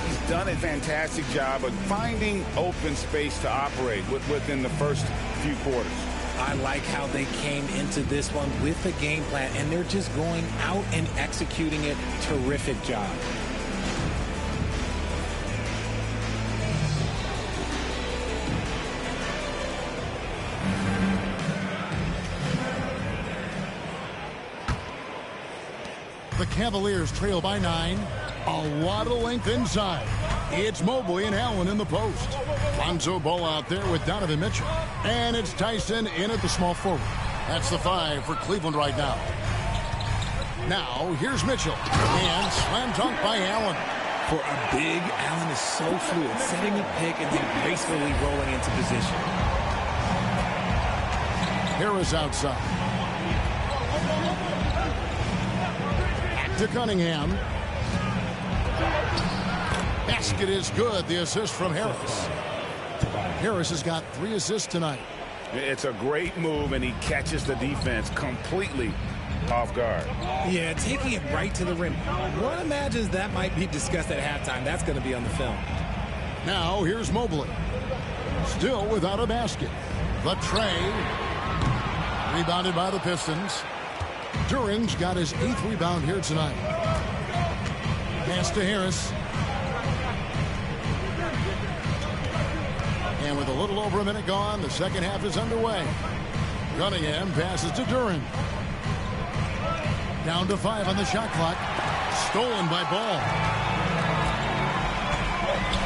He's done a fantastic job of finding open space to operate within the first few quarters. I like how they came into this one with a game plan, and they're just going out and executing it. Terrific job. The Cavaliers trail by 9. A lot of length inside. It's Mobley and Allen in the post. Lonzo Ball out there with Donovan Mitchell. And it's Tyson in at the small forward. That's the 5 for Cleveland right now. Now, here's Mitchell. And slam dunk by Allen. For a big, Allen is so fluid, setting a pick and then gracefully rolling into position. Harris outside. To Cunningham. Basket is good. The assist from Harris. Harris has got 3 assists tonight. It's a great move, and he catches the defense completely off guard. Yeah, taking it right to the rim. One imagines that might be discussed at halftime. That's going to be on the film. Now here's Mobley. Still without a basket. The tray. Rebounded by the Pistons. Duran's got his 8th rebound here tonight. Pass to Harris. And with a little over a minute gone, the second half is underway. Cunningham passes to Duran. Down to 5 on the shot clock. Stolen by Ball.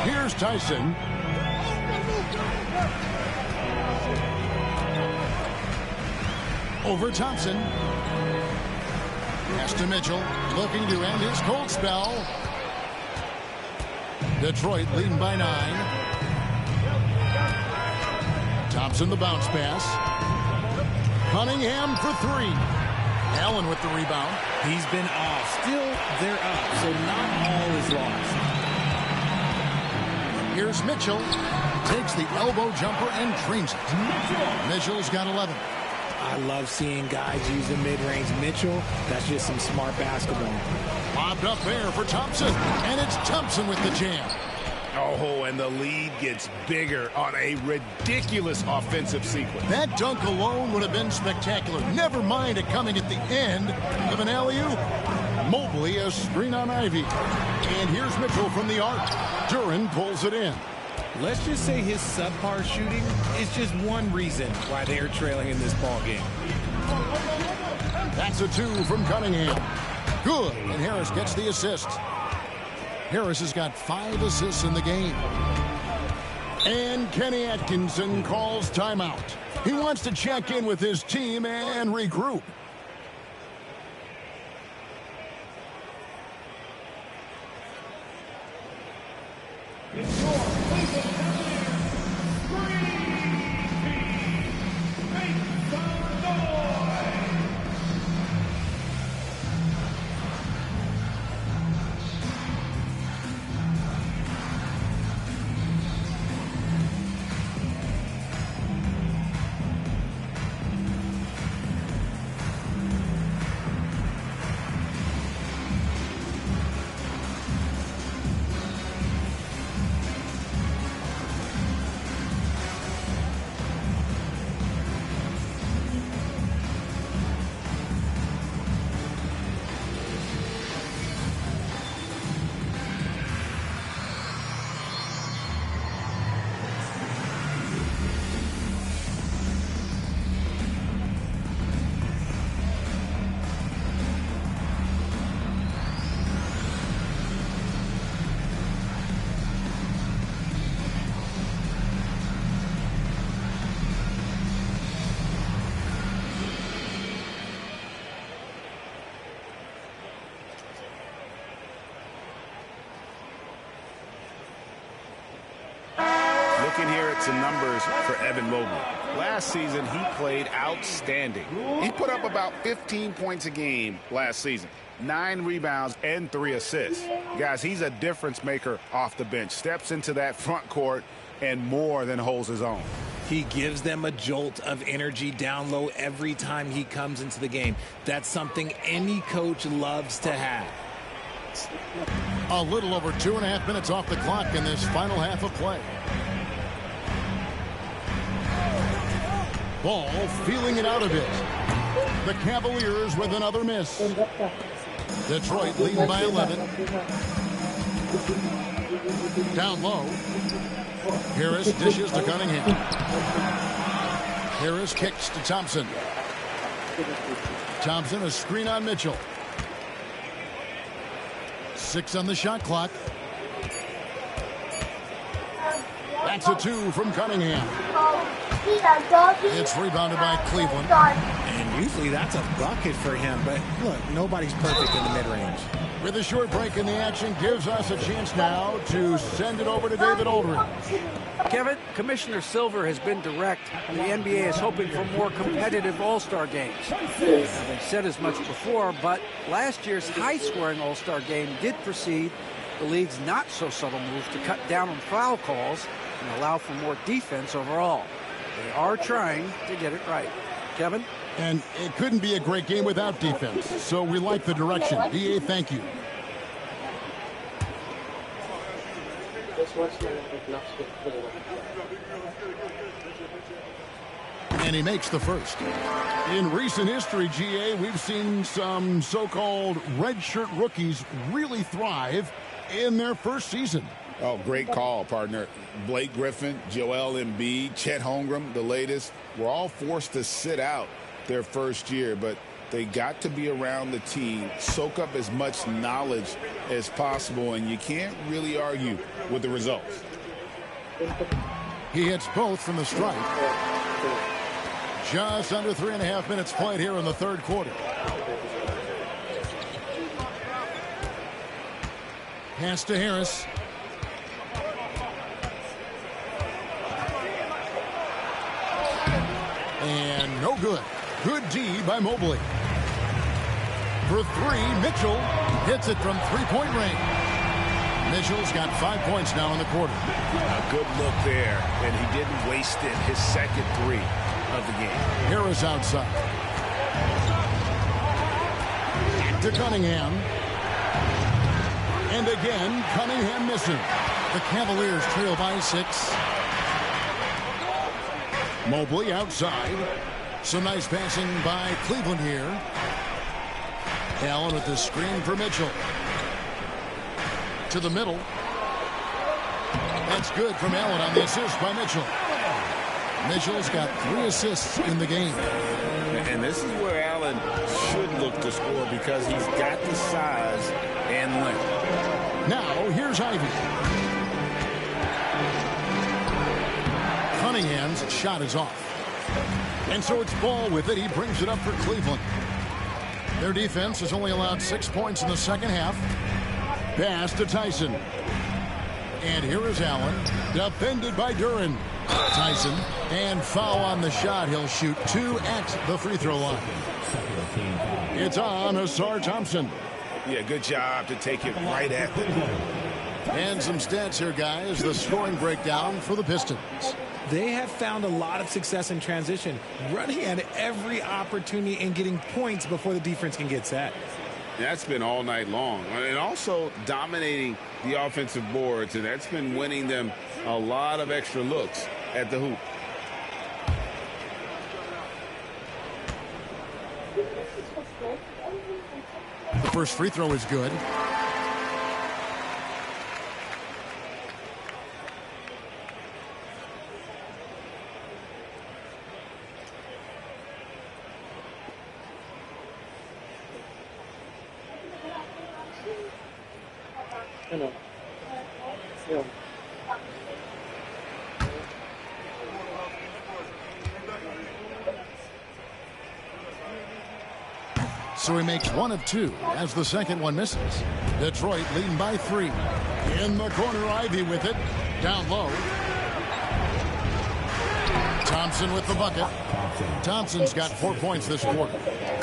Here's Tyson. Over Thompson. Pass to Mitchell. Looking to end his cold spell. Detroit leading by 9. Thompson the bounce pass. Cunningham for 3. Allen with the rebound. He's been off. Still, they're up, so not all is lost. Here's Mitchell. Takes the elbow jumper and trains it. Mitchell's got 11. I love seeing guys use the mid-range. Mitchell, that's just some smart basketball. Popped up there for Thompson, and it's Thompson with the jam. Oh, and the lead gets bigger on a ridiculous offensive sequence. That dunk alone would have been spectacular. Never mind it coming at the end of an alley-oop. Mobley a screen on Ivy. And here's Mitchell from the arc. Duran pulls it in. Let's just say his subpar shooting is just one reason why they are trailing in this ball game. That's a 2 from Cunningham. Good, and Harris gets the assist. Harris has got 5 assists in the game. And Kenny Atkinson calls timeout. He wants to check in with his team and regroup. Looking here at some numbers for Evan Mobley. Last season, he played outstanding. He put up about 15 points a game last season, 9 rebounds and 3 assists. Guys, he's a difference maker off the bench. Steps into that front court and more than holds his own. He gives them a jolt of energy down low every time he comes into the game. That's something any coach loves to have. A little over 2.5 minutes off the clock in this final half of play. Ball feeling it out a bit. The Cavaliers with another miss. Detroit leading by 11. Down low. Harris dishes to Cunningham. Harris kicks to Thompson. Thompson a screen on Mitchell. 6 on the shot clock. That's a 2 from Cunningham. It's rebounded by Cleveland. And usually that's a bucket for him, but look, nobody's perfect in the mid-range. With a short break in the action, gives us a chance now to send it over to David Aldridge. Kevin, Commissioner Silver has been direct. The NBA is hoping for more competitive All-Star games. They said as much before, but last year's high-scoring All-Star game did precede the league's not-so-subtle move to cut down on foul calls and allow for more defense overall. They are trying to get it right. Kevin? And it couldn't be a great game without defense, so we like the direction. DA, thank you. And he makes the first. In recent history, GA, we've seen some so-called redshirt rookies really thrive in their first season. Oh, great call, partner. Blake Griffin, Joel Embiid, Chet Holmgren, the latest, were all forced to sit out their first year, but they got to be around the team, soak up as much knowledge as possible, and you can't really argue with the results. He hits both from the stripe. Just under 3.5 minutes played here in the third quarter. Pass to Harris. And no good. Good D by Mobley. For three, Mitchell hits it from three-point range. Mitchell's got 5 points now in the quarter. A good look there, and he didn't waste it. His second three of the game. Harris outside. To Cunningham. And again, Cunningham missing. The Cavaliers trail by 6. Mobley outside. Some nice passing by Cleveland here. Allen with the screen for Mitchell. To the middle. That's good from Allen on the assist by Mitchell. Mitchell's got 3 assists in the game. And this is where Allen should look to score because he's got the size and length. Now, here's Ivy. Cunningham's shot is off. And so it's Ball with it. He brings it up for Cleveland. Their defense has only allowed 6 points in the second half. Pass to Tyson. And here is Allen, defended by Duren. Tyson, and foul on the shot. He'll shoot 2 at the free throw line. It's on Ausar Thompson. Yeah, good job to take it right at them. And some stats here, guys. The scoring breakdown for the Pistons. They have found a lot of success in transition, running at every opportunity and getting points before the defense can get set. That's been all night long. And also dominating the offensive boards, and that's been winning them a lot of extra looks at the hoop. The first free throw is good. So he makes 1 of 2 as the second one misses. Detroit leading by 3. In the corner, Ivy with it. Down low. Thompson with the bucket. Thompson's got 4 points this quarter.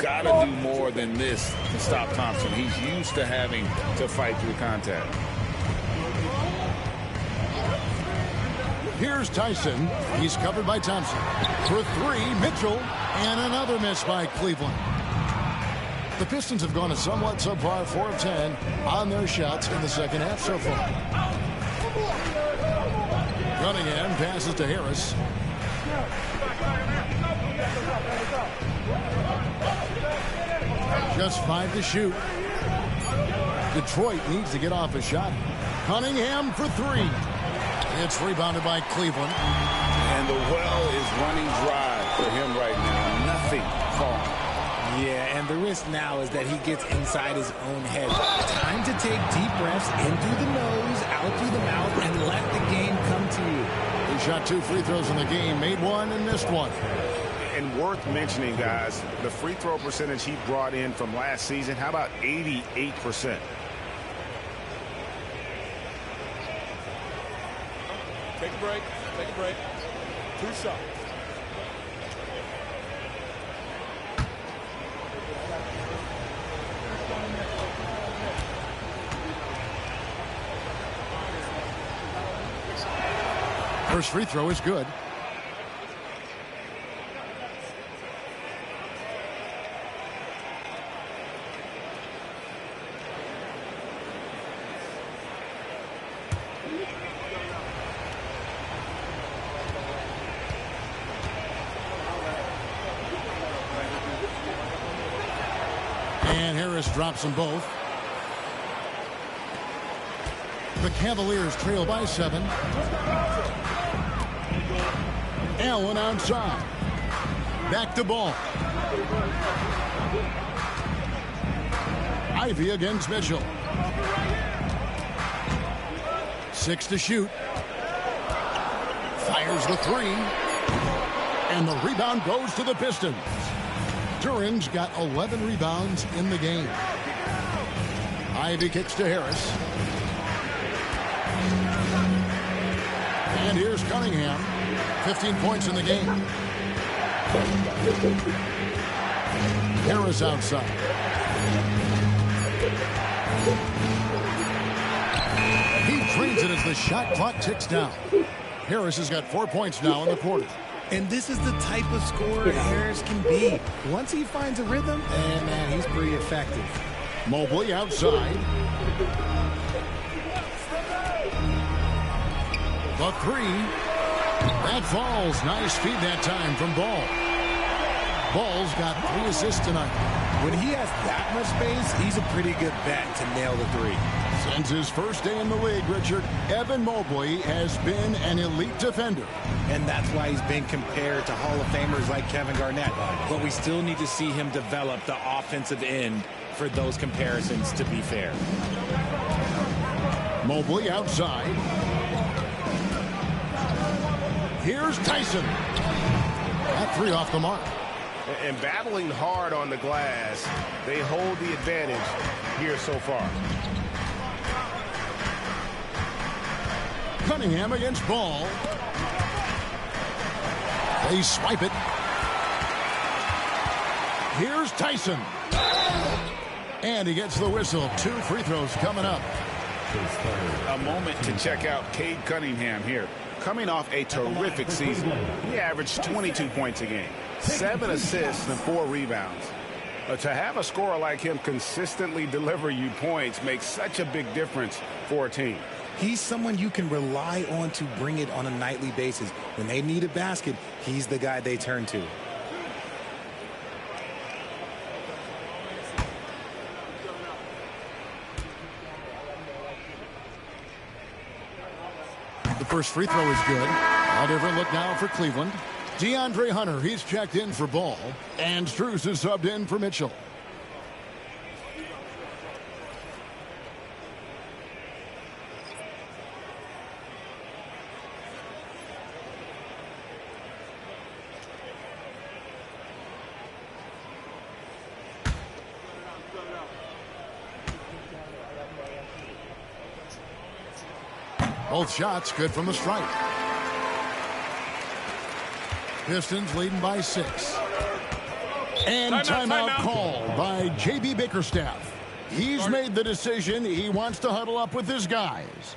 Gotta do more than this to stop Thompson. He's used to having to fight through contact. Here's Tyson. He's covered by Thompson. For 3, Mitchell. And another miss by Cleveland. The Pistons have gone a somewhat subpar 4 of 10 on their shots in the second half so far. Cunningham passes to Harris. Just 5 to shoot. Detroit needs to get off a shot. Cunningham for 3. It's rebounded by Cleveland. And the well is running dry for him right now. Nothing falling. Yeah, and the risk now is that he gets inside his own head. Time to take deep breaths in through the nose, out through the mouth, and let the game come to you. He shot 2 free throws in the game, made 1 and missed 1. And worth mentioning, guys, the free throw percentage he brought in from last season, how about 88%? Take a break. Take a break. 2 shots. First free throw is good. And Harris drops them both. The Cavaliers trail by 7. Allen outside. Back to Ball. Ivy against Mitchell. 6 to shoot. Fires the 3. And the rebound goes to the Pistons. Duran's got 11 rebounds in the game. Ivy kicks to Harris. And here's Cunningham. 15 points in the game. Harris outside. He drains it as the shot clock ticks down. Harris has got 4 points now in the quarter. And this is the type of scorer Harris can be. Once he finds a rhythm, and man, he's pretty effective. Mobley outside. The 3. That falls. Nice feed that time from Ball. Ball's got 3 assists tonight. When he has that much space, he's a pretty good bet to nail the 3. Since his first day in the league, Richard, Evan Mobley has been an elite defender. And that's why he's been compared to Hall of Famers like Kevin Garnett. But we still need to see him develop the offensive end for those comparisons to be fair. Mobley outside. Here's Tyson. That 3 off the mark. And battling hard on the glass, they hold the advantage here so far. Cunningham against Ball. They swipe it. Here's Tyson. And he gets the whistle. 2 free throws coming up. A moment to check out Cade Cunningham here. Coming off a terrific season. He averaged 22 points a game, 7 assists and 4 rebounds. To have a scorer like him consistently deliver you points makes such a big difference for a team. He's someone you can rely on to bring it on a nightly basis. When they need a basket, he's the guy they turn to. The first free throw is good. A different look now for Cleveland. DeAndre Hunter, he's checked in for Ball. And Strus is subbed in for Mitchell. Both shots good from the stripe. Pistons leading by 6. And timeout called by J.B. Bickerstaff. He's made the decision. He wants to huddle up with his guys.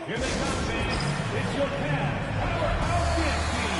Here they come, fans. It's your pass. Our offense team.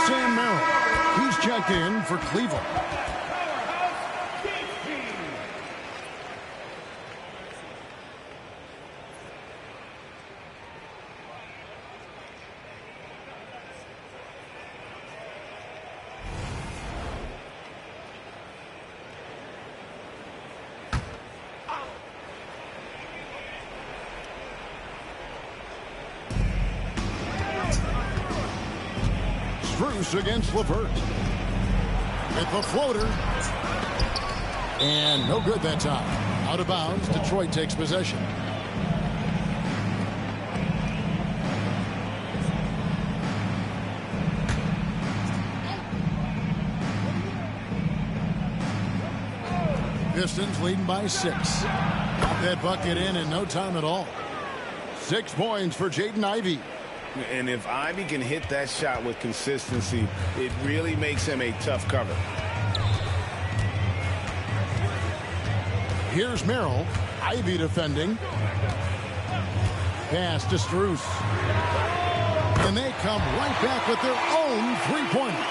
Sam Merrill, he's checked in for Cleveland. Strus against LeVert. With the floater. And no good that time. Out of bounds. Detroit takes possession. Pistons leading by 6. Got that bucket in no time at all. 6 points for Jaden Ivey. And if Ivey can hit that shot with consistency, it really makes him a tough cover. Here's Merrill. Ivey defending. Pass to Strus. And they come right back with their own three-pointer.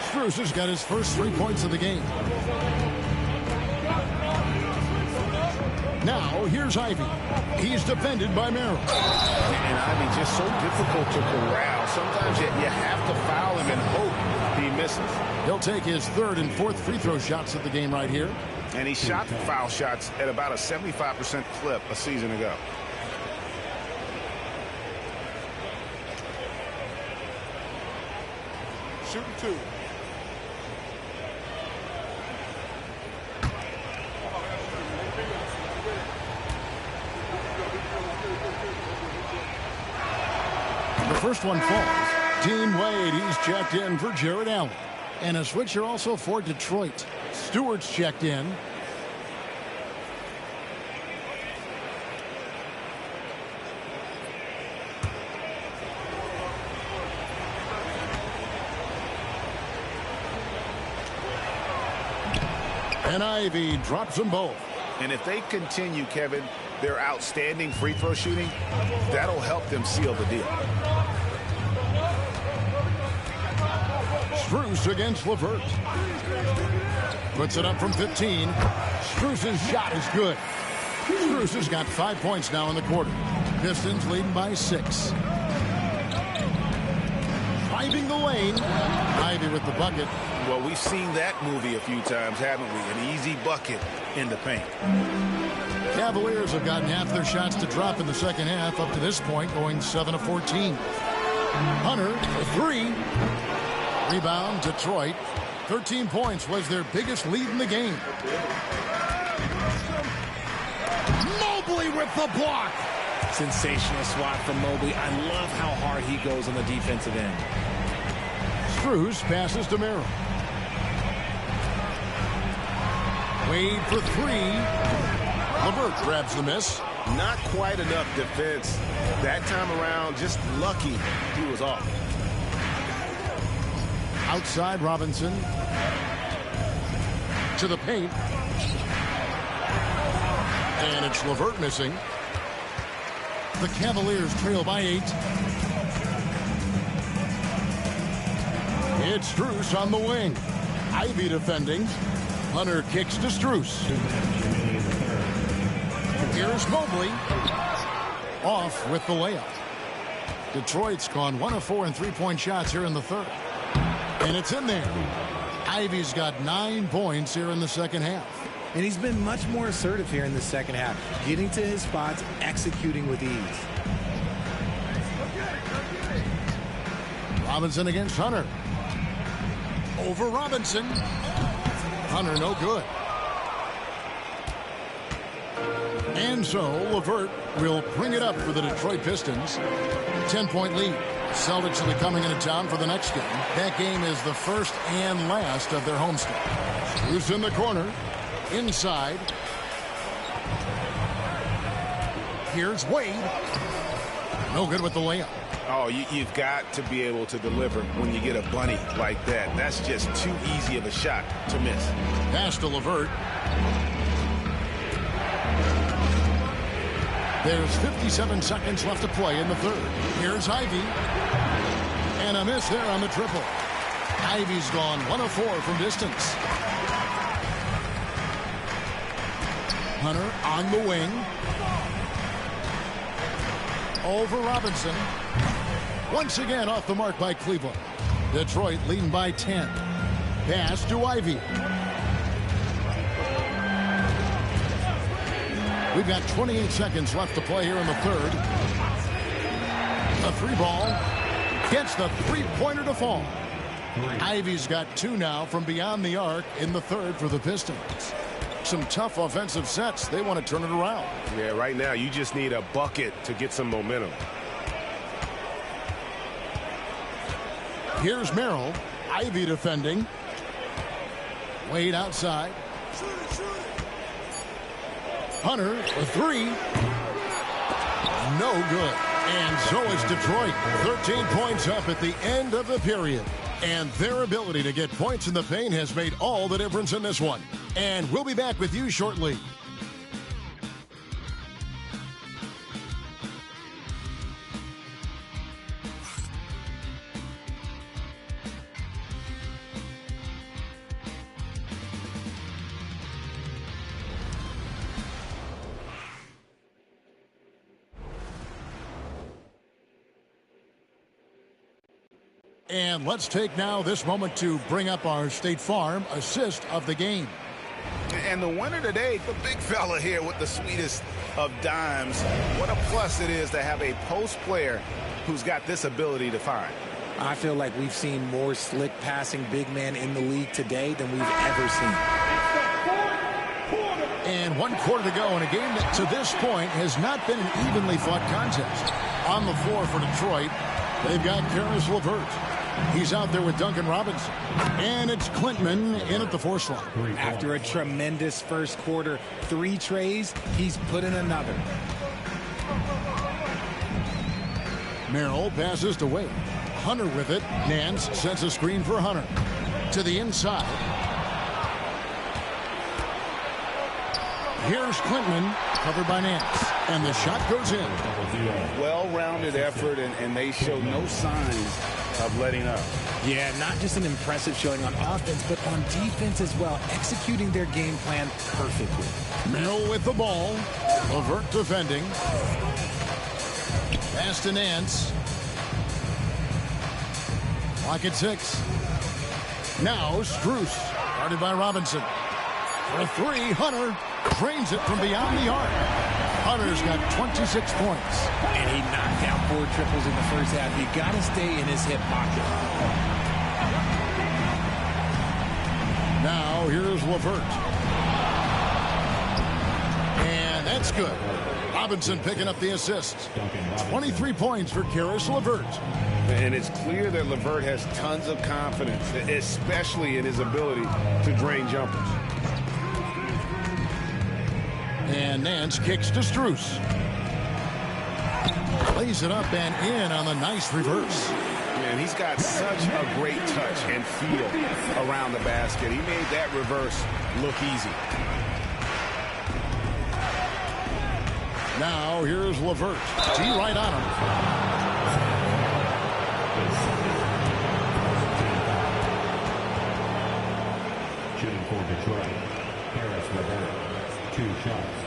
Strus has got his first 3 points of the game. Now, here's Ivey. He's defended by Merrill. And Ivey just so difficult to corral. Sometimes you have to foul him and hope he misses. He'll take his 3rd and 4th free throw shots of the game right here. And he shot foul shots at about a 75% clip a season ago. Shooting 2. The first one falls. Dean Wade, he's checked in for Jared Allen. And a switcher also for Detroit. Stewart's checked in. And Ivey drops them both. And if they continue, Kevin, their outstanding free throw shooting, that'll help them seal the deal. Strus against LeVert. Puts it up from 15. Strus's shot is good. Strus has got 5 points now in the quarter. Pistons leading by 6. Driving the lane. Ivey with the bucket. Well, we've seen that movie a few times, haven't we? An easy bucket in the paint. Cavaliers have gotten half their shots to drop in the second half up to this point, going 7 of 14. Hunter, 3. Rebound, Detroit. 13 points was their biggest lead in the game. Mobley with the block. Sensational swat from Mobley. I love how hard he goes on the defensive end. Strus passes to Merrill. Wade for 3. LeVert grabs the miss. Not quite enough defense. That time around, just lucky he was off. Outside Robinson. To the paint. And it's LeVert missing. The Cavaliers trail by 8. It's Strus on the wing. Ivey defending. Hunter kicks to Strus. Here's Mobley. Off with the layup. Detroit's gone 1 of 4 in three-point shots here in the third. And it's in there. Ivey's got 9 points here in the second half. And he's been much more assertive here in the second half, getting to his spots, executing with ease. Robinson against Hunter. Over Robinson. Hunter no good. And so LeVert will bring it up for the Detroit Pistons. 10-point lead. Celtics will be coming into town for the next game. That game is the first and last of their homestand. Who's in the corner? Inside. Here's Wade. No good with the layup. Oh, you've got to be able to deliver when you get a bunny like that. That's just too easy of a shot to miss. Pass to LeVert. There's 57 seconds left to play in the third. Here's Ivey. And a miss there on the triple. Ivey's gone 1 of 4 from distance. Hunter on the wing. Over Robinson. Once again off the mark by Cleveland. Detroit leading by 10. Pass to Ivey. We've got 28 seconds left to play here in the third. A 3 ball. Gets the three-pointer to fall. Ivy's got 2 now from beyond the arc in the third for the Pistons. Some tough offensive sets. They want to turn it around. Yeah, right now you just need a bucket to get some momentum. Here's Merrill. Ivy defending. Wade outside. Hunter, a 3. No good. And so is Detroit. 13 points up at the end of the period. And their ability to get points in the paint has made all the difference in this one. And we'll be back with you shortly. And let's take now this moment to bring up our State Farm assist of the game. And the winner today, the big fella here with the sweetest of dimes. What a plus it is to have a post player who's got this ability to find. I feel like we've seen more slick passing big man in the league today than we've ever seen. And 1 quarter to go in a game that to this point has not been an evenly fought contest. On the floor for Detroit, they've got Karis LeVert. He's out there with Duncan Robinson. And it's Klintman in at the 4 slot. After a tremendous first quarter, 3 trays, he's put in another. Merrill passes to Wade. Hunter with it. Nance sets a screen for Hunter. To the inside. Here's Klintman, covered by Nance. And the shot goes in. Well-rounded effort, and they show no signs of letting up. Yeah, not just an impressive showing on offense, but on defense as well, executing their game plan perfectly. Merrill with the ball. LeVert defending. Pass to Nance. Clock at 6. Now Strus, guarded by Robinson. For 3, Hunter drains it from beyond the arc. Hunter's got 26 points. And he knocked down 4 triples in the first half. You got to stay in his hip pocket. Now here's LeVert. And that's good. Robinson picking up the assist. 23 points for Karis LeVert. And it's clear that LeVert has tons of confidence, especially in his ability to drain jumpers. And Nance kicks to Strus. Lays it up and in on the nice reverse. And he's got such a great touch and feel around the basket. He made that reverse look easy. Now here's LeVert. T right on him. Shooting for Detroit, Karis LeVert. 2 shots.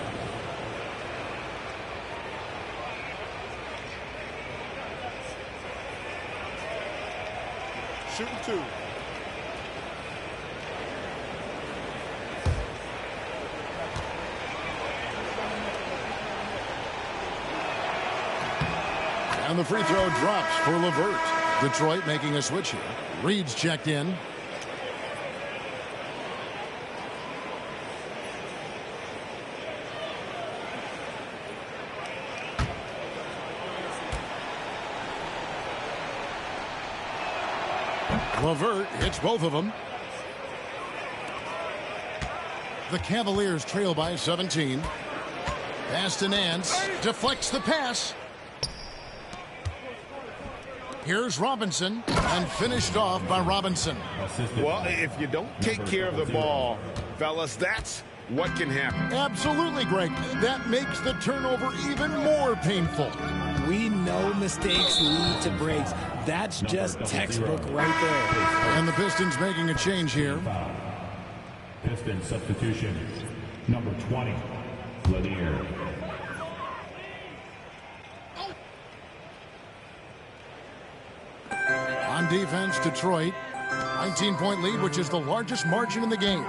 Shooting 2. And the free throw drops for LeVert. Detroit making a switch here. Reed's checked in. LeVert hits both of them. The Cavaliers trail by 17. Pass to Nance. Deflects the pass. Here's Robinson, and finished off by Robinson. Well, if you don't take care of the ball, fellas, that's what can happen. Absolutely, Greg. That makes the turnover even more painful. We know mistakes lead to breaks. That's just textbook right there. And the Pistons making a change here. Pistons substitution. Number 20, Lanier. On defense, Detroit. 19-point lead, which is the largest margin in the game.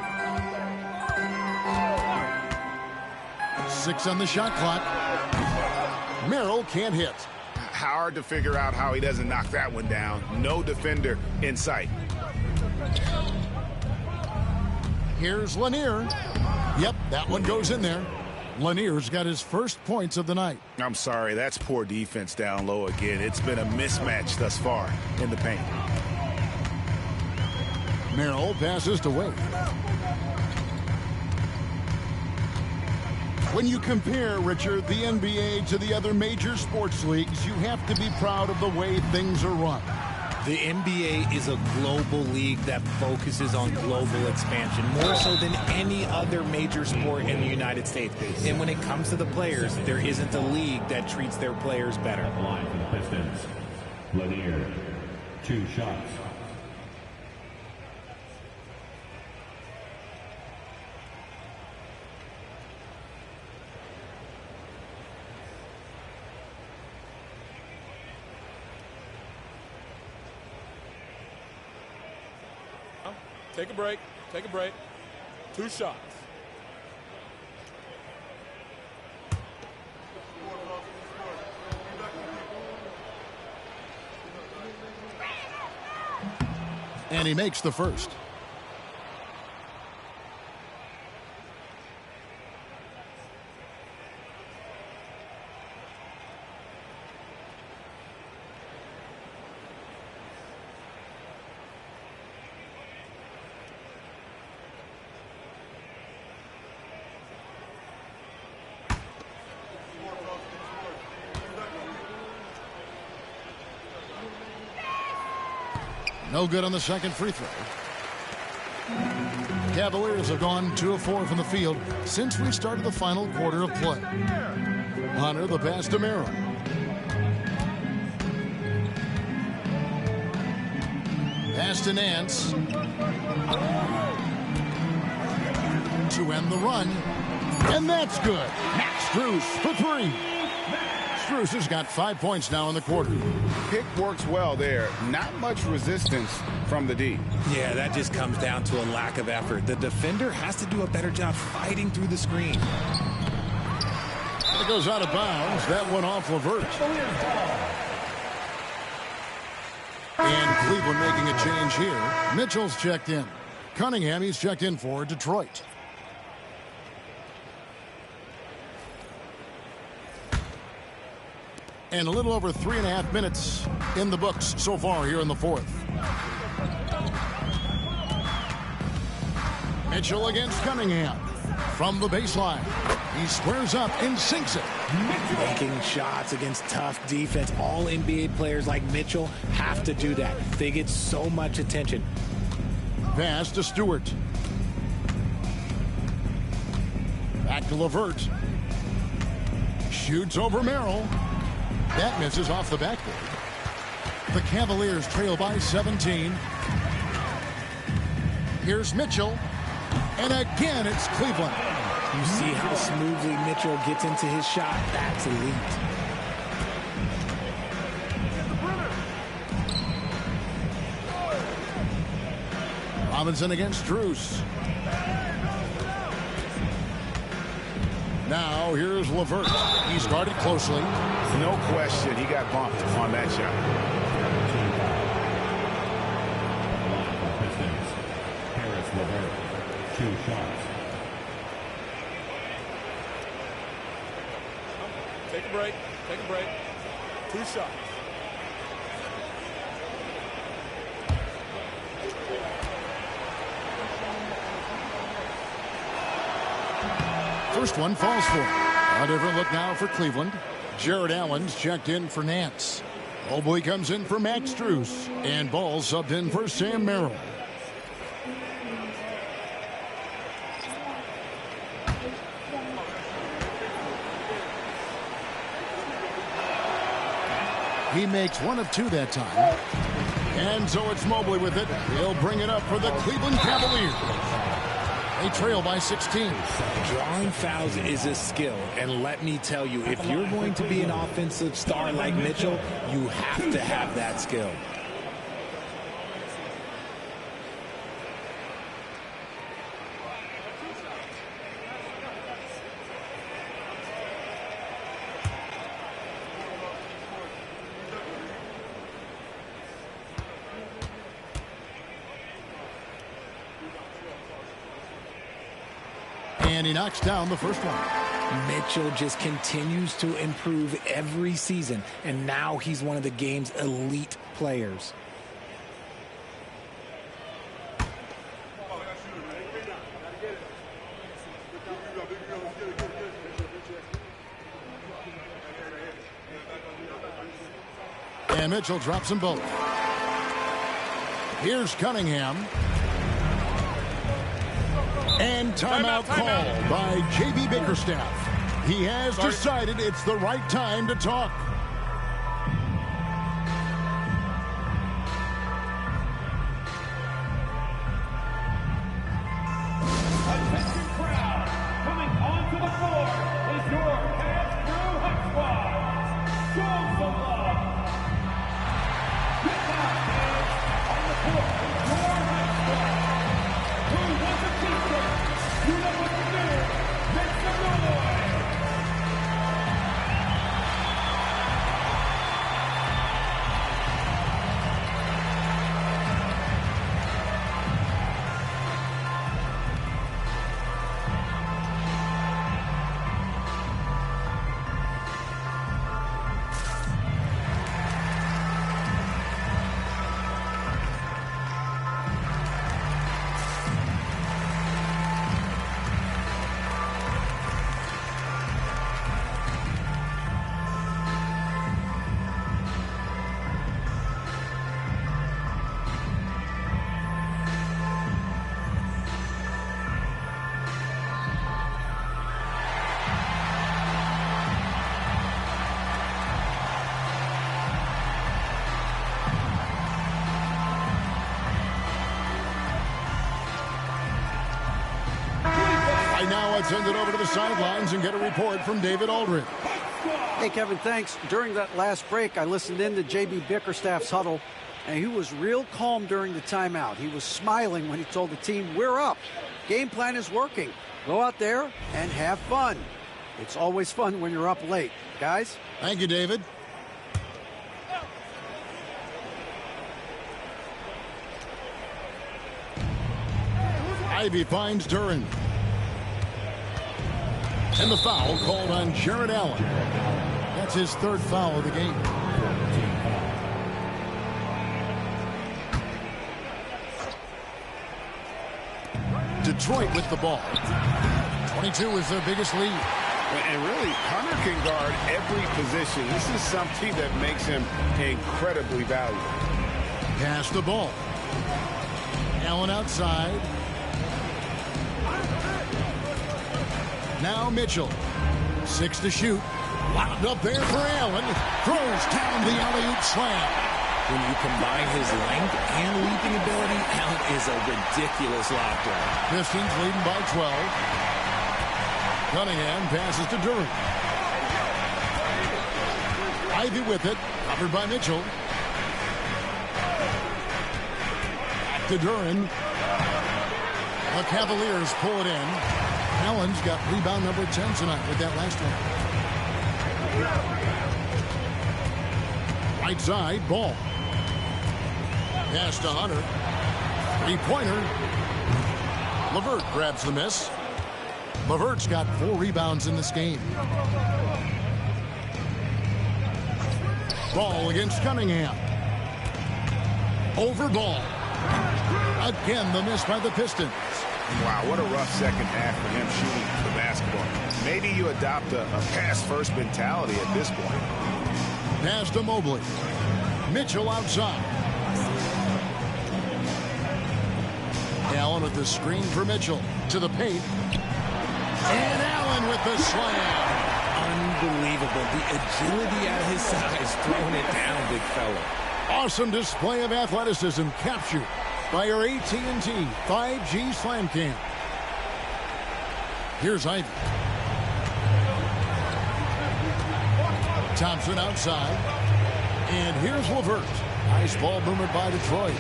6 on the shot clock. Merrill can't hit. Hard to figure out how he doesn't knock that one down. No defender in sight. Here's Lanier. Yep, that one goes in there. Lanier's got his first points of the night. I'm sorry, that's poor defense down low again. It's been a mismatch thus far in the paint. Merrill passes to Wade. When you compare, Richard, the NBA to the other major sports leagues, you have to be proud of the way things are run. The NBA is a global league that focuses on global expansion, more so than any other major sport in the United States. And when it comes to the players, there isn't a league that treats their players better. Line for the Pistons. Lanier, 2 shots. Take a break. Take a break. 2 shots. And he makes the first. No good on the second free throw. Cavaliers have gone 2 of 4 from the field since we started the final quarter of play. Hunter the pass to Merrill. Pass to Nance. To end the run. And that's good. Max Strus for 3. Strus has got 5 points now in the quarter. Pick works well there. Not much resistance from the D. Yeah, that just comes down to a lack of effort. The defender has to do a better job fighting through the screen. It goes out of bounds. That one off Levert. And Cleveland making a change here. Mitchell's checked in. Cunningham, he's checked in for Detroit. And a little over 3.5 minutes in the books so far here in the fourth. Mitchell against Cunningham. From the baseline. He squares up and sinks it. Making shots against tough defense. All NBA players like Mitchell have to do that. They get so much attention. Pass to Stewart. Back to Levert. Shoots over Merrill. That misses off the backboard. The Cavaliers trail by 17. Here's Mitchell. And again, it's Cleveland. You see how smoothly Mitchell gets into his shot. That's elite. Robinson against Strus. Now here's Levert. He's guarded closely. No question, he got bumped on that shot. Pistons. Harris Levert, 2 shots. Take a break. Take a break. 2 shots. First one falls for him. A different look now for Cleveland. Jared Allen's checked in for Nance. Mobley comes in for Max Strus. And Ball subbed in for Sam Merrill. He makes 1 of 2 that time. And so it's Mobley with it. He'll bring it up for the Cleveland Cavaliers. They trail by 16. Drawing fouls is a skill, and let me tell you, if you're going to be an offensive star like Mitchell, you have to have that skill. And he knocks down the first one. Mitchell just continues to improve every season, and now he's one of the game's elite players. And Mitchell drops them both. Here's Cunningham. And timeout called by J.B. Bickerstaff. He has decided it's the right time to talk. Attention crowd, coming onto the floor is your Cavs Crew Hot Squad. Show some love. This time on the floor is your Hot Squad. Who wants a t-shirt? You know what to do. Make some noise. Now let's send it over to the sidelines and get a report from David Aldridge. Hey, Kevin, thanks. During that last break, I listened in to J.B. Bickerstaff's huddle, and he was real calm during the timeout. He was smiling when he told the team, we're up. Game plan is working. Go out there and have fun. It's always fun when you're up late. Guys? Thank you, David. Ivy finds Duren. And the foul called on Jarrett Allen. That's his third foul of the game. Detroit with the ball. 22 is their biggest lead. And really, Hunter can guard every position. This is something that makes him incredibly valuable. Pass the ball. Allen outside. Now Mitchell. 6 to shoot. Wound up there for Allen. Throws down the alley-oop slam. When you combine his length and leaping ability, Allen is a ridiculous lockdown. Pistons leading by 12. Cunningham passes to Duren. Ivy with it. Covered by Mitchell. Back to Duren. The Cavaliers pull it in. Allen's got rebound number 10 tonight with that last one. Right side, Ball. Pass to Hunter. Three-pointer. LeVert grabs the miss. LeVert's got 4 rebounds in this game. Ball against Cunningham. Over Ball. Again, the miss by the Pistons. Wow, what a rough second half for him shooting the basketball. Maybe you adopt a pass-first mentality at this point. Pass to Mobley. Mitchell outside. Allen with the screen for Mitchell. To the paint. And Allen with the slam. Unbelievable. The agility at his size, throwing it down, big fella. Awesome display of athleticism captured by our AT&T 5G Slam Cam. Here's Ivy. Thompson outside. And here's LeVert. Nice ball movement by Detroit.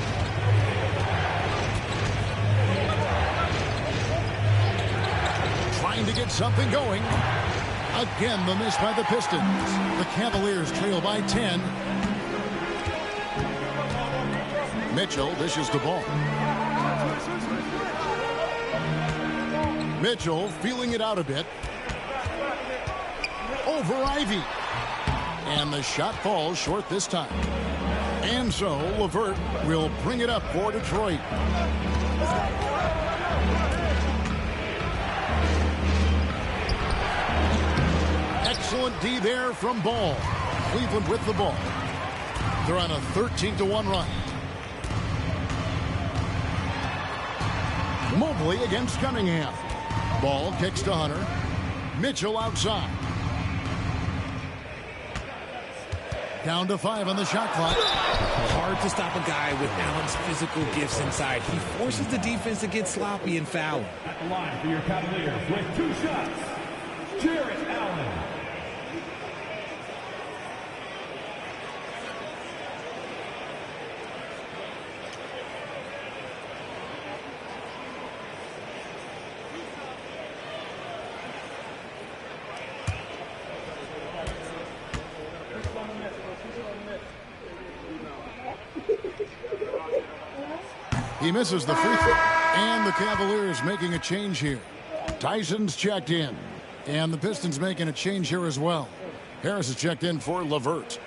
Trying to get something going. Again, the miss by the Pistons. The Cavaliers trail by 10. Mitchell dishes the ball. Mitchell feeling it out a bit. Over Ivy. And the shot falls short this time. And so LeVert will bring it up for Detroit. Excellent D there from Ball. Cleveland with the ball. They're on a 13-1 run. Mobley against Cunningham. Ball kicks to Hunter. Mitchell outside. Down to 5 on the shot clock. Hard to stop a guy with Allen's physical gifts inside. He forces the defense to get sloppy and foul. At the line for your Cavaliers with 2 shots, Jarrett Allen. He misses the free throw. And the Cavaliers making a change here. Tyson's checked in. And the Pistons making a change here as well. Harris is checked in for LeVert.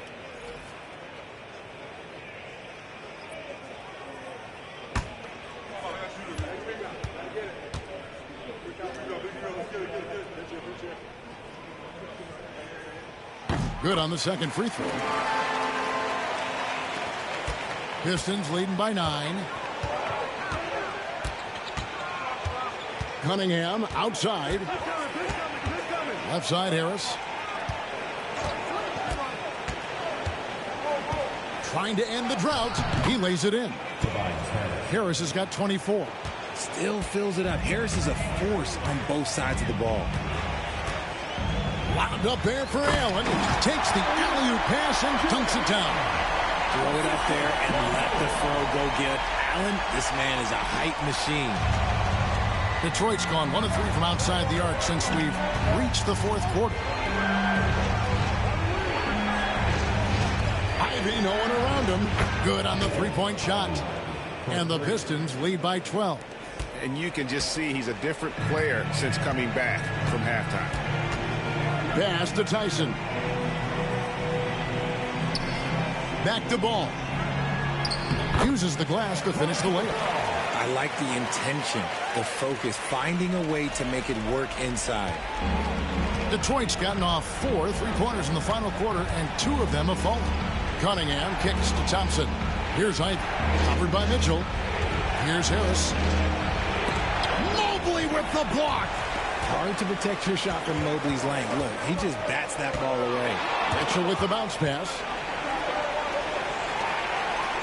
Good on the second free throw. Pistons leading by 9. Cunningham outside. Left side Harris. Trying to end the drought. He lays it in. Harris has got 24. Still fills it up. Harris is a force on both sides of the ball. Wound up there for Allen. Takes the alley-oop pass and dunks it down. Throw it up there and let the throw go get Allen. This man is a height machine. Detroit's gone 1 of 3 from outside the arc since we've reached the fourth quarter. Ivy, no one around him. Good on the three-point shot. And the Pistons lead by 12. And you can just see he's a different player since coming back from halftime. Pass to Tyson. Back to Ball. Uses the glass to finish the layup. I like the intention, the focus, finding a way to make it work inside. Detroit's gotten off 4 3-pointers in the final quarter, and 2 of them have fallen. Cunningham kicks to Thompson. Here's Ivy, covered by Mitchell. Here's Harris. Mobley with the block. Hard to protect your shot from Mobley's length. Look, he just bats that ball away. Mitchell with the bounce pass.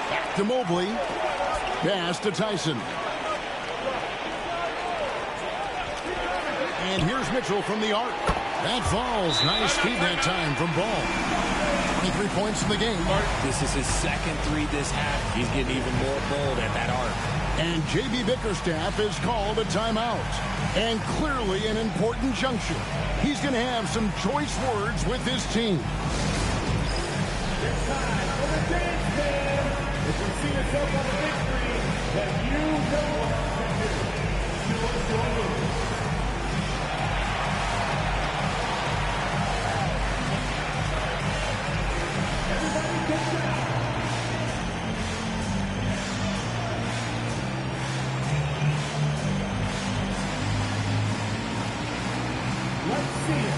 Back to Mobley. Pass to Tyson. And here's Mitchell from the arc. That falls. Nice feed that time from Ball. 23 points in the game. This is his second 3 this half. He's getting even more bold at that arc. And J.B. Bickerstaff has called a timeout. And clearly an important juncture. He's going to have some choice words with his team. It's time for the dance band. If you see yourself on the big screen, then you know what to do. Do what's your move. Everybody get down. Let's see it.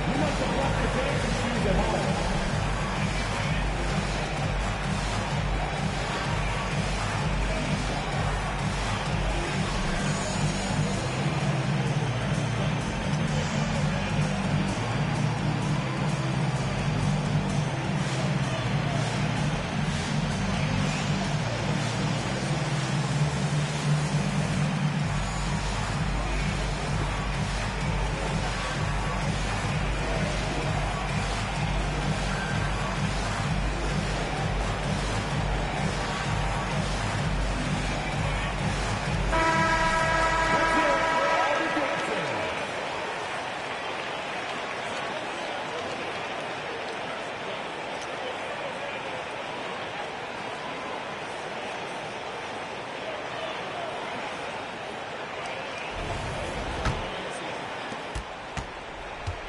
You must have left your dancing shoes at home.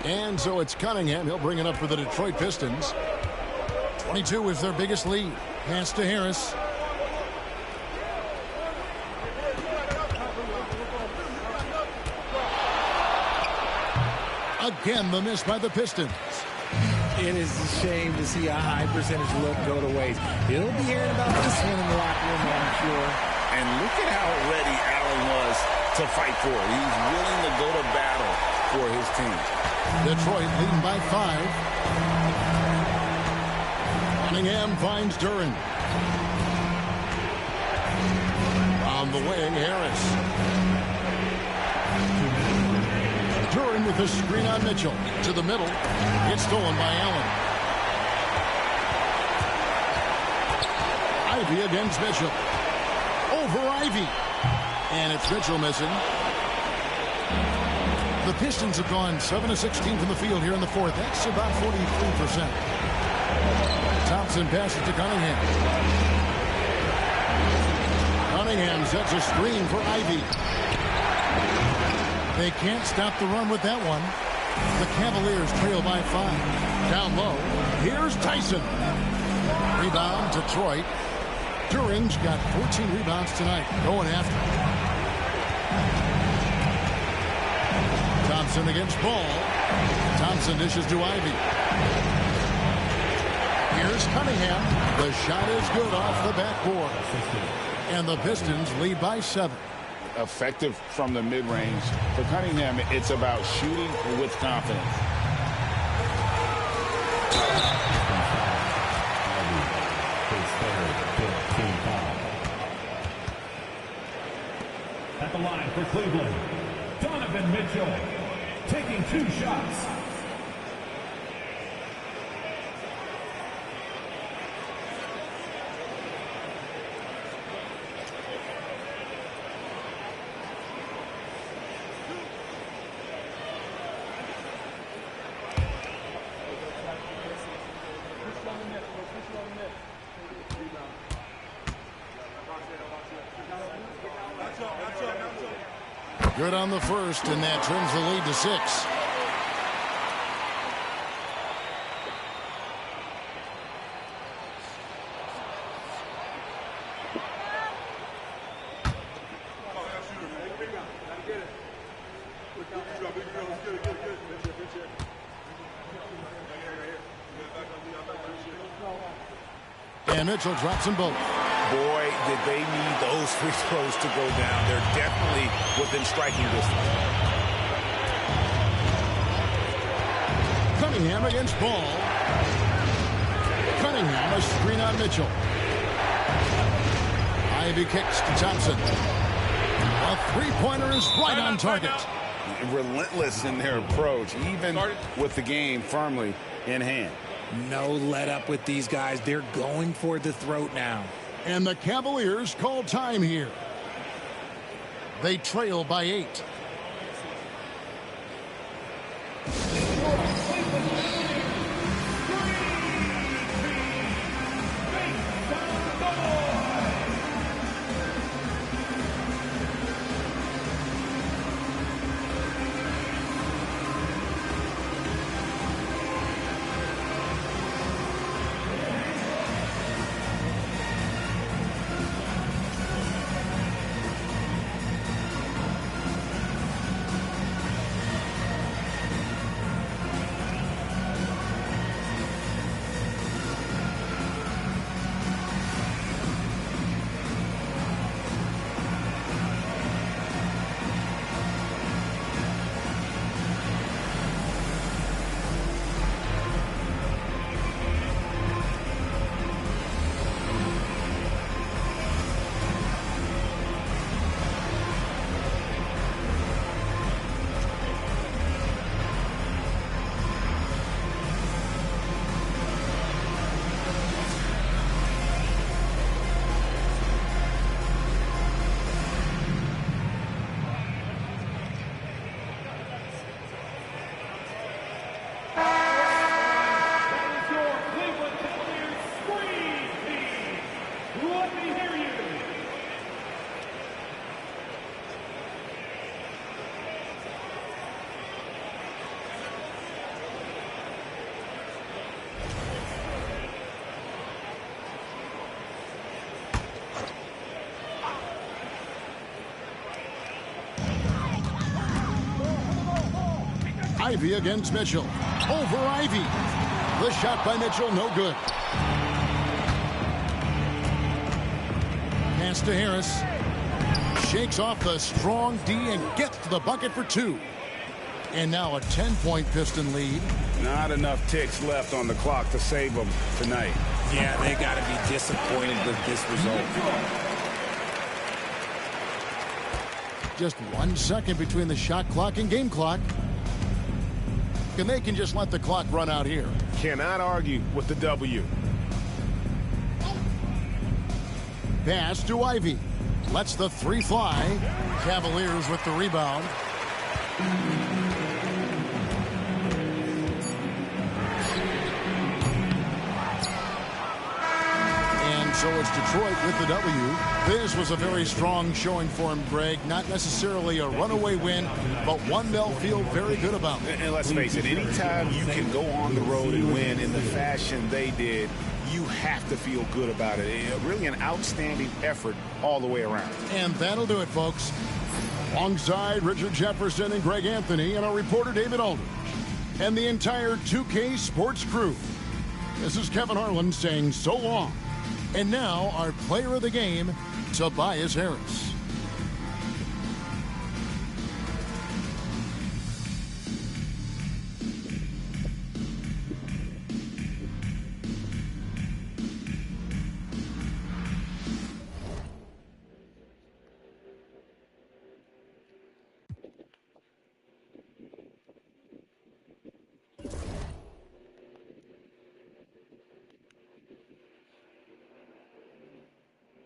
And so it's Cunningham. He'll bring it up for the Detroit Pistons. 22 is their biggest lead. Pass to Harris. Again, the miss by the Pistons. It is a shame to see a high percentage look go to waste. He'll be hearing about this one in the locker room, I'm sure. And look at how ready Allen was to fight for it. He's willing to go to battle for his team. Detroit leading by 5. Cunningham finds Duren. On the wing, Harris. Duren with a screen on Mitchell. To the middle. It's stolen by Allen. Ivy against Mitchell. Over Ivy. And it's Mitchell missing. The Pistons have gone 7 of 16 from the field here in the fourth. That's about 43%. Thompson passes to Cunningham. Cunningham sets a screen for Ivy. They can't stop the run with that one. The Cavaliers trail by 5. Down low, here's Tyson. Rebound, Detroit. Duren's got 14 rebounds tonight. Going after it. Thompson against Ball. Thompson dishes to Ivy. Here's Cunningham. The shot is good off the backboard. And the Pistons lead by 7. Effective from the mid-range. For Cunningham, it's about shooting with confidence. At the line for Cleveland, Donovan Mitchell taking 2 shots. Good on the first, and that trims the lead to 6. And Mitchell drops them both. Boy, did they need those free throws to go down. They're definitely within striking distance. Cunningham against Ball. Cunningham, a screen on Mitchell. Ivy kicks to Thompson. A three-pointer is right on target. Relentless in their approach, even with the game firmly in hand. No let up with these guys. They're going for the throat now. And the Cavaliers call time here. They trail by 8. Ivey against Mitchell. Over Ivey. The shot by Mitchell, no good. Pass to Harris. Shakes off the strong D and gets to the bucket for 2. And now a 10-point Piston lead. Not enough ticks left on the clock to save them tonight. Yeah, they got to be disappointed with this result. Just 1 second between the shot clock and game clock. And they can just let the clock run out here. Cannot argue with the W. Pass to Ivey. Lets the 3 fly. Cavaliers with the rebound. And so it's Detroit with the W. This was a very strong showing for him, Greg. Not necessarily a runaway win, but one they'll feel very good about. And let's face it, anytime you can go on the road and win in the fashion they did, you have to feel good about it. Really an outstanding effort all the way around. And that'll do it, folks. Alongside Richard Jefferson and Greg Anthony and our reporter David Aldridge and the entire 2K Sports crew, this is Kevin Harlan saying so long. And now our player of the game, Tobias Harris.